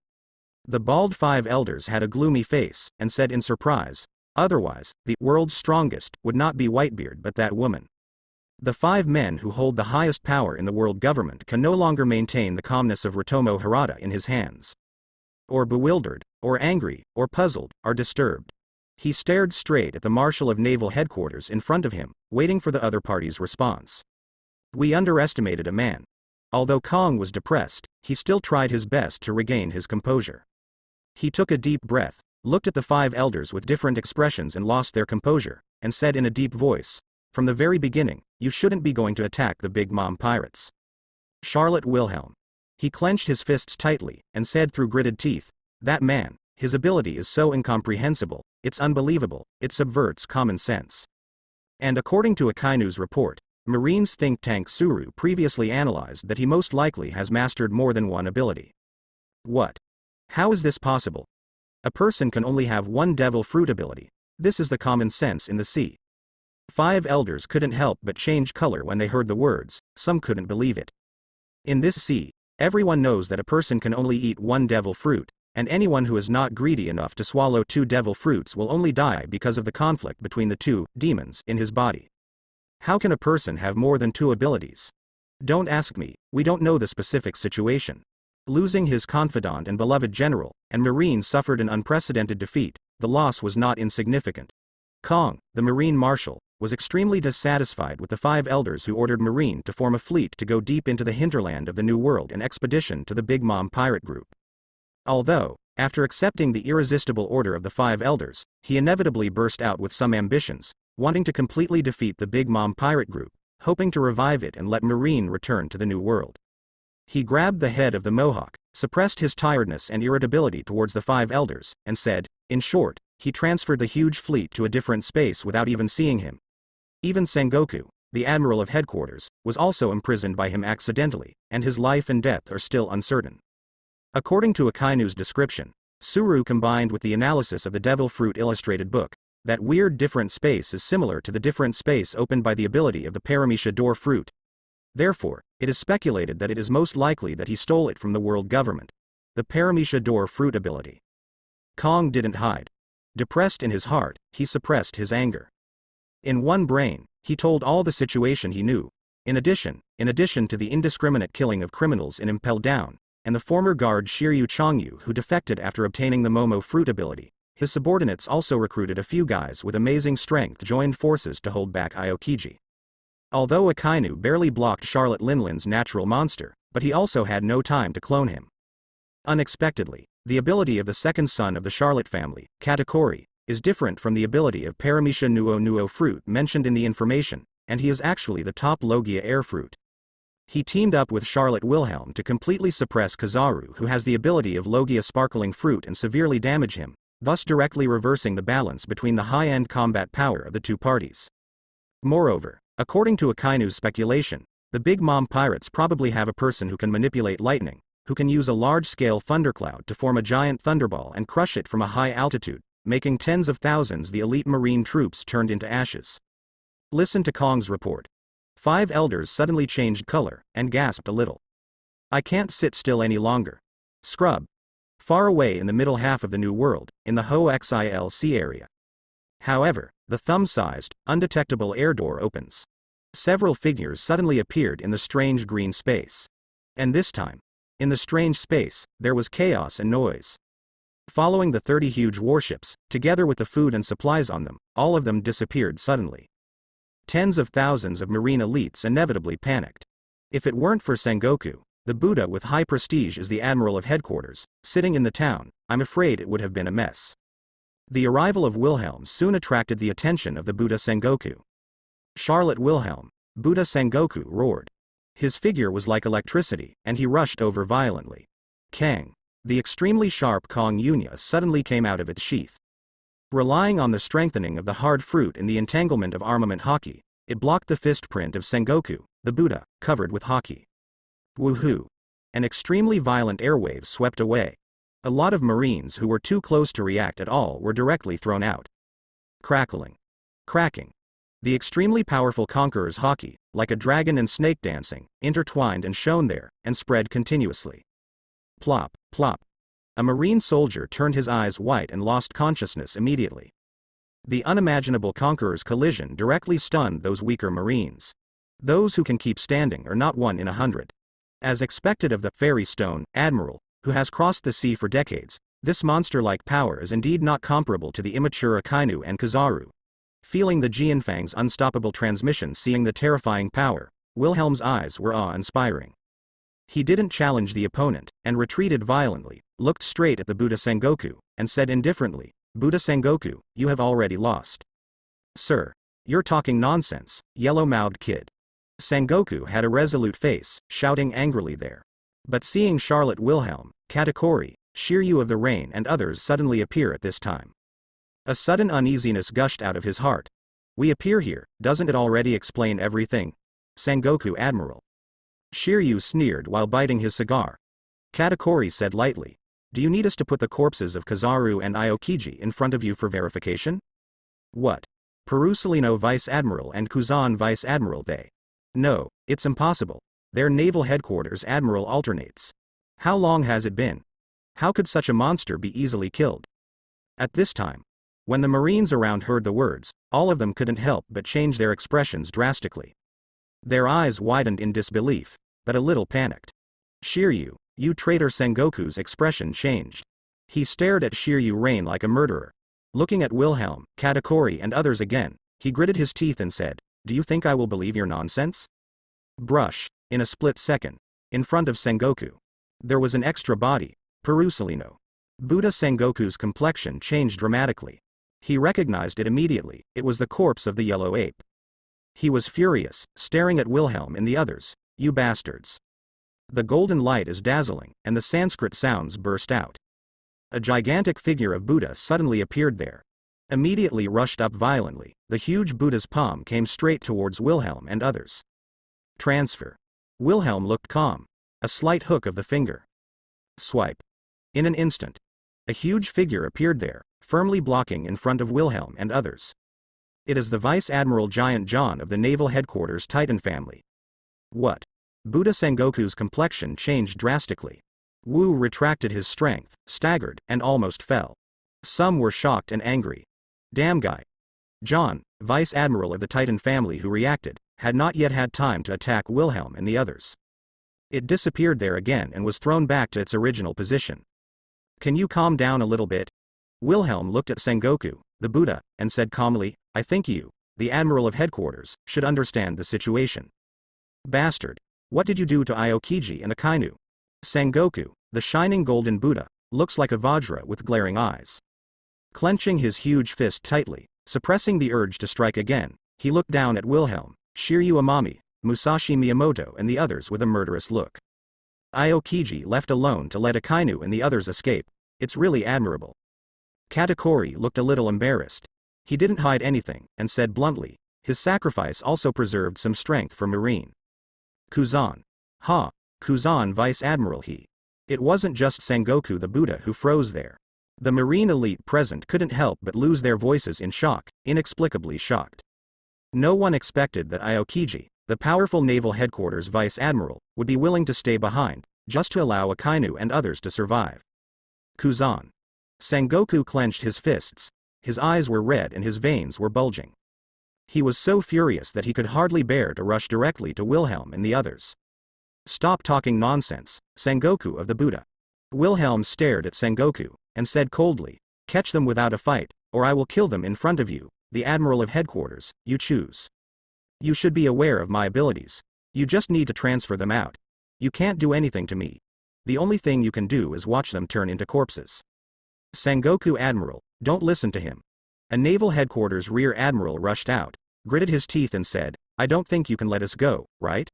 The bald Five Elders had a gloomy face, and said in surprise, otherwise, the world's strongest would not be Whitebeard but that woman. The 5 men who hold the highest power in the world government can no longer maintain the calmness of Ritomo Harada in his hands. Or bewildered, or angry, or puzzled, or disturbed. He stared straight at the Marshal of Naval Headquarters in front of him, waiting for the other party's response. We underestimated a man. Although Kong was depressed, he still tried his best to regain his composure. He took a deep breath, looked at the 5 elders with different expressions and lost their composure, and said in a deep voice, "From the very beginning, you shouldn't be going to attack the Big Mom pirates." Charlotte Wilhelm. He clenched his fists tightly, and said through gritted teeth, "That man, his ability is so incomprehensible, it's unbelievable, it subverts common sense." And according to Akainu's report, Marines think tank Suru previously analyzed that he most likely has mastered more than one ability. What? How is this possible? A person can only have one devil fruit ability. This is the common sense in the sea. 5 elders couldn't help but change color when they heard the words. Some couldn't believe it. In this sea, everyone knows that a person can only eat one devil fruit, and anyone who is not greedy enough to swallow 2 devil fruits will only die because of the conflict between the 2 demons in his body. How can a person have more than 2 abilities? Don't ask me, we don't know the specific situation. Losing his confidant and beloved general, and Marine suffered an unprecedented defeat, the loss was not insignificant. Kong, the Marine Marshal, was extremely dissatisfied with the 5 elders who ordered Marine to form a fleet to go deep into the hinterland of the New World in expedition to the Big Mom pirate group. Although, after accepting the irresistible order of the 5 elders, he inevitably burst out with some ambitions, wanting to completely defeat the Big Mom pirate group, hoping to revive it and let Marine return to the New World. He grabbed the head of the Mohawk, suppressed his tiredness and irritability towards the 5 elders, and said, in short, he transferred the huge fleet to a different space without even seeing him. Even Sengoku, the admiral of headquarters, was also imprisoned by him accidentally, and his life and death are still uncertain. According to Akainu's description, Suru combined with the analysis of the Devil Fruit illustrated book, that weird different space is similar to the different space opened by the ability of the Paramecia door fruit. Therefore, it is speculated that it is most likely that he stole it from the world government. The Paramecia door fruit ability. Kong didn't hide. Depressed in his heart, he suppressed his anger. In one brain, he told all the situation he knew. In addition to the indiscriminate killing of criminals in Impel Down, and the former guard Shiryu Changyu who defected after obtaining the Momo fruit ability, His subordinates also recruited a few guys with amazing strength joined forces to hold back Aokiji. Although Akainu barely blocked Charlotte Linlin's natural monster, but he also had no time to clone him. Unexpectedly, the ability of the second son of the Charlotte family, Katakuri, is different from the ability of Paramecia Nuo fruit mentioned in the information, and he is actually the top Logia air fruit. He teamed up with Charlotte Wilhelm to completely suppress Kizaru, who has the ability of Logia sparkling fruit, and severely damage him, thus directly reversing the balance between the high-end combat power of the two parties. Moreover, according to Akainu's speculation, the Big Mom pirates probably have a person who can manipulate lightning, who can use a large-scale thundercloud to form a giant thunderball and crush it from a high altitude, making tens of thousands the elite marine troops turned into ashes. Listen to Kong's report. 5 elders suddenly changed color, and gasped a little. I can't sit still any longer. Scrub. Far away in the middle half of the New World, in the Ho Xilc area. However, the thumb-sized, undetectable air door opens. Several figures suddenly appeared in the strange green space. And this time, in the strange space, there was chaos and noise. Following the 30 huge warships, together with the food and supplies on them, all of them disappeared suddenly. Tens of thousands of marine elites inevitably panicked. If it weren't for Sengoku, the Buddha with high prestige as the admiral of headquarters, sitting in the town, I'm afraid it would have been a mess. The arrival of Wilhelm soon attracted the attention of the Buddha Sengoku. Charlotte Wilhelm, Buddha Sengoku roared. His figure was like electricity, and he rushed over violently. Kang. The extremely sharp Kong Yunya suddenly came out of its sheath. Relying on the strengthening of the hard fruit and the entanglement of armament haki, it blocked the fist print of Sengoku, the Buddha, covered with haki. Woohoo! An extremely violent airwave swept away. A lot of marines who were too close to react at all were directly thrown out. Crackling. Cracking. The extremely powerful conqueror's haki, like a dragon and snake dancing, intertwined and shone there, and spread continuously. Plop, plop. A marine soldier turned his eyes white and lost consciousness immediately. The unimaginable conqueror's collision directly stunned those weaker marines. Those who can keep standing are not 1 in 100. As expected of the fairy stone admiral, who has crossed the sea for decades, this monster-like power is indeed not comparable to the immature Akainu and Kizaru. Feeling the Jianfang's unstoppable transmission, seeing the terrifying power, Wilhelm's eyes were awe-inspiring. He didn't challenge the opponent, and retreated violently, looked straight at the Buddha Sengoku, and said indifferently, Buddha Sengoku, you have already lost. Sir. You're talking nonsense, yellow-mouthed kid. Sengoku had a resolute face, shouting angrily there. But seeing Charlotte Wilhelm, Katakuri, Shiryu of the Rain and others suddenly appear at this time. A sudden uneasiness gushed out of his heart. We appear here, doesn't it already explain everything? Sengoku Admiral. Shiryu sneered while biting his cigar. Katakuri said lightly, do you need us to put the corpses of Kizaru and Aokiji in front of you for verification? What? Perusalino Vice Admiral and Kuzan Vice Admiral they? No, it's impossible. Their naval headquarters admiral alternates. How long has it been? How could such a monster be easily killed? At this time, when the marines around heard the words, all of them couldn't help but change their expressions drastically. Their eyes widened in disbelief, but a little panicked. Shiryu, you traitor! Sengoku's expression changed. He stared at Shiryu Rain like a murderer. Looking at Wilhelm, Katakuri and others again, he gritted his teeth and said, do you think I will believe your nonsense? Brush. In a split second, in front of Sengoku, there was an extra body, Perusalino. Buddha Sengoku's complexion changed dramatically. He recognized it immediately, it was the corpse of the yellow ape. He was furious, staring at Wilhelm and the others, you bastards. The golden light is dazzling, and the Sanskrit sounds burst out. A gigantic figure of Buddha suddenly appeared there. Immediately rushed up violently, the huge Buddha's palm came straight towards Wilhelm and others. Transfer. Wilhelm looked calm. A slight hook of the finger. Swipe. In an instant, a huge figure appeared there, firmly blocking in front of Wilhelm and others. It is the Vice Admiral Giant John of the Naval Headquarters Titan family. What? Buddha Sengoku's complexion changed drastically. Wu retracted his strength, staggered, and almost fell. Some were shocked and angry. Damn guy. John, Vice Admiral of the Titan family who reacted, had not yet had time to attack Wilhelm and the others. It disappeared there again and was thrown back to its original position. Can you calm down a little bit? Wilhelm looked at Sengoku, the Buddha, and said calmly, I think you, the Admiral of Headquarters, should understand the situation. Bastard. What did you do to Aokiji and Akainu? Sengoku, the shining golden Buddha, looks like a Vajra with glaring eyes. Clenching his huge fist tightly, suppressing the urge to strike again, he looked down at Wilhelm, Shiryu Amami, Musashi Miyamoto and the others with a murderous look. Aokiji left alone to let Akainu and the others escape, it's really admirable. Katakuri looked a little embarrassed. He didn't hide anything, and said bluntly, his sacrifice also preserved some strength for Marine. Kuzan. Ha, Kuzan Vice Admiral he. It wasn't just Sengoku the Buddha who froze there. The Marine elite present couldn't help but lose their voices in shock, inexplicably shocked. No one expected that Aokiji, the powerful Naval Headquarters Vice Admiral, would be willing to stay behind, just to allow Akainu and others to survive. Kuzan. Sengoku clenched his fists, his eyes were red and his veins were bulging. He was so furious that he could hardly bear to rush directly to Wilhelm and the others. Stop talking nonsense, Sengoku of the Buddha. Wilhelm stared at Sengoku, and said coldly, catch them without a fight, or I will kill them in front of you, the Admiral of Headquarters, you choose. You should be aware of my abilities. You just need to transfer them out. You can't do anything to me. The only thing you can do is watch them turn into corpses. Sengoku Admiral, don't listen to him. A Naval Headquarters Rear Admiral rushed out, gritted his teeth and said, I don't think you can let us go, right?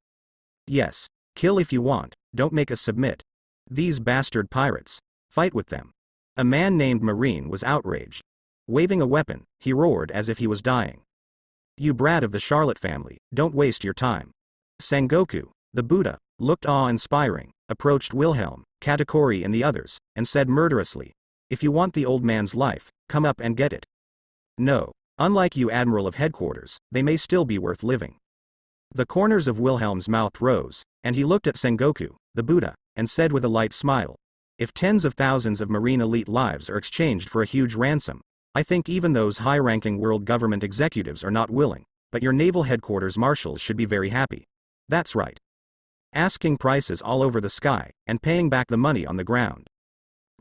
Yes. Kill if you want, don't make us submit. These bastard pirates. Fight with them. A man named Marine was outraged. Waving a weapon, he roared as if he was dying. You brat of the Charlotte family, don't waste your time. Sengoku, the Buddha, looked awe-inspiring, approached Wilhelm, Katakuri and the others, and said murderously, if you want the old man's life, come up and get it. No, unlike you Admiral of Headquarters, they may still be worth living. The corners of Wilhelm's mouth rose, and he looked at Sengoku, the Buddha, and said with a light smile, if tens of thousands of Marine elite lives are exchanged for a huge ransom, I think even those high-ranking world government executives are not willing, but your Naval Headquarters marshals should be very happy. That's right. Asking prices all over the sky, and paying back the money on the ground.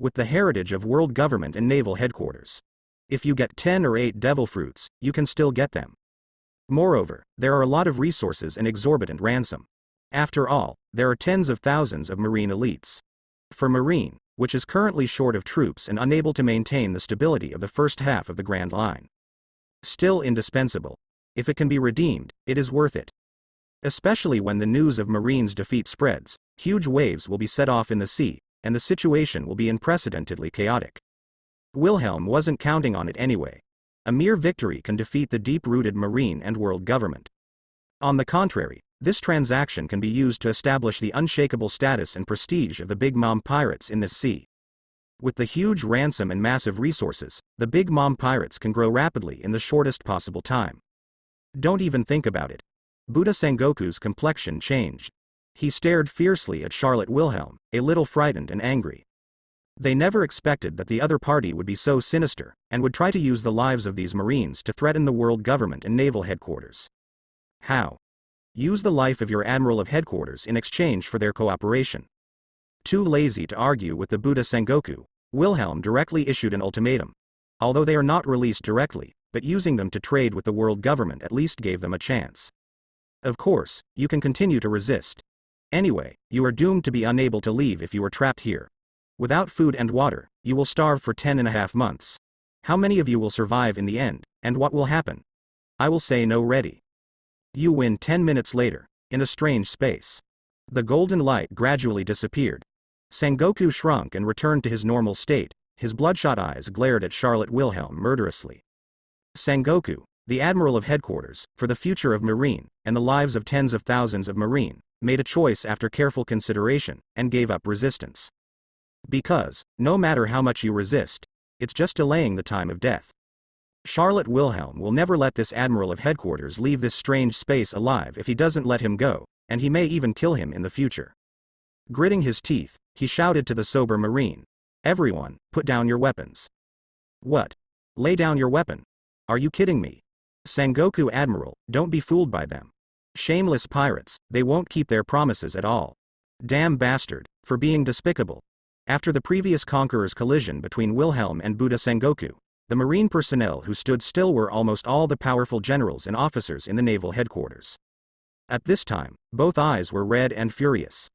With the heritage of world government and Naval Headquarters. If you get 10 or 8 devil fruits, you can still get them. Moreover, there are a lot of resources and exorbitant ransom. After all, there are tens of thousands of Marine elites. For Marine, which is currently short of troops and unable to maintain the stability of the first half of the Grand Line. Still indispensable. If it can be redeemed, it is worth it. Especially when the news of Marine's defeat spreads, huge waves will be set off in the sea, and the situation will be unprecedentedly chaotic. Wilhelm wasn't counting on it anyway. A mere victory can defeat the deep-rooted Marine and world government. On the contrary, this transaction can be used to establish the unshakable status and prestige of the Big Mom pirates in this sea. With the huge ransom and massive resources, the Big Mom pirates can grow rapidly in the shortest possible time. Don't even think about it. Buddha Sengoku's complexion changed. He stared fiercely at Charlotte Wilhelm, a little frightened and angry. They never expected that the other party would be so sinister, and would try to use the lives of these Marines to threaten the world government and Naval Headquarters. How? Use the life of your Admiral of Headquarters in exchange for their cooperation. Too lazy to argue with the Buddha Sengoku, Wilhelm directly issued an ultimatum. Although they are not released directly, but using them to trade with the world government at least gave them a chance. Of course, you can continue to resist. Anyway, you are doomed to be unable to leave if you are trapped here. Without food and water, you will starve for 10.5 months. How many of you will survive in the end, and what will happen? I will say no ready. You win 10 minutes later, in a strange space. The golden light gradually disappeared. Sengoku shrunk and returned to his normal state, his bloodshot eyes glared at Charlotte Wilhelm murderously. Sengoku, the Admiral of Headquarters, for the future of Marine, and the lives of tens of thousands of Marine, made a choice after careful consideration, and gave up resistance. Because, no matter how much you resist, it's just delaying the time of death. Charlotte Wilhelm will never let this Admiral of Headquarters leave this strange space alive if he doesn't let him go, and he may even kill him in the future. Gritting his teeth, he shouted to the sober Marine, everyone, put down your weapons. What? Lay down your weapon? Are you kidding me? Sengoku Admiral, don't be fooled by them. Shameless pirates, they won't keep their promises at all. Damn bastard, for being despicable. After the previous conqueror's collision between Wilhelm and Buddha Sengoku, the marine personnel who stood still were almost all the powerful generals and officers in the naval headquarters. At this time, both eyes were red and furious.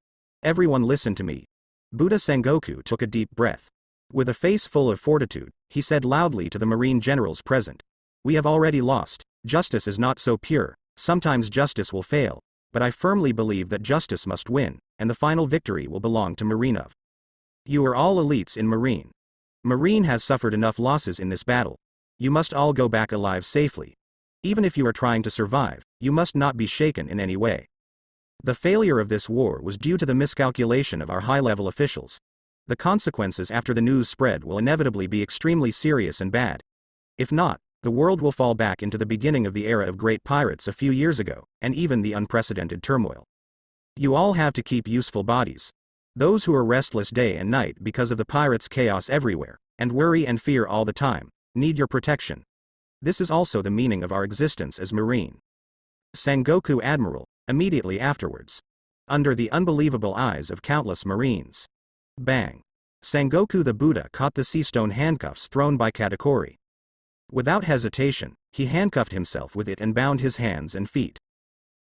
Everyone listen to me. Buddha Sengoku took a deep breath. With a face full of fortitude, he said loudly to the marine generals present, "We have already lost. Justice is not so pure. Sometimes justice will fail, but I firmly believe that justice must win, and the final victory will belong to Marinov. You are all elites in Marine. Marine has suffered enough losses in this battle. You must all go back alive safely. Even if you are trying to survive, you must not be shaken in any way. The failure of this war was due to the miscalculation of our high-level officials. The consequences after the news spread will inevitably be extremely serious and bad. If not, the world will fall back into the beginning of the era of great pirates a few years ago, and even the unprecedented turmoil. You all have to keep useful bodies. Those who are restless day and night because of the pirates' chaos everywhere, and worry and fear all the time, need your protection. This is also the meaning of our existence as Marine." Sengoku Admiral, immediately afterwards. Under the unbelievable eyes of countless Marines. Bang! Sengoku the Buddha caught the sea stone handcuffs thrown by Katakuri. Without hesitation, he handcuffed himself with it and bound his hands and feet.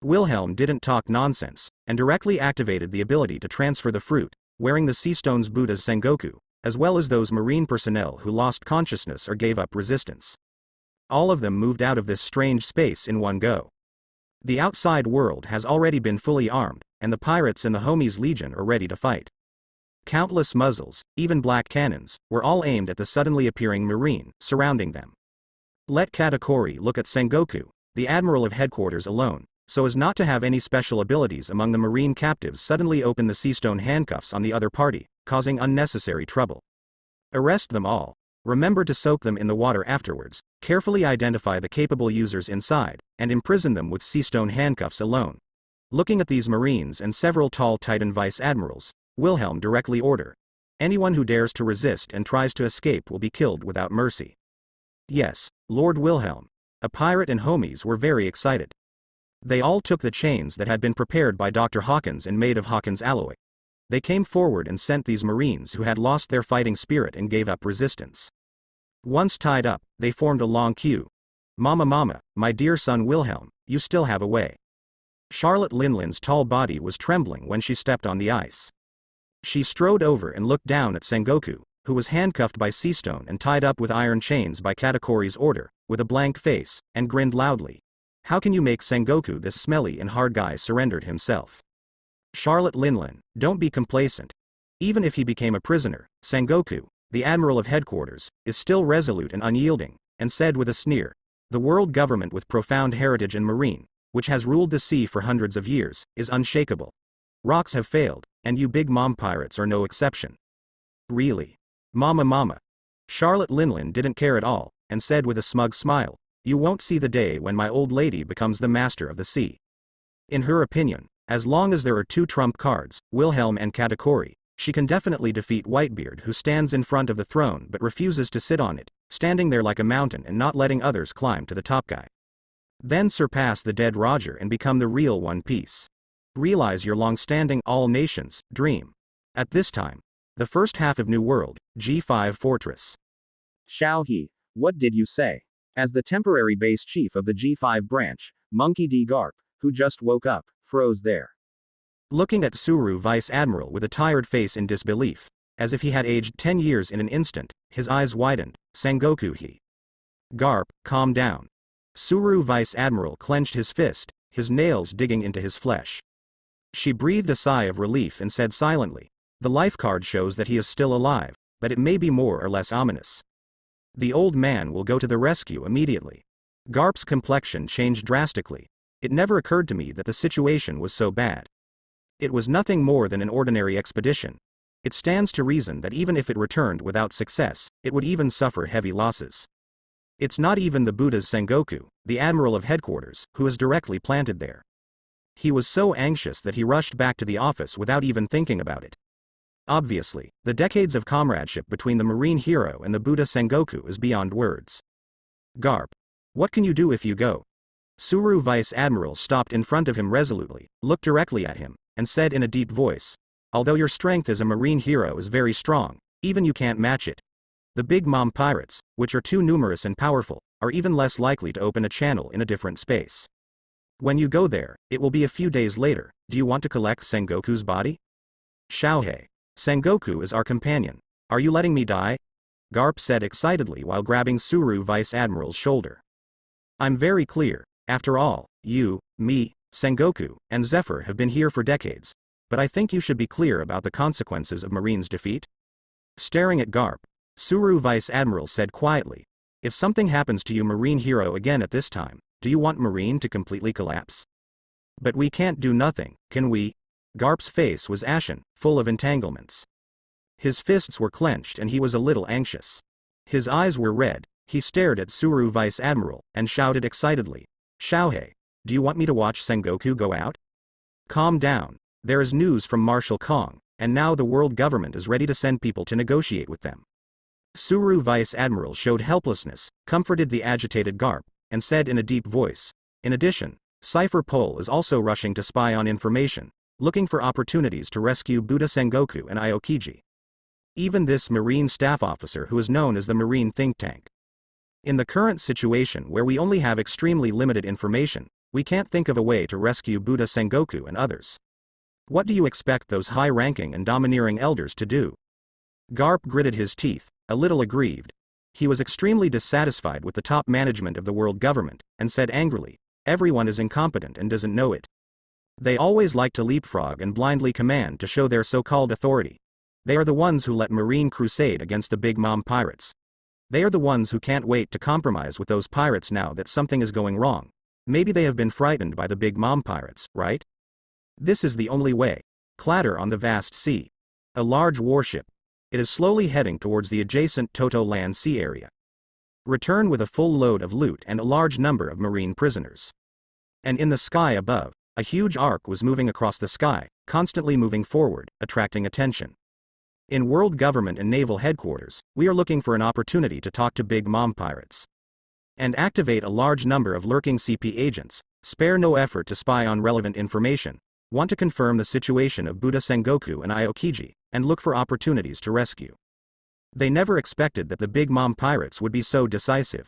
Wilhelm didn't talk nonsense, and directly activated the ability to transfer the fruit, wearing the sea stones Buddha's Sengoku, as well as those marine personnel who lost consciousness or gave up resistance. All of them moved out of this strange space in one go. The outside world has already been fully armed, and the pirates and the Homies Legion are ready to fight. Countless muzzles, even black cannons, were all aimed at the suddenly appearing Marine, surrounding them. Let Katakuri look at Sengoku, the Admiral of Headquarters alone, so as not to have any special abilities among the Marine captives suddenly open the sea stone handcuffs on the other party, causing unnecessary trouble. Arrest them all. Remember to soak them in the water afterwards, carefully identify the capable users inside, and imprison them with sea stone handcuffs alone. Looking at these Marines and several tall Titan vice admirals, Wilhelm directly ordered, "Anyone who dares to resist and tries to escape will be killed without mercy." Yes, Lord Wilhelm. A pirate and Homies were very excited. They all took the chains that had been prepared by Dr. Hawkins and made of Hawkins alloy. They came forward and sent these Marines who had lost their fighting spirit and gave up resistance. Once tied up, they formed a long queue. Mama, my dear son Wilhelm, you still have a way." Charlotte Linlin's tall body was trembling when she stepped on the ice. She strode over and looked down at Sengoku, who was handcuffed by sea stone and tied up with iron chains by Katakuri's order, with a blank face, and grinned loudly. "How can you make Sengoku this smelly and hard guy surrendered himself?" "Charlotte Linlin, don't be complacent. Even if he became a prisoner, Sengoku, the Admiral of Headquarters, is still resolute and unyielding," and said with a sneer, "The world government with profound heritage in Marine, which has ruled the sea for hundreds of years, is unshakable. Rocks have failed, and you big mom pirates are no exception." "Really? Mama." Charlotte Linlin didn't care at all, and said with a smug smile, "You won't see the day when my old lady becomes the master of the sea." In her opinion, as long as there are two trump cards, Wilhelm and Katakuri, she can definitely defeat Whitebeard, who stands in front of the throne but refuses to sit on it, standing there like a mountain and not letting others climb to the top guy. Then surpass the dead Roger and become the real One Piece. Realize your long-standing all nations dream. At this time, the first half of New World, G5 Fortress. Xiao He, what did you say? As the temporary base chief of the G5 branch, Monkey D. Garp, who just woke up, froze there. Looking at Suru Vice Admiral with a tired face in disbelief, as if he had aged 10 years in an instant, his eyes widened. "Sengoku he." "Garp, calm down." Suru Vice Admiral clenched his fist, his nails digging into his flesh. She breathed a sigh of relief and said silently, "The life card shows that he is still alive, but it may be more or less ominous. The old man will go to the rescue immediately." Garp's complexion changed drastically. "It never occurred to me that the situation was so bad. It was nothing more than an ordinary expedition. It stands to reason that even if it returned without success, it would even suffer heavy losses. It's not even the Buddha's Sengoku, the Admiral of Headquarters, who is directly planted there. He was so anxious that he rushed back to the office without even thinking about it. Obviously, the decades of comradeship between the Marine hero and the Buddha Sengoku is beyond words." "Garp, what can you do if you go?" Suru Vice Admiral stopped in front of him resolutely, looked directly at him, and said in a deep voice, Although your strength as a marine hero is very strong, even you can't match it. The big mom pirates, which are too numerous and powerful, are even less likely to open a channel in a different space. When you go there, it will be a few days later. Do you want to collect Sengoku's body? Xiaohei. Sengoku is our companion. Are you letting me die? Garp said excitedly while grabbing Suru Vice Admiral's shoulder. I'm very clear. After all, you, me, Sengoku, and Zephyr have been here for decades. But I think you should be clear about the consequences of Marine's defeat. Staring at Garp, Suru Vice Admiral said quietly, if something happens to you Marine hero again at this time, do you want Marine to completely collapse? But we can't do nothing, can we? Garp's face was ashen, full of entanglements. His fists were clenched and he was a little anxious. His eyes were red. He stared at Suru Vice Admiral, and shouted excitedly, Xiaohei, do you want me to watch Sengoku go out? Calm down. There is news from Marshal Kong, and now the world government is ready to send people to negotiate with them. Suru Vice Admiral showed helplessness, comforted the agitated Garp, and said in a deep voice, in addition, Cypher Pole is also rushing to spy on information, looking for opportunities to rescue Buddha Sengoku and Aokiji. Even this Marine staff officer who is known as the Marine think tank. In the current situation where we only have extremely limited information, we can't think of a way to rescue Buddha Sengoku and others. What do you expect those high-ranking and domineering elders to do? Garp gritted his teeth, a little aggrieved. He was extremely dissatisfied with the top management of the world government, and said angrily, everyone is incompetent and doesn't know it. They always like to leapfrog and blindly command to show their so-called authority. They are the ones who let Marine crusade against the big mom pirates. They are the ones who can't wait to compromise with those pirates now that something is going wrong. Maybe they have been frightened by the big mom pirates, right? This is the only way. Clatter on the vast sea. A large warship. It is slowly heading towards the adjacent Toto Land Sea area. Return with a full load of loot and a large number of Marine prisoners. And in the sky above, a huge arc was moving across the sky, constantly moving forward, attracting attention. In World Government and Naval Headquarters, we are looking for an opportunity to talk to big mom pirates. And activate a large number of lurking CP agents, spare no effort to spy on relevant information, want to confirm the situation of Buddha Sengoku and Aokiji, and look for opportunities to rescue. They never expected that the big mom pirates would be so decisive.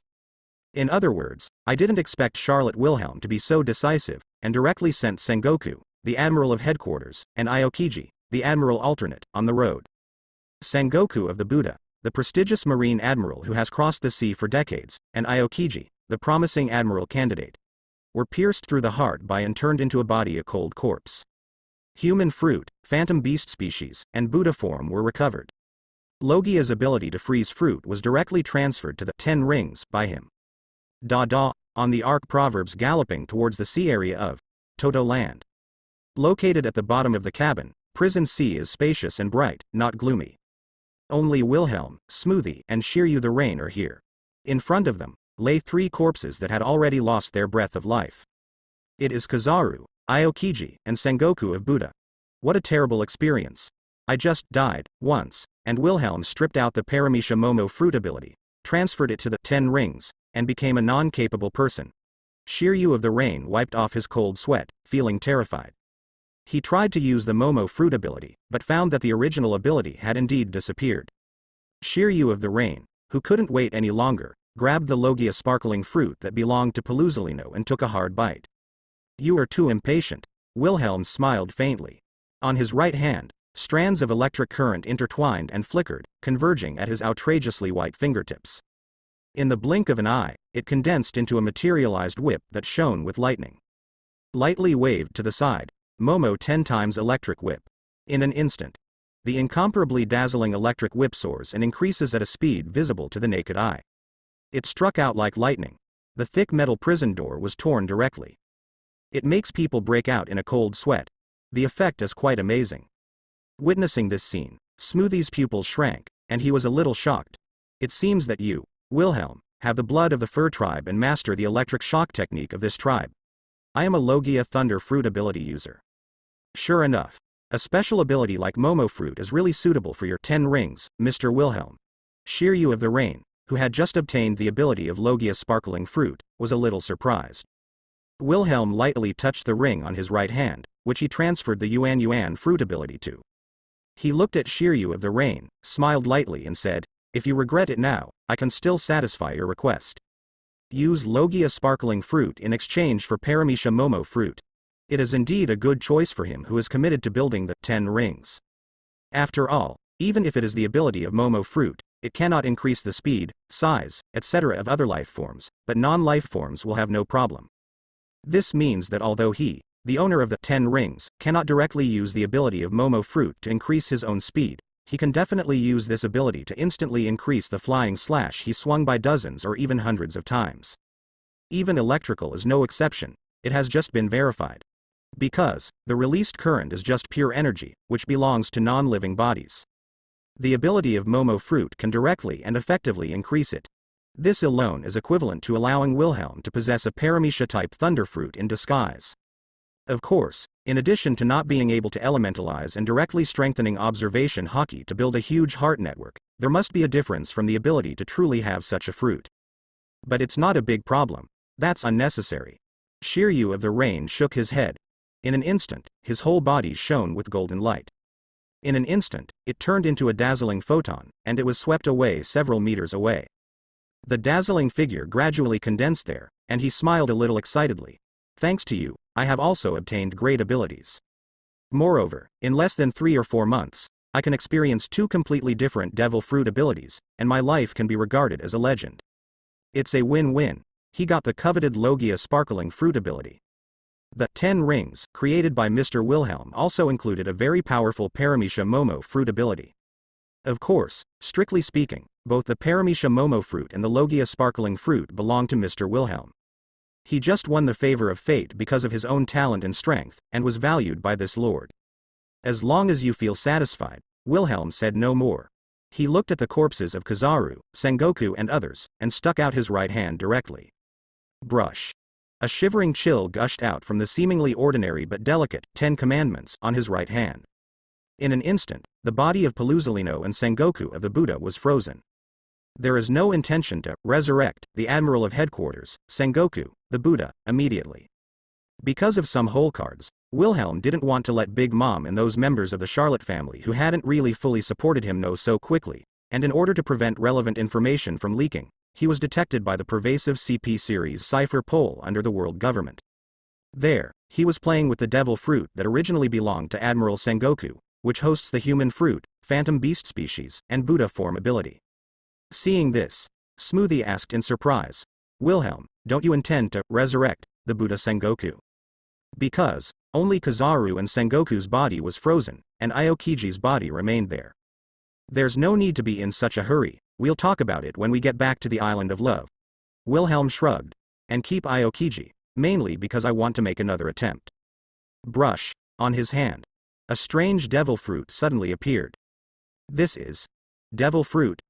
In other words, I didn't expect Charlotte Wilhelm to be so decisive, and directly sent Sengoku, the Admiral of Headquarters, and Aokiji, the Admiral Alternate, on the road. Sengoku of the Buddha, the prestigious Marine Admiral who has crossed the sea for decades, and Aokiji, the promising Admiral candidate, were pierced through the heart by and turned into a body a cold corpse. Human fruit, phantom beast species, and Buddha form were recovered. Logia's ability to freeze fruit was directly transferred to the 10 rings by him. On the Ark Proverbs galloping towards the sea area of Toto Land. Located at the bottom of the cabin, Prison Sea is spacious and bright, not gloomy. Only Wilhelm, Smoothie, and Shiryu the Rain are here. In front of them, lay 3 corpses that had already lost their breath of life. It is Kazaru, Aokiji, and Sengoku of Buddha. What a terrible experience. I just died, once, and Wilhelm stripped out the Paramecia Momo fruit ability, transferred it to the 10 rings, and became a non-capable person. Shiryu of the Rain wiped off his cold sweat, feeling terrified. He tried to use the Momo fruit ability, but found that the original ability had indeed disappeared. Shiryu of the Rain, who couldn't wait any longer, grabbed the Logia sparkling fruit that belonged to Peluzalino and took a hard bite. You are too impatient. Wilhelm smiled faintly. On his right hand, strands of electric current intertwined and flickered, converging at his outrageously white fingertips. In the blink of an eye, it condensed into a materialized whip that shone with lightning. Lightly waved to the side, Momo 10 times electric whip. In an instant, the incomparably dazzling electric whip soars and increases at a speed visible to the naked eye. It struck out like lightning. The thick metal prison door was torn directly. It makes people break out in a cold sweat. The effect is quite amazing. Witnessing this scene, Smoothie's pupils shrank, and he was a little shocked. It seems that you, Wilhelm, have the blood of the fur tribe and master the electric shock technique of this tribe. I am a Logia Thunder Fruit ability user. Sure enough, a special ability like Momo Fruit is really suitable for your 10 rings, Mr. Wilhelm. Shiryu of the Rain, who had just obtained the ability of Logia Sparkling Fruit, was a little surprised. Wilhelm lightly touched the ring on his right hand, which he transferred the Yuan Yuan fruit ability to. He looked at Shiryu of the Rain, smiled lightly and said, "If you regret it now, I can still satisfy your request. Use Logia sparkling fruit in exchange for Paramisha Momo fruit. It is indeed a good choice for him who is committed to building the 10 rings. After all, even if it is the ability of Momo fruit, it cannot increase the speed, size, etc. of other life forms, but non-life forms will have no problem. This means that although he, the owner of the 10 rings, cannot directly use the ability of Momo fruit to increase his own speed, he can definitely use this ability to instantly increase the flying slash he swung by dozens or even hundreds of times. Even electrical is no exception, it has just been verified. Because, the released current is just pure energy, which belongs to non-living bodies. The ability of Momo fruit can directly and effectively increase it. This alone is equivalent to allowing Wilhelm to possess a Paramisha-type thunder fruit in disguise. Of course, in addition to not being able to elementalize and directly strengthening observation hockey to build a huge heart network, there must be a difference from the ability to truly have such a fruit. But it's not a big problem. That's unnecessary. Shiryu of the Rain shook his head. In an instant, his whole body shone with golden light. In an instant, it turned into a dazzling photon, and it was swept away several meters away. The dazzling figure gradually condensed there, and he smiled a little excitedly. Thanks to you, I have also obtained great abilities. Moreover, in less than 3 or 4 months, I can experience 2 completely different devil fruit abilities, and my life can be regarded as a legend. It's a win-win. He got the coveted Logia sparkling fruit ability. The 10 rings, created by Mr. Wilhelm, also included a very powerful Paramisha Momo fruit ability. Of course, strictly speaking, both the Paramisha Momo fruit and the Logia sparkling fruit belong to Mr. Wilhelm. He just won the favor of fate because of his own talent and strength, and was valued by this lord. As long as you feel satisfied, Wilhelm said no more. He looked at the corpses of Kizaru, Sengoku and others, and stuck out his right hand directly. Brush. A shivering chill gushed out from the seemingly ordinary but delicate 10 commandments on his right hand. In an instant, the body of Paluzolino and Sengoku of the Buddha was frozen. There is no intention to resurrect the Admiral of Headquarters, Sengoku, the Buddha, immediately. Because of some hole cards, Wilhelm didn't want to let Big Mom and those members of the Charlotte family who hadn't really fully supported him know so quickly, and in order to prevent relevant information from leaking, he was detected by the pervasive CP series cipher poll under the world government. There, he was playing with the devil fruit that originally belonged to Admiral Sengoku, which hosts the human fruit, phantom beast species, and Buddha form ability. Seeing this, Smoothie asked in surprise, Wilhelm, don't you intend to resurrect the Buddha Sengoku? Because, only Kizaru and Sengoku's body was frozen, and Aokiji's body remained there. There's no need to be in such a hurry, we'll talk about it when we get back to the Island of Love. Wilhelm shrugged. And keep Aokiji, mainly because I want to make another attempt. Brush, on his hand. A strange devil fruit suddenly appeared. This is devil fruit.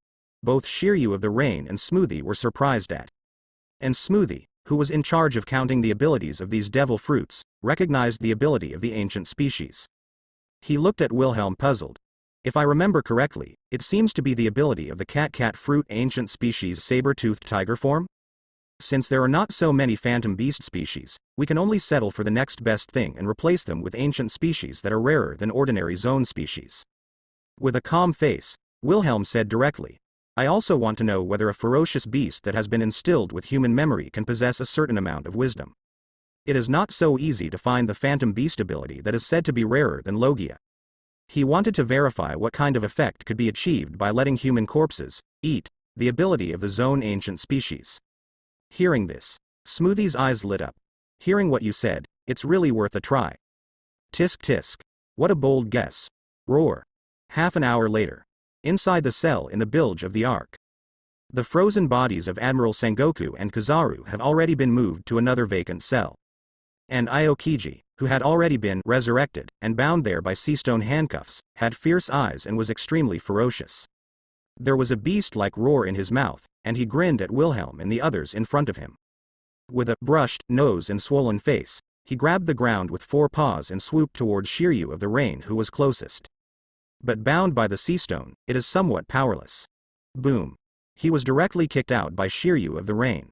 Both Shiryu of the Rain and Smoothie were surprised at. And Smoothie, who was in charge of counting the abilities of these devil fruits, recognized the ability of the ancient species. He looked at Wilhelm puzzled. If I remember correctly, it seems to be the ability of the cat fruit ancient species saber-toothed tiger form? Since there are not so many phantom beast species, we can only settle for the next best thing and replace them with ancient species that are rarer than ordinary zone species. With a calm face, Wilhelm said directly, I also want to know whether a ferocious beast that has been instilled with human memory can possess a certain amount of wisdom. It is not so easy to find the phantom beast ability that is said to be rarer than Logia. He wanted to verify what kind of effect could be achieved by letting human corpses eat the ability of the zone ancient species. Hearing this, Smoothie's eyes lit up. Hearing what you said, it's really worth a try. Tisk tisk. What a bold guess. Roar. Half an hour later. Inside the cell in the bilge of the Ark. The frozen bodies of Admiral Sengoku and Kizaru have already been moved to another vacant cell. And Aokiji, who had already been resurrected and bound there by seastone handcuffs, had fierce eyes and was extremely ferocious. There was a beast-like roar in his mouth, and he grinned at Wilhelm and the others in front of him. With a brushed nose and swollen face, he grabbed the ground with 4 paws and swooped towards Shiryu of the Rain, who was closest. But bound by the seastone, it is somewhat powerless. Boom. He was directly kicked out by Shiryu of the Rain.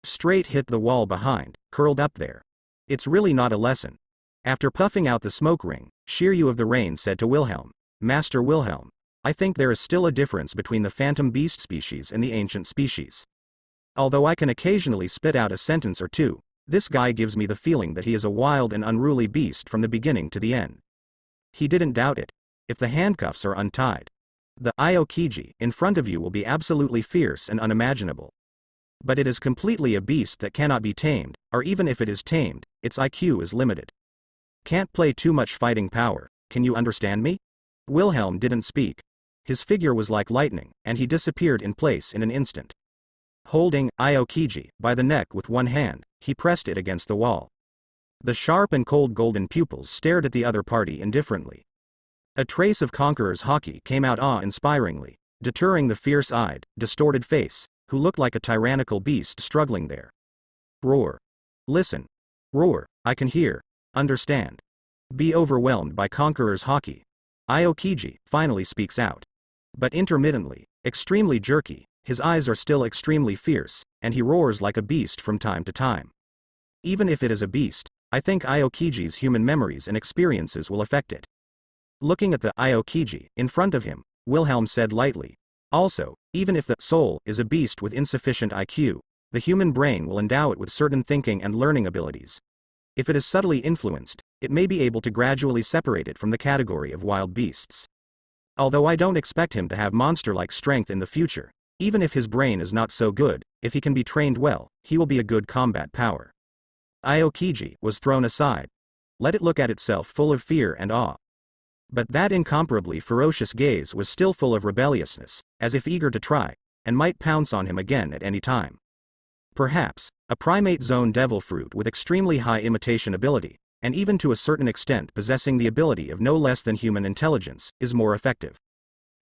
Straight hit the wall behind, curled up there. It's really not a lesson. After puffing out the smoke ring, Shiryu of the Rain said to Wilhelm, Master Wilhelm, I think there is still a difference between the phantom beast species and the ancient species. Although I can occasionally spit out a sentence or two, this guy gives me the feeling that he is a wild and unruly beast from the beginning to the end. He didn't doubt it. If the handcuffs are untied, the Aokiji in front of you will be absolutely fierce and unimaginable. But it is completely a beast that cannot be tamed, or even if it is tamed, its IQ is limited. Can't play too much fighting power, can you understand me? Wilhelm didn't speak. His figure was like lightning, and he disappeared in place in an instant. Holding Aokiji by the neck with one hand, he pressed it against the wall. The sharp and cold golden pupils stared at the other party indifferently. A trace of Conqueror's haki came out awe-inspiringly, deterring the fierce-eyed, distorted face, who looked like a tyrannical beast struggling there. Roar. Listen. Roar, I can hear, understand. Be overwhelmed by Conqueror's haki. Aokiji finally speaks out. But intermittently, extremely jerky, his eyes are still extremely fierce, and he roars like a beast from time to time. Even if it is a beast, I think Aokiji's human memories and experiences will affect it. Looking at the Aokiji in front of him, Wilhelm said lightly, also, even if the soul is a beast with insufficient IQ, the human brain will endow it with certain thinking and learning abilities. If it is subtly influenced, it may be able to gradually separate it from the category of wild beasts. Although I don't expect him to have monster-like strength in the future, even if his brain is not so good, if he can be trained well, he will be a good combat power. Aokiji was thrown aside. Let it look at itself full of fear and awe. But that incomparably ferocious gaze was still full of rebelliousness, as if eager to try, and might pounce on him again at any time. Perhaps, a primate zone devil fruit with extremely high imitation ability, and even to a certain extent possessing the ability of no less than human intelligence, is more effective.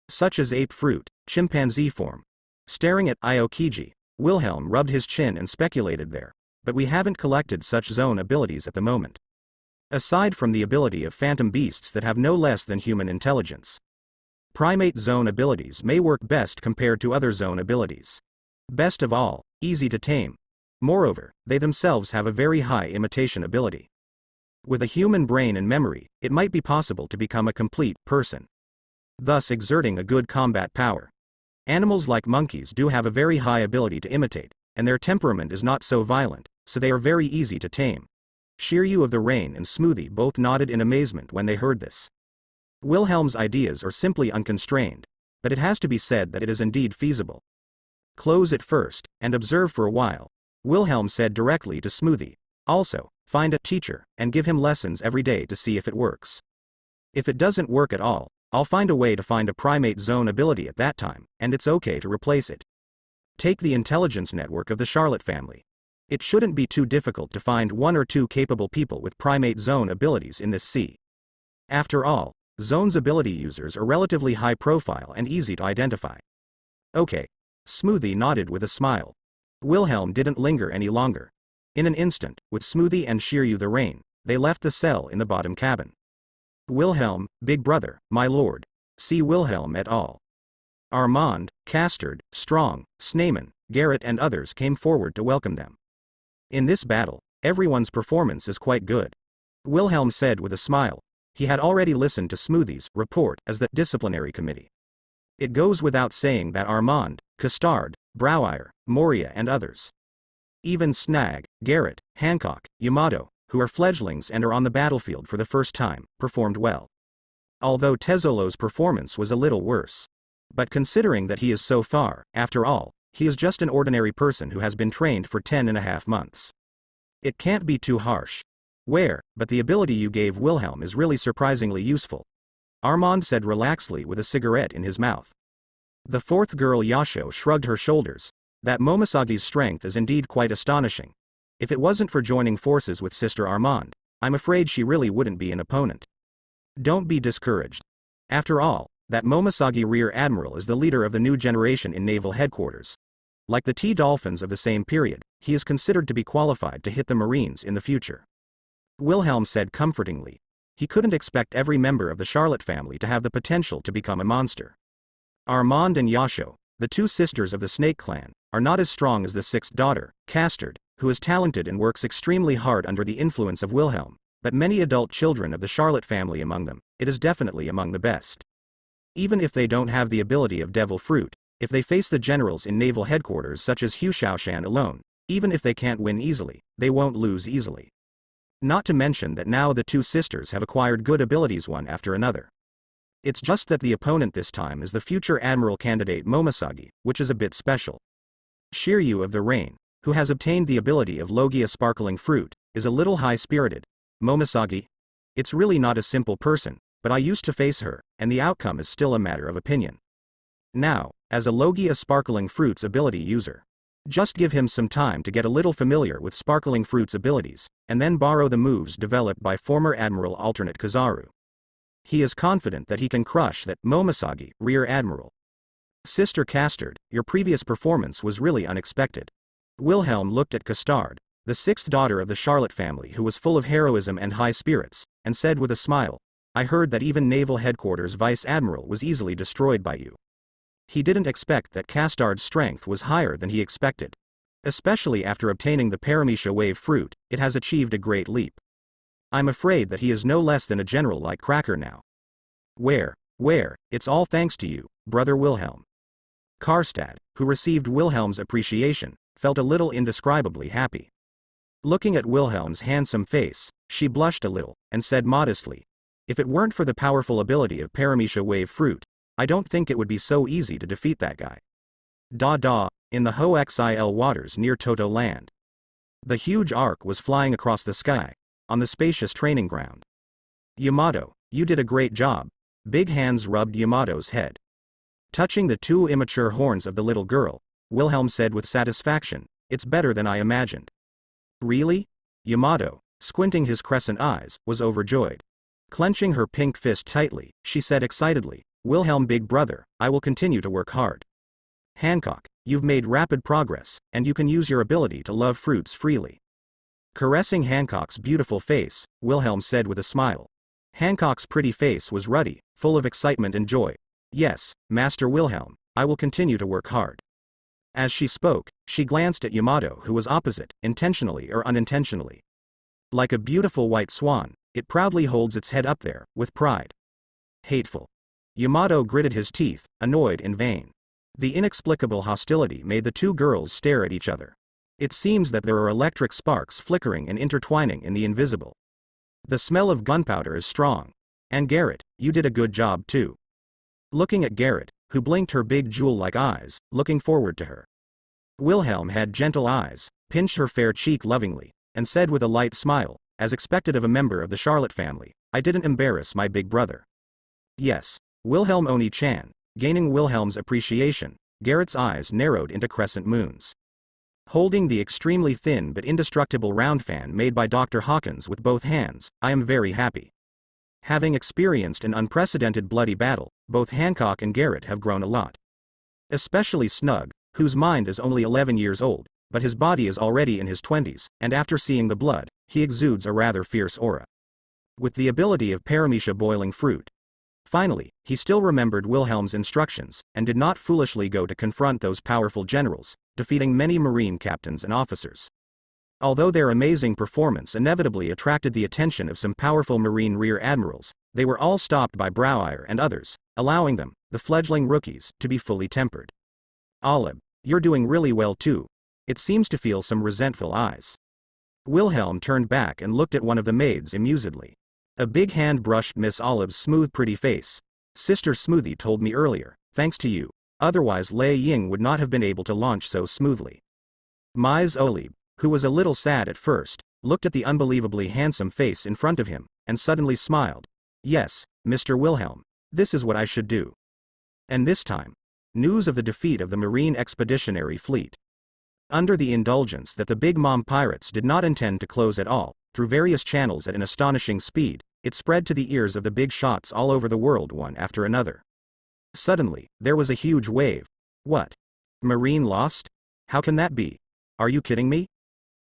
Such as ape fruit, chimpanzee form. Staring at Aokiji, Wilhelm rubbed his chin and speculated there, but we haven't collected such zone abilities at the moment. Aside from the ability of phantom beasts that have no less than human intelligence. Primate zone abilities may work best compared to other zone abilities. Best of all, easy to tame. Moreover, they themselves have a very high imitation ability. With a human brain and memory, it might be possible to become a complete person, thus exerting a good combat power. Animals like monkeys do have a very high ability to imitate, and their temperament is not so violent, so they are very easy to tame. Shiryu of the Rain and Smoothie both nodded in amazement when they heard this. Wilhelm's ideas are simply unconstrained, but it has to be said that it is indeed feasible. Close it first, and observe for a while, Wilhelm said directly to Smoothie. Also, find a teacher, and give him lessons every day to see if it works. If it doesn't work at all, I'll find a way to find a primate zone ability at that time, and it's okay to replace it. Take the intelligence network of the Charlotte family. It shouldn't be too difficult to find one or two capable people with primate zone abilities in this sea. After all, zone's ability users are relatively high profile and easy to identify. Okay. Smoothie nodded with a smile. Wilhelm didn't linger any longer. In an instant, with Smoothie and Shiryu the Rain, they left the cell in the bottom cabin. Wilhelm, big brother, my lord. See Wilhelm et al. Armand, Castard, Strong, Sneyman, Garrett and others came forward to welcome them. In this battle, everyone's performance is quite good. Wilhelm said with a smile. He had already listened to Smoothie's report as the disciplinary committee. It goes without saying that Armand, Castard, Brouwer, Moria and others. Even Snag, Garrett, Hancock, Yamato, who are fledglings and are on the battlefield for the first time, performed well. Although Tezzolo's performance was a little worse. But considering that he is so far, after all, he is just an ordinary person who has been trained for 10.5 months. It can't be too harsh. But the ability you gave Wilhelm is really surprisingly useful. Armand said relaxedly with a cigarette in his mouth. The fourth girl Yasho shrugged her shoulders. That Momosagi's strength is indeed quite astonishing. If it wasn't for joining forces with Sister Armand, I'm afraid she really wouldn't be an opponent. Don't be discouraged. After all, that Momosagi Rear Admiral is the leader of the new generation in naval headquarters. Like the T-Dolphins of the same period, he is considered to be qualified to hit the Marines in the future. Wilhelm said comfortingly. He couldn't expect every member of the Charlotte family to have the potential to become a monster. Armand and Yasho, the two sisters of the Snake Clan, are not as strong as the sixth daughter, Castard, who is talented and works extremely hard under the influence of Wilhelm, but many adult children of the Charlotte family among them, it is definitely among the best. Even if they don't have the ability of devil fruit, if they face the generals in naval headquarters such as Hu Shaoshan alone, even if they can't win easily, they won't lose easily. Not to mention that now the two sisters have acquired good abilities one after another. It's just that the opponent this time is the future admiral candidate Momoshiki, which is a bit special. Shiryu of the Rain, who has obtained the ability of Logia sparkling fruit, is a little high-spirited. Momoshiki? It's really not a simple person, but I used to face her, and the outcome is still a matter of opinion. Now, as a Logia sparkling fruit's ability user, just give him some time to get a little familiar with sparkling fruit's abilities, and then borrow the moves developed by former Admiral Alternate Kizaru. He is confident that he can crush that Momoshiki, Rear Admiral. Sister Castard, your previous performance was really unexpected. Wilhelm looked at Castard, the sixth daughter of the Charlotte family who was full of heroism and high spirits, and said with a smile, I heard that even Naval Headquarters Vice Admiral was easily destroyed by you. He didn't expect that Castard's strength was higher than he expected. Especially after obtaining the Paramecia wave fruit, it has achieved a great leap. I'm afraid that he is no less than a general like Cracker now. Where, it's all thanks to you, Brother Wilhelm. Karstad, who received Wilhelm's appreciation, felt a little indescribably happy. Looking at Wilhelm's handsome face, she blushed a little, and said modestly, if it weren't for the powerful ability of Paramecia wave fruit, I don't think it would be so easy to defeat that guy. In the Hoxil waters near Toto Land. The huge ark was flying across the sky, on the spacious training ground. Yamato, you did a great job. Big hands rubbed Yamato's head. Touching the two immature horns of the little girl, Wilhelm said with satisfaction, it's better than I imagined. Really? Yamato, squinting his crescent eyes, was overjoyed. Clenching her pink fist tightly, she said excitedly, Wilhelm big brother, I will continue to work hard. Hancock, you've made rapid progress, and you can use your ability to love fruits freely. Caressing Hancock's beautiful face, Wilhelm said with a smile. Hancock's pretty face was ruddy, full of excitement and joy. Yes, Master Wilhelm, I will continue to work hard. As she spoke, she glanced at Yamato who was opposite, intentionally or unintentionally. Like a beautiful white swan, it proudly holds its head up there, with pride. Hateful. Yamato gritted his teeth, annoyed in vain. The inexplicable hostility made the two girls stare at each other. It seems that there are electric sparks flickering and intertwining in the invisible. The smell of gunpowder is strong. And Garrett, you did a good job too. Looking at Garrett, who blinked her big jewel-like eyes, looking forward to her. Wilhelm had gentle eyes, pinched her fair cheek lovingly, and said with a light smile, as expected of a member of the Charlotte family, I didn't embarrass my big brother. Yes, Wilhelm Oni-chan, gaining Wilhelm's appreciation, Garrett's eyes narrowed into crescent moons. Holding the extremely thin but indestructible round fan made by Dr. Hawkins with both hands, I am very happy. Having experienced an unprecedented bloody battle, both Hancock and Garrett have grown a lot. Especially Snug, whose mind is only 11 years old, but his body is already in his 20s, and after seeing the blood, he exudes a rather fierce aura. With the ability of Paramecia boiling fruit. Finally, he still remembered Wilhelm's instructions, and did not foolishly go to confront those powerful generals, defeating many Marine captains and officers. Although their amazing performance inevitably attracted the attention of some powerful Marine rear admirals, they were all stopped by Brouwer and others, allowing them, the fledgling rookies, to be fully tempered. Olive, you're doing really well too. It seems to feel some resentful eyes. Wilhelm turned back and looked at one of the maids amusedly. A big hand brushed Miss Olive's smooth pretty face. Sister Smoothie told me earlier, thanks to you, otherwise Lei Ying would not have been able to launch so smoothly. Ms. Olive, who was a little sad at first, looked at the unbelievably handsome face in front of him, and suddenly smiled. Yes, Mr. Wilhelm, this is what I should do. And this time, news of the defeat of the Marine Expeditionary Fleet. Under the indulgence that the Big Mom pirates did not intend to close at all, through various channels at an astonishing speed, it spread to the ears of the big shots all over the world one after another. Suddenly, there was a huge wave. What? Marine lost? How can that be? Are you kidding me?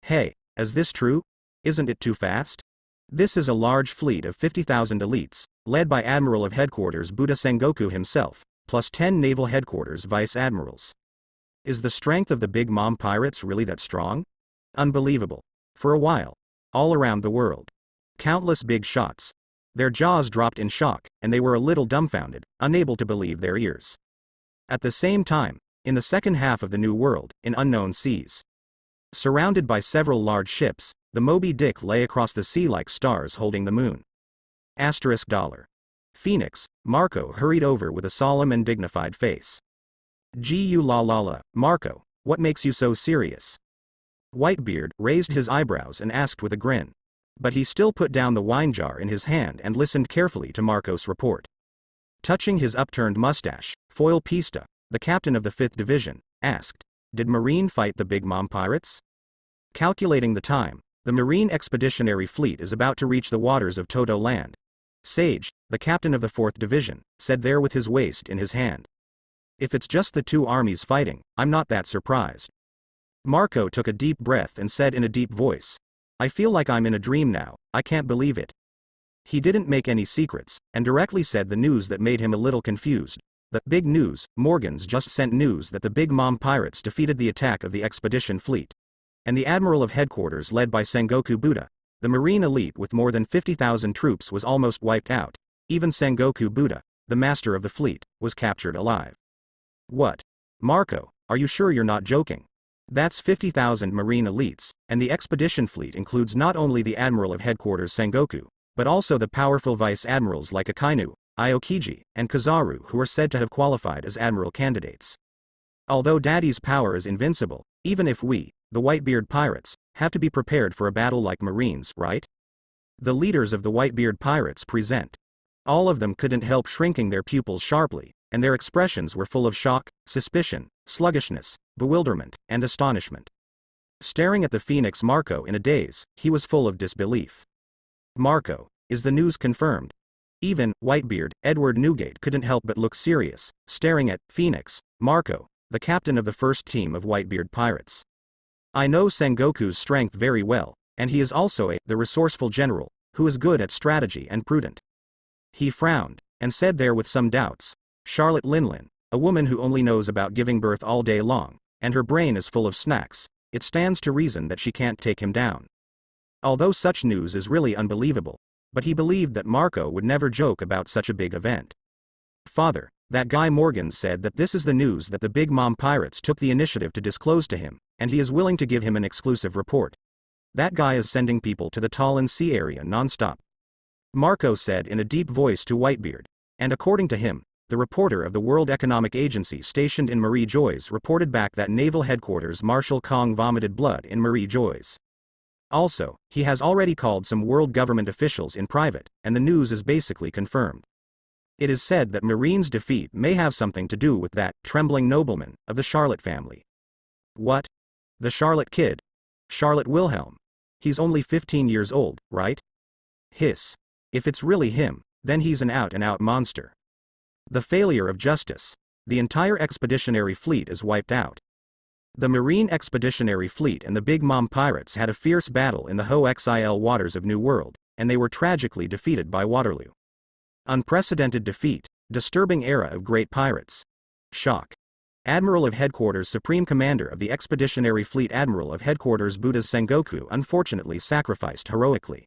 Hey, is this true? Isn't it too fast? This is a large fleet of 50,000 elites, led by Admiral of Headquarters Buddha Sengoku himself, plus 10 Naval Headquarters Vice Admirals. Is the strength of the Big Mom pirates really that strong? Unbelievable. For a while, all around the world, countless big shots. Their jaws dropped in shock, and they were a little dumbfounded, unable to believe their ears. At the same time, in the second half of the New World, in unknown seas, surrounded by several large ships, the Moby Dick lay across the sea like stars holding the moon. $. Phoenix, Marco hurried over with a solemn and dignified face. "Gu la la la, Marco, what makes you so serious?" Whitebeard raised his eyebrows and asked with a grin. But he still put down the wine jar in his hand and listened carefully to Marco's report. Touching his upturned mustache, Foil Pista, the captain of the 5th Division, asked, "Did Marine fight the Big Mom pirates?" Calculating the time, the Marine Expeditionary Fleet is about to reach the waters of Toto Land. Sage, the captain of the 4th Division, said there with his waist in his hand. "If it's just the two armies fighting, I'm not that surprised." Marco took a deep breath and said in a deep voice, "I feel like I'm in a dream now, I can't believe it." He didn't make any secrets, and directly said the news that made him a little confused. "The big news, Morgan's just sent news that the Big Mom pirates defeated the attack of the expedition fleet. And the admiral of headquarters led by Sengoku Buddha, the marine elite with more than 50,000 troops was almost wiped out. Even Sengoku Buddha, the master of the fleet, was captured alive." "What? Marco, are you sure you're not joking? That's 50,000 marine elites, and the expedition fleet includes not only the admiral of headquarters Sengoku, but also the powerful vice-admirals like Akainu, Aokiji, and Kazaru who are said to have qualified as admiral candidates. Although Daddy's power is invincible, even if we, the Whitebeard pirates, have to be prepared for a battle like Marines, right?" The leaders of the Whitebeard pirates present. All of them couldn't help shrinking their pupils sharply, and their expressions were full of shock, suspicion, sluggishness, bewilderment, and astonishment. Staring at the Phoenix Marco in a daze, he was full of disbelief. "Marco, is the news confirmed?" Even Whitebeard, Edward Newgate couldn't help but look serious, staring at Phoenix Marco, the captain of the first team of Whitebeard pirates. "I know Sengoku's strength very well, and he is also the resourceful general, who is good at strategy and prudent." He frowned, and said there with some doubts, "Charlotte Linlin, a woman who only knows about giving birth all day long, and her brain is full of snacks, it stands to reason that she can't take him down." Although such news is really unbelievable, but he believed that Marco would never joke about such a big event. "Father, that guy Morgan said that this is the news that the Big Mom pirates took the initiative to disclose to him, and he is willing to give him an exclusive report. That guy is sending people to the Talon Sea area non-stop," Marco said in a deep voice to Whitebeard, and according to him, the reporter of the World Economic Agency stationed in Marie Joyce reported back that Naval Headquarters Marshal Kong vomited blood in Marie Joyce. Also, he has already called some world government officials in private, and the news is basically confirmed. It is said that Marine's defeat may have something to do with that trembling nobleman of the Charlotte family. "What? The Charlotte kid? Charlotte Wilhelm? He's only 15 years old, right?" Hiss. "If it's really him, then he's an out-and-out monster. The failure of justice. The entire expeditionary fleet is wiped out." The Marine Expeditionary Fleet and the Big Mom pirates had a fierce battle in the Ho-Xil waters of New World, and they were tragically defeated by Waterloo. Unprecedented defeat, disturbing era of great pirates. Shock. Admiral of Headquarters Supreme Commander of the Expeditionary Fleet Admiral of Headquarters Buddha's Sengoku unfortunately sacrificed heroically.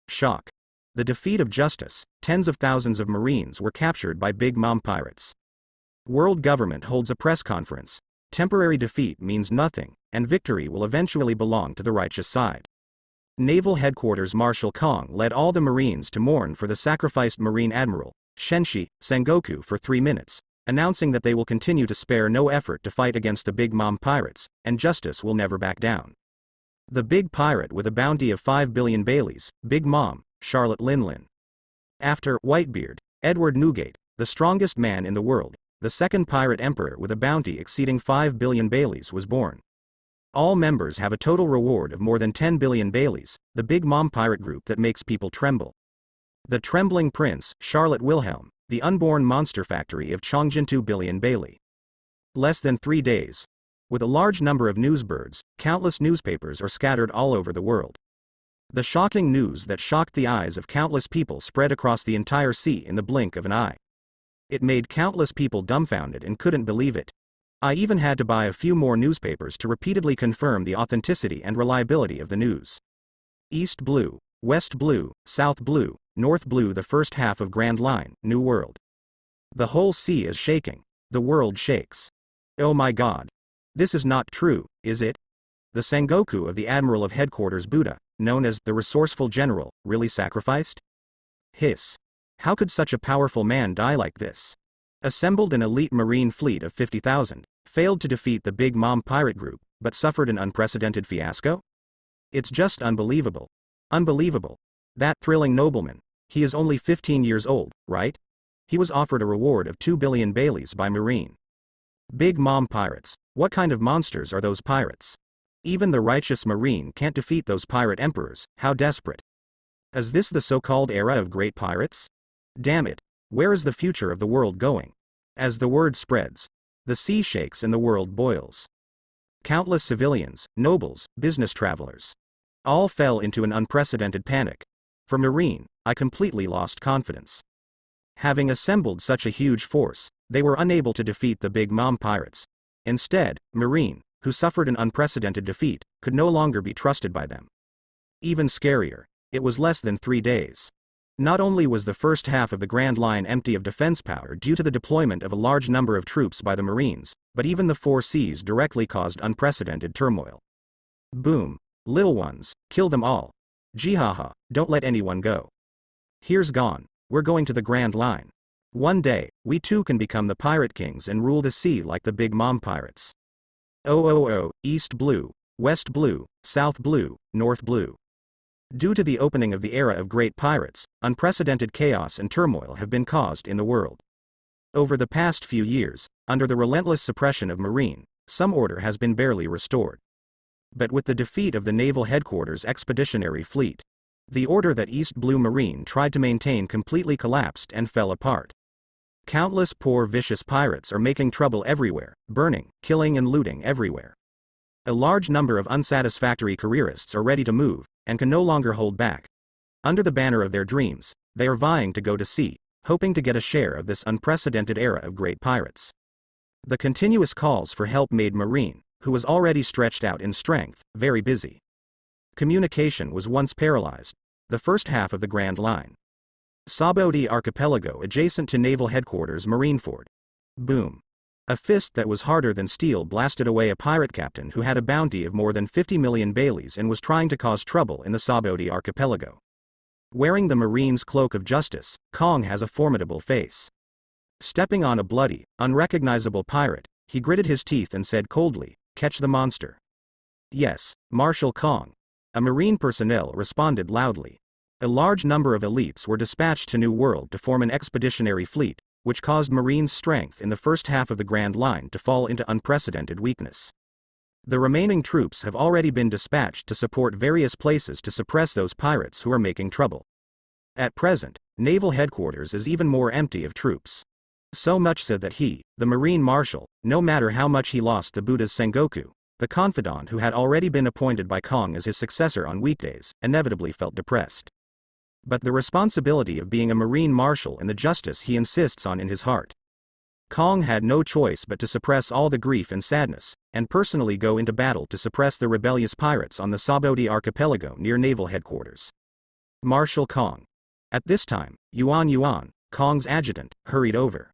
Shock. The defeat of justice, tens of thousands of Marines were captured by Big Mom pirates. World government holds a press conference. Temporary defeat means nothing, and victory will eventually belong to the righteous side. Naval Headquarters Marshal Kong led all the Marines to mourn for the sacrificed Marine Admiral, Shenshi, Sengoku for 3 minutes, announcing that they will continue to spare no effort to fight against the Big Mom pirates, and justice will never back down. The big pirate with a bounty of 5 billion Baileys, Big Mom, Charlotte Linlin. After Whitebeard, Edward Newgate, the strongest man in the world, the second pirate emperor with a bounty exceeding 5 billion Baileys was born. All members have a total reward of more than 10 billion Baileys, the Big Mom pirate group that makes people tremble. The trembling prince, Charlotte Wilhelm, the unborn monster factory of Chongjin 2 billion Bailey. Less than 3 days. With a large number of newsbirds, countless newspapers are scattered all over the world. The shocking news that shocked the eyes of countless people spread across the entire sea in the blink of an eye. It made countless people dumbfounded and couldn't believe it. I even had to buy a few more newspapers to repeatedly confirm the authenticity and reliability of the news. East blue, west blue, south blue, North Blue, the first half of Grand Line, New World. The whole sea is shaking. The world shakes. Oh my god. This is not true, is it? The Sengoku of the Admiral of Headquarters Buddha, known as the Resourceful General, really sacrificed? Hiss. How could such a powerful man die like this? Assembled an elite marine fleet of 50,000, failed to defeat the Big Mom pirate group, but suffered an unprecedented fiasco? It's just unbelievable. Unbelievable. That thrilling nobleman. He is only 15 years old, right? He was offered a reward of 2 billion Baileys by Marine. Big Mom pirates. What kind of monsters are those pirates? Even the righteous Marine can't defeat those pirate emperors. How desperate. Is this the so-called era of great pirates? Damn it. Where is the future of the world going? As the word spreads, the sea shakes and the world boils. Countless civilians, nobles, business travelers, all fell into an unprecedented panic. For Marine, I completely lost confidence. Having assembled such a huge force, they were unable to defeat the Big Mom pirates. Instead, Marine, who suffered an unprecedented defeat, could no longer be trusted by them. Even scarier, it was less than 3 days. Not only was the first half of the Grand Line empty of defense power due to the deployment of a large number of troops by the Marines, but even the 4 seas directly caused unprecedented turmoil. Boom. Little ones, kill them all. Jihaha, don't let anyone go. Here's gone. We're going to the Grand Line. One day, we too can become the pirate kings and rule the sea like the Big Mom pirates. Oh, East Blue, West Blue, South Blue, North Blue. Due to the opening of the era of great pirates, unprecedented chaos and turmoil have been caused in the world. Over the past few years, under the relentless suppression of Marine, some order has been barely restored. But with the defeat of the Naval Headquarters Expeditionary Fleet, the order that East Blue Marine tried to maintain completely collapsed and fell apart. Countless poor vicious pirates are making trouble everywhere, burning, killing and looting everywhere. A large number of unsatisfactory careerists are ready to move, and can no longer hold back. Under the banner of their dreams, they are vying to go to sea, hoping to get a share of this unprecedented era of great pirates. The continuous calls for help made Marine, who was already stretched out in strength, very busy. Communication was once paralyzed. The first half of the Grand Line. Sabaody Archipelago adjacent to Naval Headquarters Marineford. Boom. A fist that was harder than steel blasted away a pirate captain who had a bounty of more than 50 million Baileys and was trying to cause trouble in the Sabaody Archipelago. Wearing the Marine's cloak of justice, Kong has a formidable face. Stepping on a bloody, unrecognizable pirate, he gritted his teeth and said coldly, "Catch the monster." Yes, Marshal Kong. A Marine personnel responded loudly. A large number of elites were dispatched to New World to form an expeditionary fleet, which caused Marine's strength in the first half of the Grand Line to fall into unprecedented weakness. The remaining troops have already been dispatched to support various places to suppress those pirates who are making trouble. At present, Naval Headquarters is even more empty of troops. So much so that he, the Marine Marshal, no matter how much he lost the Buddha's Sengoku, the confidant who had already been appointed by Kong as his successor on weekdays, inevitably felt depressed. But the responsibility of being a Marine Marshal and the justice he insists on in his heart. Kong had no choice but to suppress all the grief and sadness, and personally go into battle to suppress the rebellious pirates on the Sabaody Archipelago near Naval Headquarters. Marshal Kong. At this time, Yuan, Kong's adjutant, hurried over.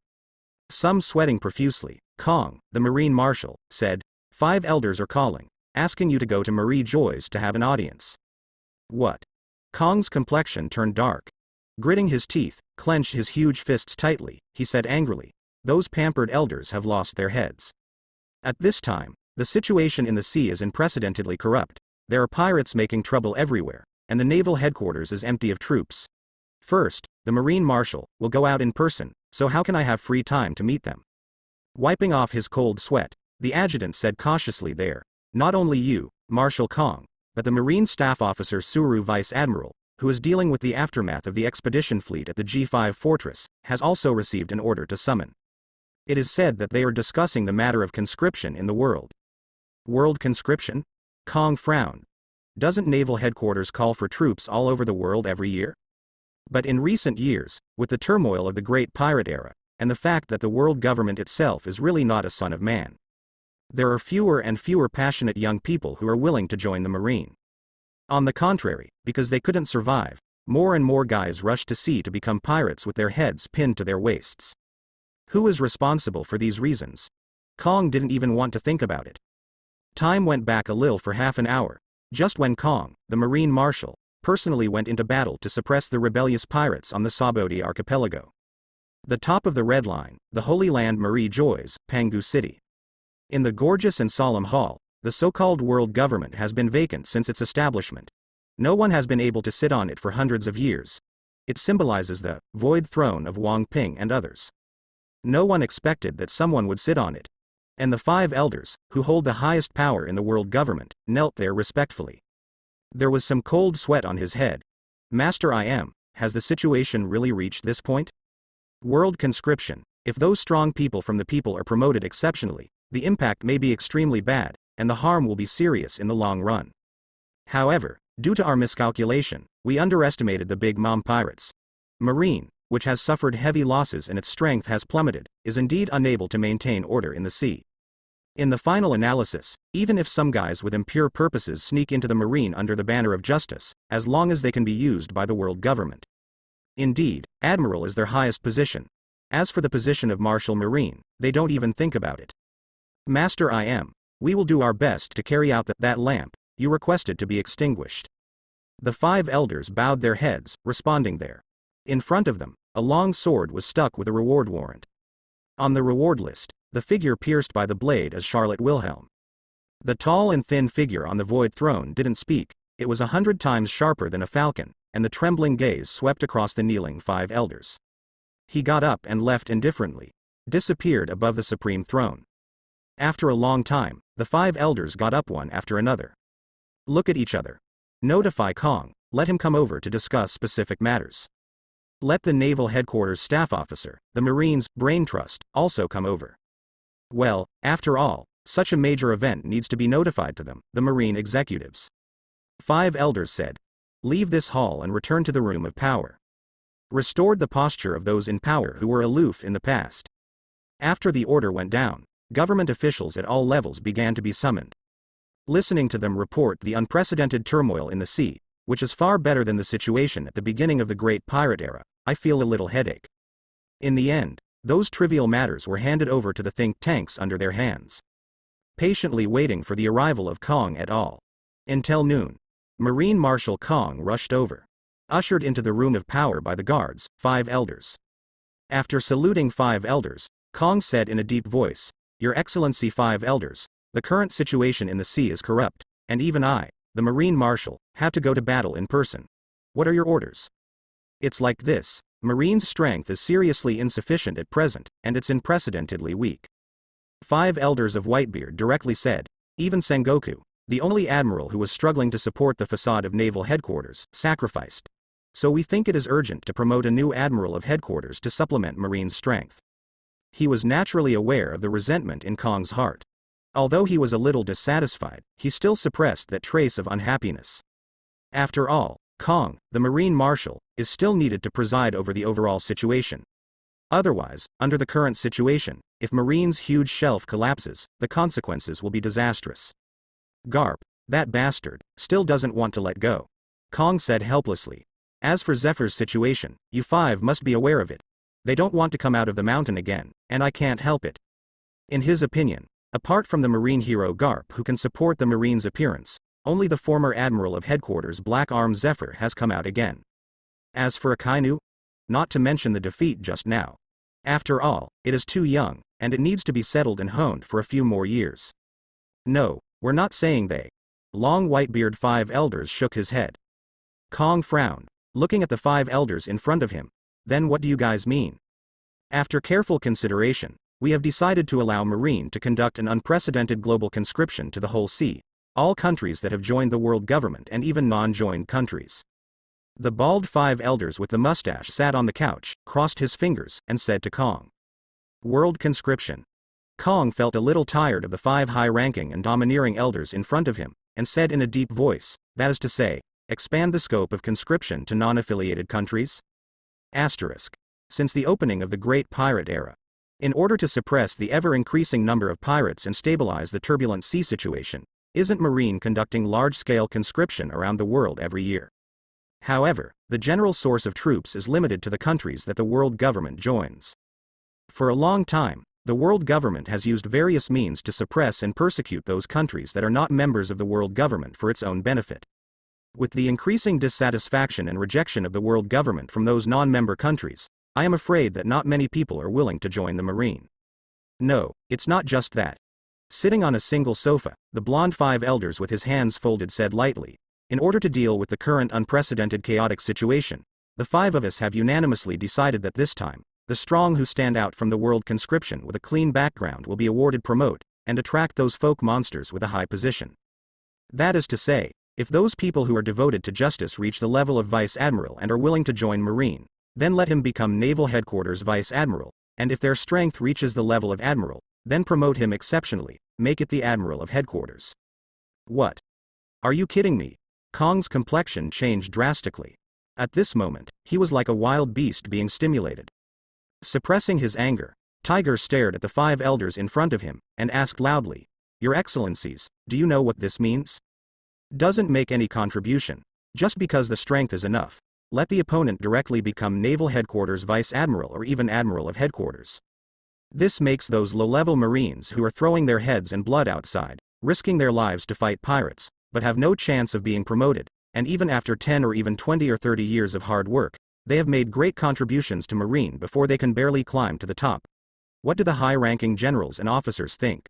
Some sweating profusely, Kong, the Marine Marshal, said, "5 elders are calling, asking you to go to Marie Joy's to have an audience." What? Kong's complexion turned dark. Gritting his teeth, clenched his huge fists tightly, he said angrily, "Those pampered elders have lost their heads." At this time, the situation in the sea is unprecedentedly corrupt. There are pirates making trouble everywhere, and the Naval Headquarters is empty of troops. First, the Marine Marshal will go out in person, so how can I have free time to meet them? Wiping off his cold sweat, the adjutant said cautiously there, "Not only you, Marshal Kong, but the Marine Staff Officer Suru Vice Admiral, who is dealing with the aftermath of the expedition fleet at the G5 Fortress, has also received an order to summon. It is said that they are discussing the matter of conscription in the world." World conscription? Kong frowned. Doesn't Naval Headquarters call for troops all over the world every year? But in recent years, with the turmoil of the Great Pirate Era, and the fact that the world government itself is really not a son of man, there are fewer and fewer passionate young people who are willing to join the Marine. On the contrary, because they couldn't survive, More and more guys rushed to sea to become pirates with their heads pinned to their waists. Who is responsible for these reasons? Kong didn't even want to think about it. Time went back a little for half an hour, just when Kong, the Marine Marshal, personally went into battle to suppress the rebellious pirates on the Saboti archipelago. The top of the Red Line, the Holy Land Marie Joy's, Pangu City. In the gorgeous and solemn hall, the so-called world government has been vacant since its establishment. No one has been able to sit on it for hundreds of years. It symbolizes the void throne of Wang Ping and others. No one expected that someone would sit on it. And the 5 elders, who hold the highest power in the world government, knelt there respectfully. There was some cold sweat on his head. Master has the situation really reached this point? World conscription. If those strong people from the people are promoted exceptionally, the impact may be extremely bad, and the harm will be serious in the long run. However, due to our miscalculation, we underestimated the Big Mom pirates. Marine, which has suffered heavy losses and its strength has plummeted, is indeed unable to maintain order in the sea. In the final analysis, even if some guys with impure purposes sneak into the Marine under the banner of justice, as long as they can be used by the world government. Indeed, Admiral is their highest position. As for the position of Marshal Marine, they don't even think about it. Master we will do our best to carry out that lamp you requested to be extinguished. The 5 elders bowed their heads, responding there. In front of them, a long sword was stuck with a reward warrant. On the reward list, the figure pierced by the blade is Charlotte Wilhelm. The tall and thin figure on the void throne didn't speak, it was 100 times sharper than a falcon, and the trembling gaze swept across the kneeling 5 elders. He got up and left indifferently, disappeared above the supreme throne. After a long time, the 5 elders got up one after another. Look at each other. Notify Kong, let him come over to discuss specific matters. Let the Naval Headquarters Staff Officer, the Marines' Brain Trust, also come over. Well, after all, such a major event needs to be notified to them, the Marine executives. 5 elders said. Leave this hall and return to the room of power. Restored the posture of those in power who were aloof in the past. After the order went down, government officials at all levels began to be summoned. Listening to them report the unprecedented turmoil in the sea, which is far better than the situation at the beginning of the Great Pirate Era, I feel a little headache. In the end, those trivial matters were handed over to the think tanks under their hands. Patiently waiting for the arrival of Kong et al. Until noon. Marine Marshal Kong rushed over. Ushered into the room of power by the guards, 5 elders. After saluting 5 elders, Kong said in a deep voice, Your Excellency 5 elders, the current situation in the sea is corrupt, and even I, the Marine Marshal, have to go to battle in person. What are your orders? It's like this, Marine's strength is seriously insufficient at present, and it's unprecedentedly weak. 5 elders of Whitebeard directly said, even Sengoku, the only admiral who was struggling to support the facade of naval headquarters, sacrificed. So we think it is urgent to promote a new admiral of headquarters to supplement Marine's strength. He was naturally aware of the resentment in Kong's heart. Although he was a little dissatisfied, he still suppressed that trace of unhappiness. After all, Kong, the Marine Marshal, is still needed to preside over the overall situation. Otherwise, under the current situation, if Marine's huge shelf collapses, the consequences will be disastrous. Garp, that bastard, still doesn't want to let go. Kong said helplessly. As for Zephyr's situation, you 5 must be aware of it. They don't want to come out of the mountain again, and I can't help it. In his opinion, apart from the Marine hero Garp who can support the Marine's appearance, only the former Admiral of Headquarters Black Arm Zephyr has come out again. As for Akainu? Not to mention the defeat just now. After all, it is too young, and it needs to be settled and honed for a few more years. No, we're not saying they. Long Whitebeard 5 elders shook his head. Kong frowned, looking at the 5 elders in front of him. Then what do you guys mean? After careful consideration, we have decided to allow Marine to conduct an unprecedented global conscription to the whole sea, all countries that have joined the world government and even non-joined countries. The bald 5 elders with the mustache sat on the couch, crossed his fingers, and said to Kong. World conscription. Kong felt a little tired of the 5 high-ranking and domineering elders in front of him, and said in a deep voice, that is to say, expand the scope of conscription to non-affiliated countries? Asterisk. Since the opening of the Great Pirate Era. In order to suppress the ever-increasing number of pirates and stabilize the turbulent sea situation, isn't Marine conducting large-scale conscription around the world every year? However, the general source of troops is limited to the countries that the world government joins. For a long time, the world government has used various means to suppress and persecute those countries that are not members of the world government for its own benefit. With the increasing dissatisfaction and rejection of the world government from those non-member countries, I am afraid that not many people are willing to join the Marine. No, it's not just that. Sitting on a single sofa, the blonde five elders with his hands folded said lightly, in order to deal with the current unprecedented chaotic situation, the five of us have unanimously decided that this time, the strong who stand out from the world conscription with a clean background will be awarded promote, and attract those folk monsters with a high position. That is to say, if those people who are devoted to justice reach the level of Vice Admiral and are willing to join Marine, then let him become Naval Headquarters Vice Admiral, and if their strength reaches the level of Admiral, then promote him exceptionally, make it the Admiral of Headquarters. What? Are you kidding me? Kong's complexion changed drastically. At this moment, he was like a wild beast being stimulated. Suppressing his anger, Tiger stared at the five elders in front of him, and asked loudly, "Your Excellencies, do you know what this means? Doesn't make any contribution. Just because the strength is enough. Let the opponent directly become Naval Headquarters Vice Admiral or even Admiral of Headquarters. This makes those low-level Marines who are throwing their heads and blood outside, risking their lives to fight pirates, but have no chance of being promoted, and even after 10 or even 20 or 30 years of hard work, they have made great contributions to Marine before they can barely climb to the top. What do the high-ranking generals and officers think?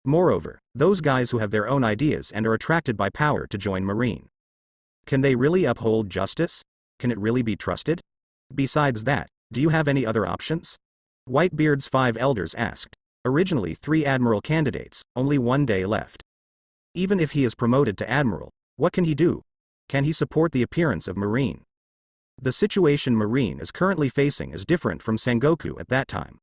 Moreover, those guys who have their own ideas and are attracted by power to join Marine. Can they really uphold justice? Can it really be trusted? Besides that, do you have any other options?" Whitebeard's five elders asked. Originally 3 Admiral candidates, only 1 day left. Even if he is promoted to Admiral, what can he do? Can he support the appearance of Marine? The situation Marine is currently facing is different from Sengoku at that time.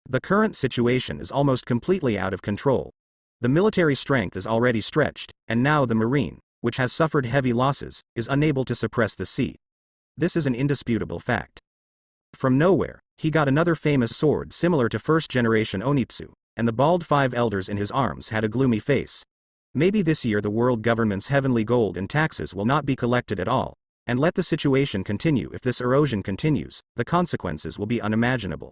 The current situation is almost completely out of control. The military strength is already stretched, and now the Marine, which has suffered heavy losses, is unable to suppress the sea. This is an indisputable fact. From nowhere, he got another famous sword similar to first-generation Onitsu, and the bald five elders in his arms had a gloomy face. Maybe this year the world government's heavenly gold and taxes will not be collected at all, and let the situation continue. If this erosion continues, the consequences will be unimaginable.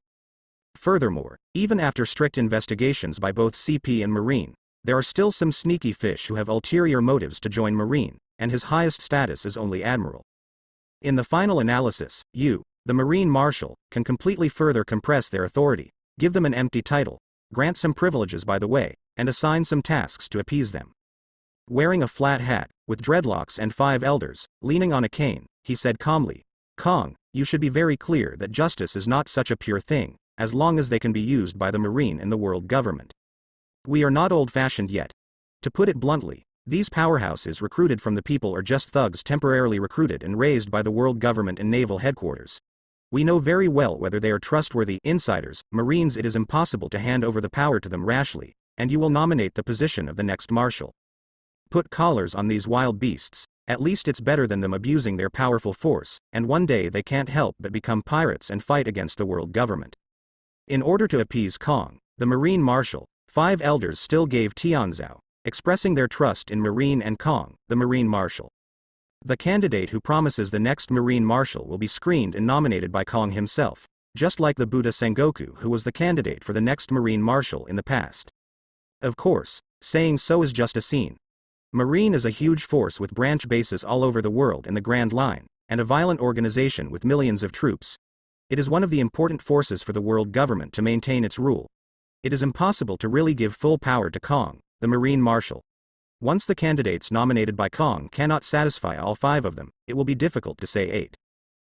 Furthermore, even after strict investigations by both CP and Marine, there are still some sneaky fish who have ulterior motives to join Marine, and his highest status is only Admiral. In the final analysis, you, the Marine Marshal, can completely further compress their authority, give them an empty title, grant some privileges by the way, and assign some tasks to appease them. Wearing a flat hat, with dreadlocks and 5 elders, leaning on a cane, he said calmly, "Kong, you should be very clear that justice is not such a pure thing, as long as they can be used by the Marine and the world government. We are not old-fashioned yet. To put it bluntly, these powerhouses recruited from the people are just thugs temporarily recruited and raised by the world government and naval headquarters. We know very well whether they are trustworthy insiders, Marines. It is impossible to hand over the power to them rashly, and you will nominate the position of the next marshal. Put collars on these wild beasts, at least it's better than them abusing their powerful force, and one day they can't help but become pirates and fight against the world government." In order to appease Kong, the Marine Marshal, 5 elders still gave Tianzhou, expressing their trust in Marine and Kong, the Marine Marshal. The candidate who promises the next Marine Marshal will be screened and nominated by Kong himself, just like the Buddha Sengoku who was the candidate for the next Marine Marshal in the past. Of course, saying so is just a scene. Marine is a huge force with branch bases all over the world in the Grand Line, and a violent organization with millions of troops. It is one of the important forces for the world government to maintain its rule. It is impossible to really give full power to Kong, the Marine Marshal. Once the candidates nominated by Kong cannot satisfy all 5 of them, it will be difficult to say 8.